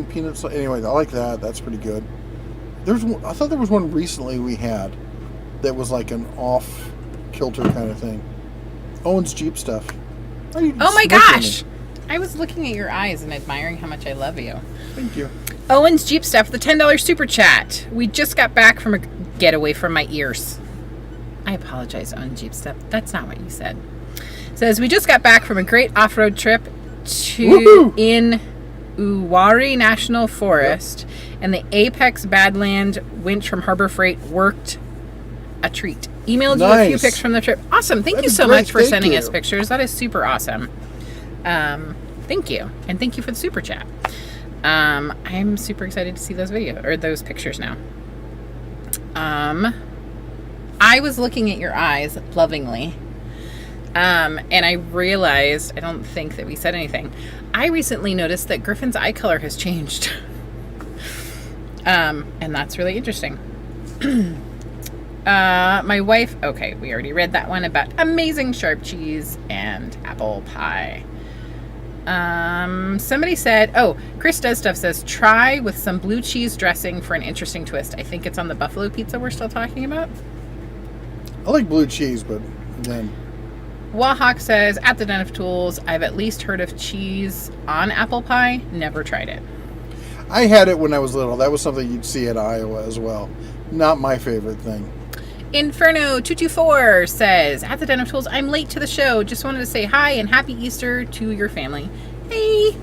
peanuts. Anyway, I like that. That's pretty good. I thought there was one recently we had that was like an off kilter kind of thing. Owen's Jeep stuff. Oh my gosh! I was looking at your eyes and admiring how much I love you. Thank you. Owen's Jeep stuff, the $10 super chat. We just got back from a getaway from my ears. I apologize, Owen Jeep stuff. That's not what you said. Says, we just got back from a great off-road trip in Uwari National Forest, and the Apex Badland winch from Harbor Freight worked a treat. Emailed you a few pics from the trip. Awesome. Thank you so much for sending us pictures. That is super awesome. Thank you. And thank you for the super chat. I'm super excited to see those pictures now. I was looking at your eyes lovingly. And I realized, I don't think that we said anything. I recently noticed that Griffin's eye color has changed. And that's really interesting. My wife, okay, we already read that one about amazing sharp cheese and apple pie. Somebody said, Chris Does Stuff says, try with some blue cheese dressing for an interesting twist. I think it's on the buffalo pizza we're still talking about. I like blue cheese, but then... Wahawk says, at the Den of Tools, I've at least heard of cheese on apple pie. Never tried it. I had it when I was little. That was something you'd see at Iowa as well. Not my favorite thing. Inferno224 says, at the Den of Tools, I'm late to the show. Just wanted to say hi and happy Easter to your family. Hey!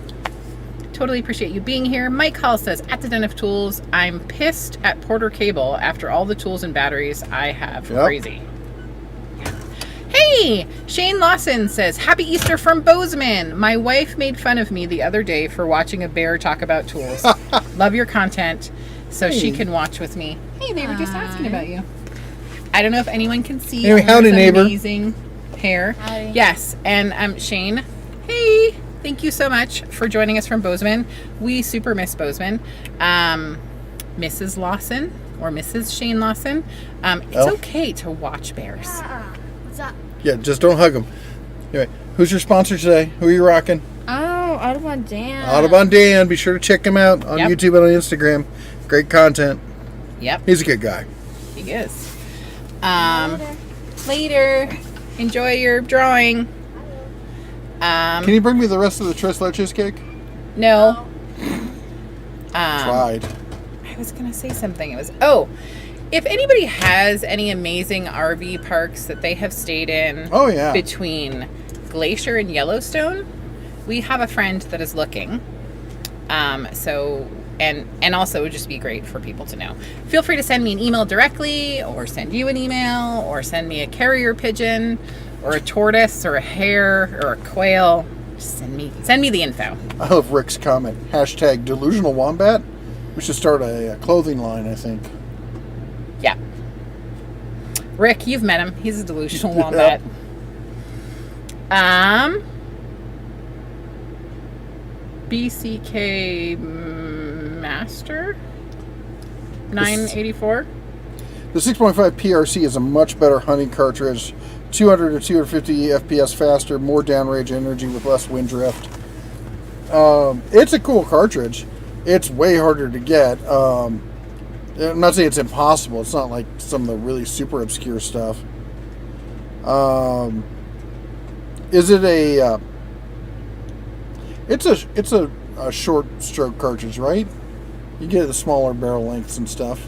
Totally appreciate you being here. Mike Hall says, at the Den of Tools, I'm pissed at Porter Cable after all the tools and batteries I have. Yep. Crazy. Hey! Shane Lawson says, happy Easter from Bozeman. My wife made fun of me the other day for watching a bear talk about tools. Love your content, so she can watch with me. Hey, they were just asking about you. I don't know if anyone can see Anyway, howdy, neighbor. amazing hair. Howdy. Yes, and Shane, hey, thank you so much for joining us from Bozeman. We super miss Bozeman. Mrs. Lawson or Mrs. Shane Lawson, it's okay to watch bears. What's up? Yeah, just don't hug them. Anyway, who's your sponsor today? Who are you rocking? Oh, Audubon Dan. Audubon Dan. Be sure to check him out on Yep. YouTube and on Instagram. Great content. Yep, He's a good guy. he is. Later. Enjoy your drawing. Can you bring me the rest of the Tres Leches cake? No. Tried. I was going to say something. It was, if anybody has any amazing RV parks that they have stayed in Oh, yeah. between Glacier and Yellowstone, we have a friend that is looking. And also it would just be great for people to know. Feel free to send me an email directly or send you an email or send me a carrier pigeon or a tortoise or a hare or a quail. Just send me the info. I love Rick's comment. Hashtag delusional wombat. We should start a clothing line, I think. Yeah. Rick, you've met him. He's a delusional wombat. BCK Master 984. The 6.5 PRC is a much better hunting cartridge. 200 to 250 FPS faster, more downrange energy with less wind drift. It's a cool cartridge. It's way harder to get. I'm not saying it's impossible. It's not like some of the really super obscure stuff. Is it a? It's a short stroke cartridge, right? You get the smaller barrel lengths and stuff.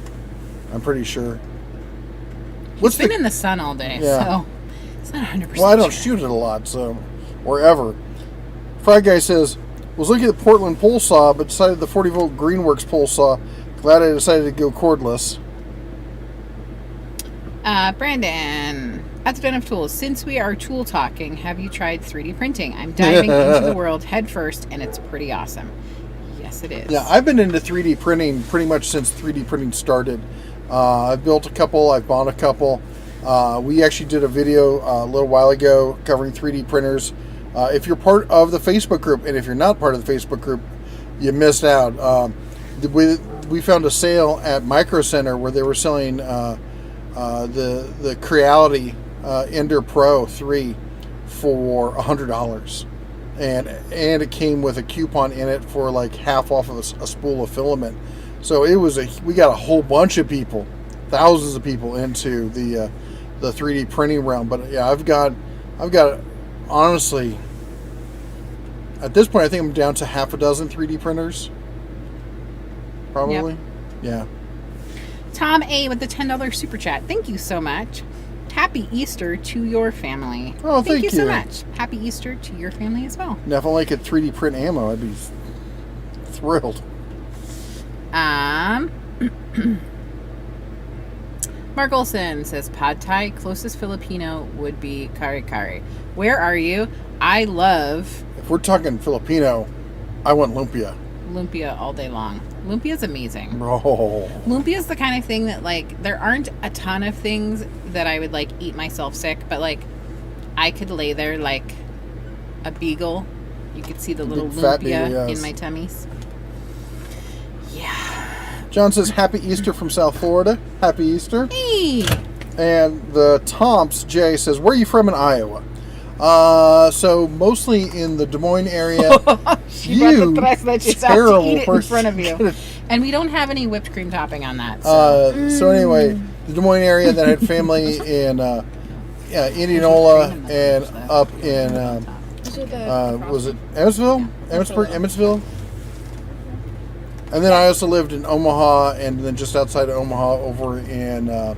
I'm pretty sure. It's been in the sun all day, so it's not 100%. Well, I don't shoot it a lot, so or ever. Fried Guy says, was looking at the Portland pole saw, but decided the 40 volt Greenworks pole saw. Glad I decided to go cordless. Brandon, at the Den of Tools, since we are tool talking, have you tried 3D printing? I'm diving into the world head first, and it's pretty awesome. Yes, it is. Yeah, I've been into 3D printing pretty much since 3D printing started. I've built a couple, I've bought a couple. We actually did a video a little while ago covering 3D printers. If you're part of the Facebook group, and if you're not part of the Facebook group, you missed out. We found a sale at Micro Center where they were selling the Creality Ender Pro 3 for $100. And it came with a coupon in it for like half off of a spool of filament. So we got a whole bunch of people, thousands of people into the 3D printing realm. But yeah, I've got honestly, at this point I think I'm down to half a dozen 3D printers. Probably. Yep. Yeah. Tom A with the $10 super chat. Thank you so much. Happy Easter to your family. Oh, thank you so much. Happy Easter to your family as well. Now, if I could 3D print ammo, I'd be thrilled. Mark Olson says pad thai. Closest Filipino would be kare kare. Where are you? I love. If we're talking Filipino, I want lumpia. Lumpia all day long. Lumpia's amazing. Oh. Lumpia's the kind of thing that, like, there aren't a ton of things that I would, like, eat myself sick, but, like, I could lay there like a beagle. You could see the little lumpia in my tummies. Yeah. John says, Happy Easter from South Florida. Happy Easter. Hey. And the Tomps, Jay, says, where are you from in Iowa? So mostly in the Des Moines area. She brought the tres leches out to eat it in person. front of you. And we don't have any whipped cream topping on that. So anyway, the Des Moines area that had family in Indianola and up in, was it Emmetsville? Emmetsville? And then I also lived in Omaha and then just outside of Omaha over in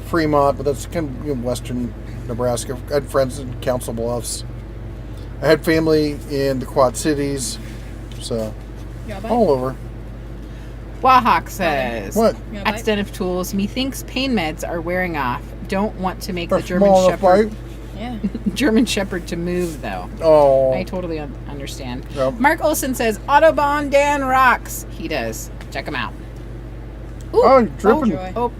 Fremont, but that's kind of western Nebraska. I had friends in Council Bluffs. I had family in the Quad Cities, so all over. Wahawk says, what? At Den of Tools, methinks pain meds are wearing off. Don't want to make the German Shepherd. Yeah. German Shepherd to move, though. Oh. I totally understand. Yep. Mark Olson says, Autobahn Dan rocks. He does. Check him out. Ooh. Oh, dripping. Oh,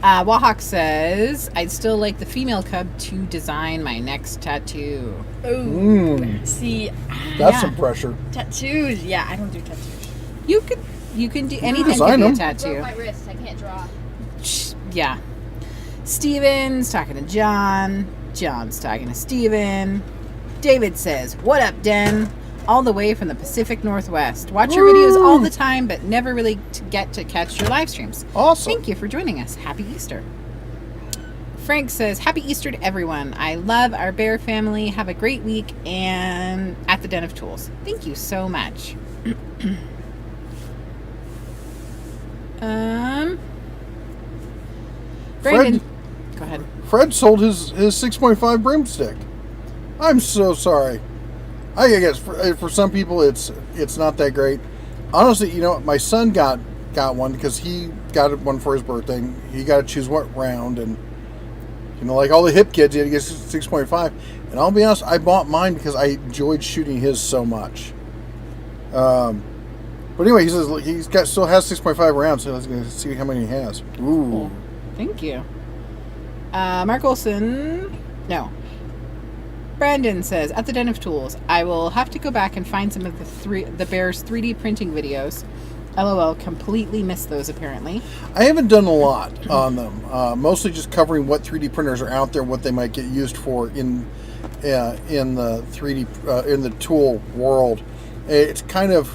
Wahawk says, I'd still like the female cub to design my next tattoo. Ooh. See, That's some pressure. tattoos. Yeah, I don't do tattoos. You can do anything design can be a them. tattoo. Broke my wrist. I can't draw. Yeah. Steven's talking to John. John's talking to Steven. David says, what up, Den? All the way from the Pacific Northwest. Watch your videos all the time, but never really get to catch your live streams. Awesome. Thank you for joining us. Happy Easter. Frank says, Happy Easter to everyone. I love our bear family. Have a great week and at the Den of Tools. Thank you so much. Brandon. Go ahead. Fred sold his 6.5 broomstick. I'm so sorry. I guess for some people it's not that great. Honestly, you know, my son got one because he got one for his birthday. He got to choose what round, and you know, like all the hip kids, he had to get 6.5. And I'll be honest, I bought mine because I enjoyed shooting his so much. But anyway, he says still has 6.5 rounds, so let's see how many he has. Ooh. Cool. Thank you. Mark Olson. No. Brandon says, at the Den of Tools, I will have to go back and find some of the Bears 3D printing videos. LOL, completely missed those apparently. I haven't done a lot on them. Mostly just covering what 3D printers are out there, what they might get used for in the 3D in the tool world. It's kind of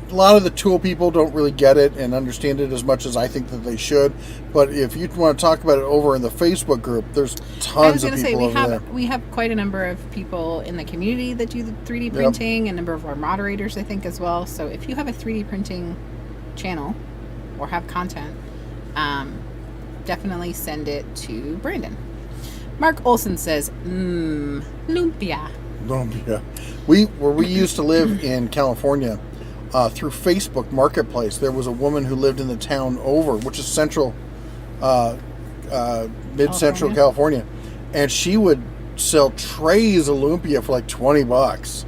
a lot of the tool people don't really get it and understand it as much as I think that they should. But if you want to talk about it over in the Facebook group, there's tons of people over there. We have quite a number of people in the community that do the 3D printing, a number of our moderators, I think, as well. So if you have a 3D printing channel or have content, definitely send it to Brandon. Mark Olson says, lumpia. Lumpia. Where we used to live in California, through Facebook Marketplace, there was a woman who lived in the town over, which is central, mid-central California, and she would sell trays of lumpia for like $20.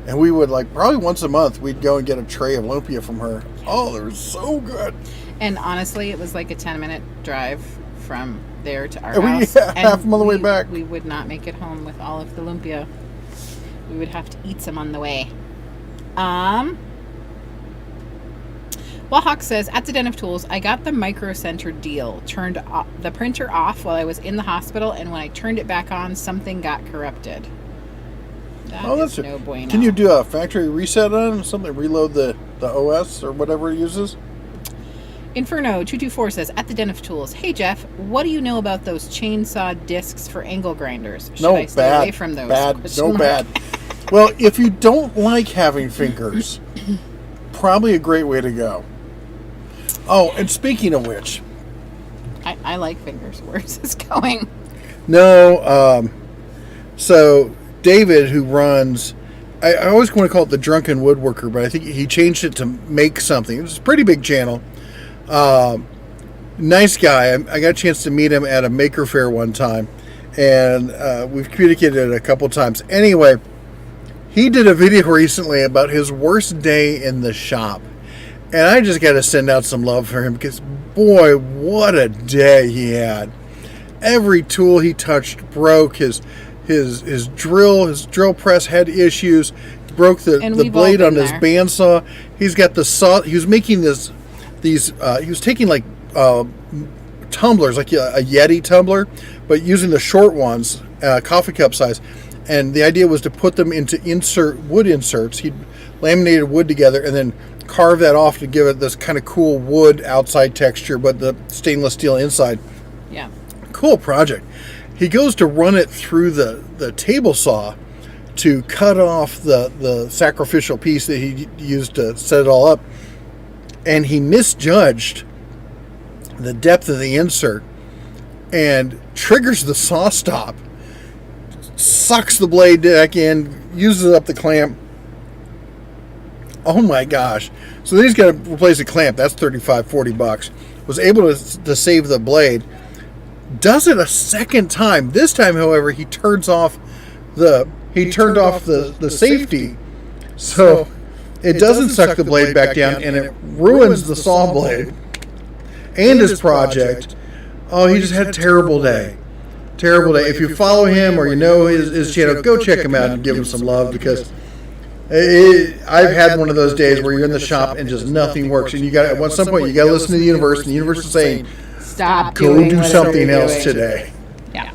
And we would, like, probably once a month, we'd go and get a tray of lumpia from her. Oh, they were so good. And honestly, it was like a 10-minute drive from there to our house. Half on the way back. We would not make it home with all of the lumpia. We would have to eat some on the way. Wahawk says, at the Den of Tools, I got the Micro Center deal. Turned the printer off while I was in the hospital, and when I turned it back on, something got corrupted. That's no bueno. Can you do a factory reset on it? Something, reload the OS or whatever it uses? Inferno224 says, at the Den of Tools, hey Jeff, what do you know about those chainsaw discs for angle grinders? Should I stay away from those? Bad. Well, if you don't like having fingers, probably a great way to go. Oh, and speaking of which, I like fingers. Where's this going? No, so David, who runs, I always want to call it the Drunken Woodworker, but I think he changed it to Make Something. It's a pretty big channel. Nice guy. I got a chance to meet him at a maker fair one time, and we've communicated a couple times. Anyway, he did a video recently about his worst day in the shop. And I just got to send out some love for him because, boy, what a day he had. Every tool he touched broke. His drill press had issues. Broke the blade on his bandsaw. He's got the saw. He was making he was taking like tumblers, like a Yeti tumbler, but using the short ones, coffee cup size. And the idea was to put them into wood inserts. He laminated wood together and then carve that off to give it this kind of cool wood outside texture, but the stainless steel inside. Yeah. Cool project. He goes to run it through the table saw to cut off the sacrificial piece that he used to set it all up. And he misjudged the depth of the insert and triggers the saw stop, sucks the blade back in, uses up the clamp. Oh my gosh. So then he's got to replace the clamp. That's $35-$40. Was able to save the blade. Does it a second time. This time, however, he turns off the safety. So it doesn't suck the blade back down, and it ruins the saw blade and his project. Oh, he just had a terrible day. Terrible day. If you follow him or you know his channel, go check him out and give him some love, because I've had one of those days where you're in the shop and just nothing works, and you got at some point you got to listen to the universe, and the universe is saying, Stop. Go do something else today. Yeah.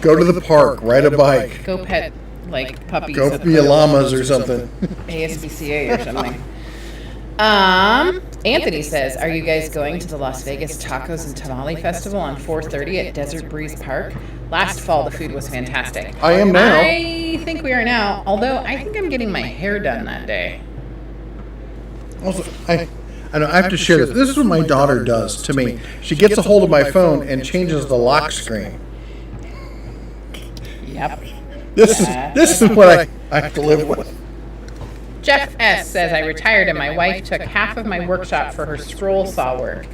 Go to the park, ride a bike. Go pet like puppies. Go be a llamas or something. ASPCA or something. Anthony says, are you guys going to the Las Vegas Tacos and Tamale Festival on 4:30 at Desert Breeze Park? Last fall, the food was fantastic. I am now. I think we are now, although I think I'm getting my hair done that day. Also, I know I have to share this. This is what my daughter does to me. She gets a hold of my phone and changes the lock screen. Yep. This is what I have to live with. Jeff S. says, I retired and my wife took half of my workshop for her scroll saw work.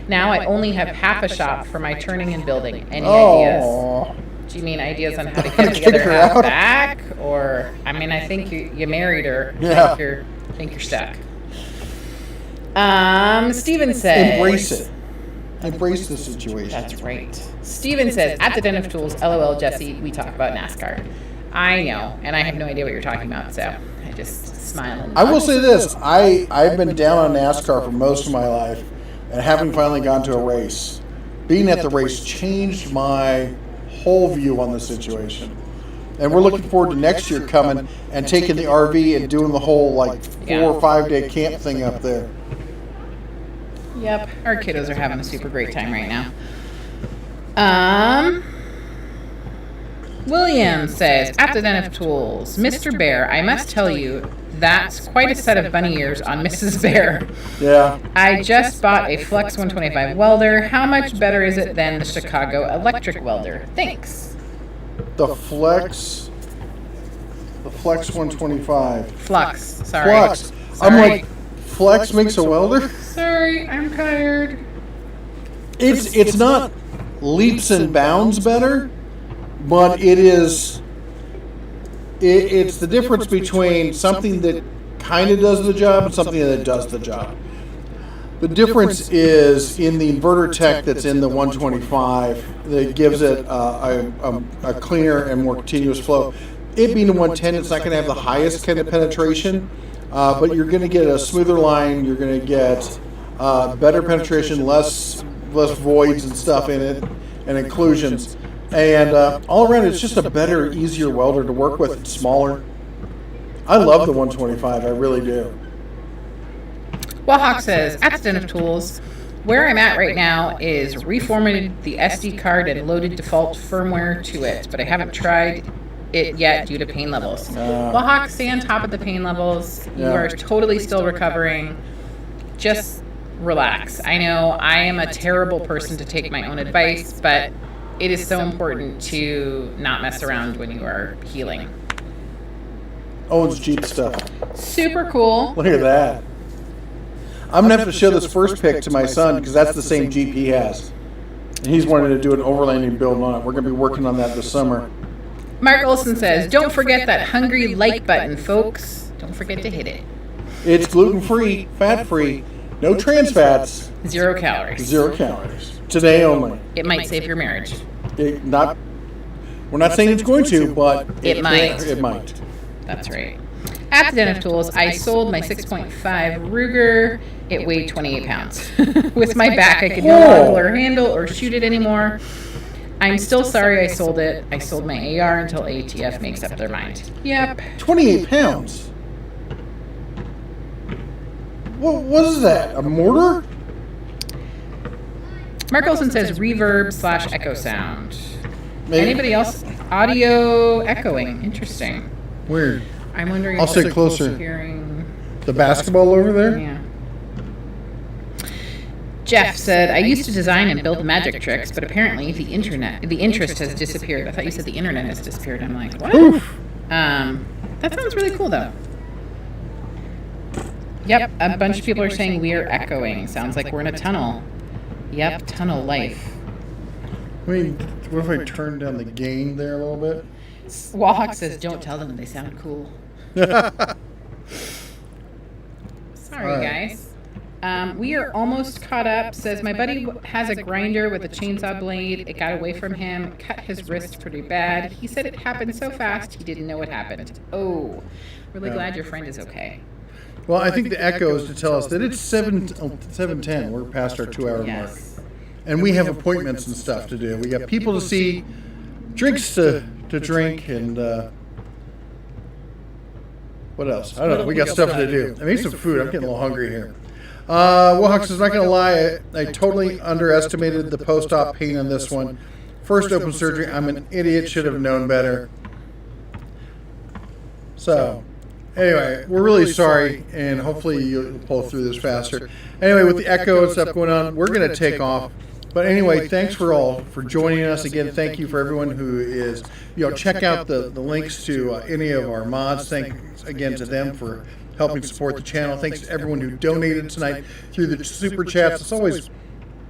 Now I only have half a shop for my turning and building. Any ideas? Do you mean ideas on how to get the other half back? Or, I mean, I think you married her. Yeah. I think you're stuck. Steven says... Embrace it. Embrace the situation. That's right. Steven says, at the Den of Tools, LOL, Jesse, we talk about NASCAR. I know, and I have no idea what you're talking about, so I just smile. And I will say this. I've been down on NASCAR for most of my life, and having finally gone to a race, being at the race changed my whole view on the situation. And we're looking forward to next year coming and taking the RV and doing the whole 4 or 5 day camp thing up there. Yep, our kiddos are having a super great time right now. William says, at the Den of Tools, Mr. Bear, I must tell you, that's quite a set of bunny ears on Mrs. Bear. Yeah. I just bought a Flex 125 welder. How much better is it than the Chicago electric welder? Thanks. The Flex 125. Flux, sorry. Flux. I'm like, Flex makes a welder? Sorry, I'm tired. It's not leaps and bounds better, but it's the difference between something that kind of does the job and something that does the job. The difference is in the inverter tech that's in the 125 that gives it a cleaner and more continuous flow. It being a 110, it's not going to have the highest kind of penetration, but you're going to get a smoother line. You're going to get better penetration, less voids and stuff in it, and inclusions. And all around, it's just a better, easier welder to work with. It's smaller. I love the 125. I really do. Well, Hawk says, at the Den of Tools, where I'm at right now is reformatted the SD card and loaded default firmware to it, but I haven't tried it yet due to pain levels. Well, Hawk, stay on top of the pain levels. You are totally still recovering. Just relax. I know I am a terrible person to take my own advice, but it is so important to not mess around when you are healing. Owen's Jeep stuff. Super cool. Look at that. I'm going to have to show this first pic to my son because that's the same Jeep he has. And he's wanting to do an overlanding build on it. We're going to be working on that this summer. Mark Olson says, don't forget that hungry like button, folks. Don't forget to hit it. It's gluten-free, fat-free, no trans fats. 0 calories. 0 calories. Today only. It might save your marriage. We're not saying it's going to, but It might. It might. That's right. At the Den of Tools, I sold my 6.5 Ruger. It weighed 28 pounds. With my back, I could no longer handle or shoot it anymore. I'm still sorry I sold it. I sold my AR until ATF makes up their mind. Yep. 28 pounds? What is that? A mortar? Mark Olson says reverb/echo sound. Maybe. Anybody else? Audio echoing. Interesting. Weird. I'm wondering I'll if sit closer. Hearing The basketball over there? Yeah. Jeff said, I used to design and build magic tricks, but apparently the interest has disappeared. I thought you said the internet has disappeared. I'm like, what? Oof. That sounds really cool, though. Yep, a bunch of people are saying we are echoing. Sounds like we're in a tunnel. Yep, tunnel life. I mean, what if I turn down the gain there a little bit? Wallhawk says, don't tell them they sound cool. Sorry, guys. We are almost caught up. Says my buddy has a grinder with a chainsaw blade. It got away from him, cut his wrist pretty bad. He said it happened so fast he didn't know what happened. Oh, really glad your friend is okay. Well, I think the echo is to tell us that it's 7:10. We're past our 2 hour mark. And we have appointments and stuff to do. We got people to see, drinks to drink, and what else? I don't know. We got stuff to do. I made some food. I'm getting a little hungry here. Wilhawks is not going to lie. I totally underestimated the post-op pain on this one. First open surgery. I'm an idiot. Should have known better. So, anyway, we're really sorry, and hopefully you'll pull through this faster. Anyway, with the echo and stuff going on, we're going to take off. But anyway, thanks for joining us. Again, thank you for everyone who is, check out the links to any of our mods. Thanks again to them for helping support the channel. Thanks to everyone who donated tonight through the super chats. It's always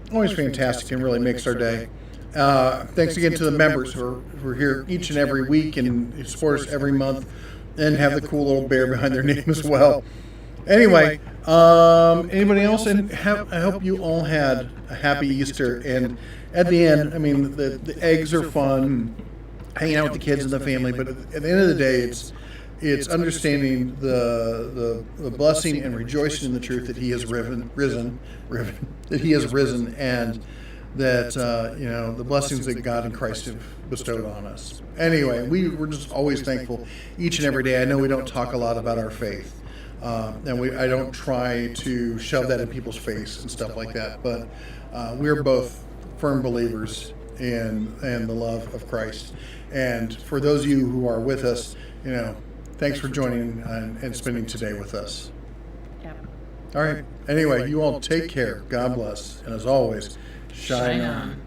fantastic and really makes our day. Thanks again to the members who are here each and every week and support us every month and have the cool little bear behind their name as well. Anyway, anybody else? And I hope you all had a happy Easter. And at the end, I mean, the eggs are fun, hanging out with the kids and the family. But at the end of the day, it's understanding the blessing and rejoicing in the truth that He has risen, that He has risen, and that the blessings that God and Christ have bestowed on us. Anyway, we're just always thankful each and every day. I know we don't talk a lot about our faith. And I don't try to shove that in people's face and stuff like that, but we're both firm believers in the love of Christ. And for those of you who are with us, thanks for joining and spending today with us. Yep. All right. Anyway, you all take care. God bless. And as always, shine on.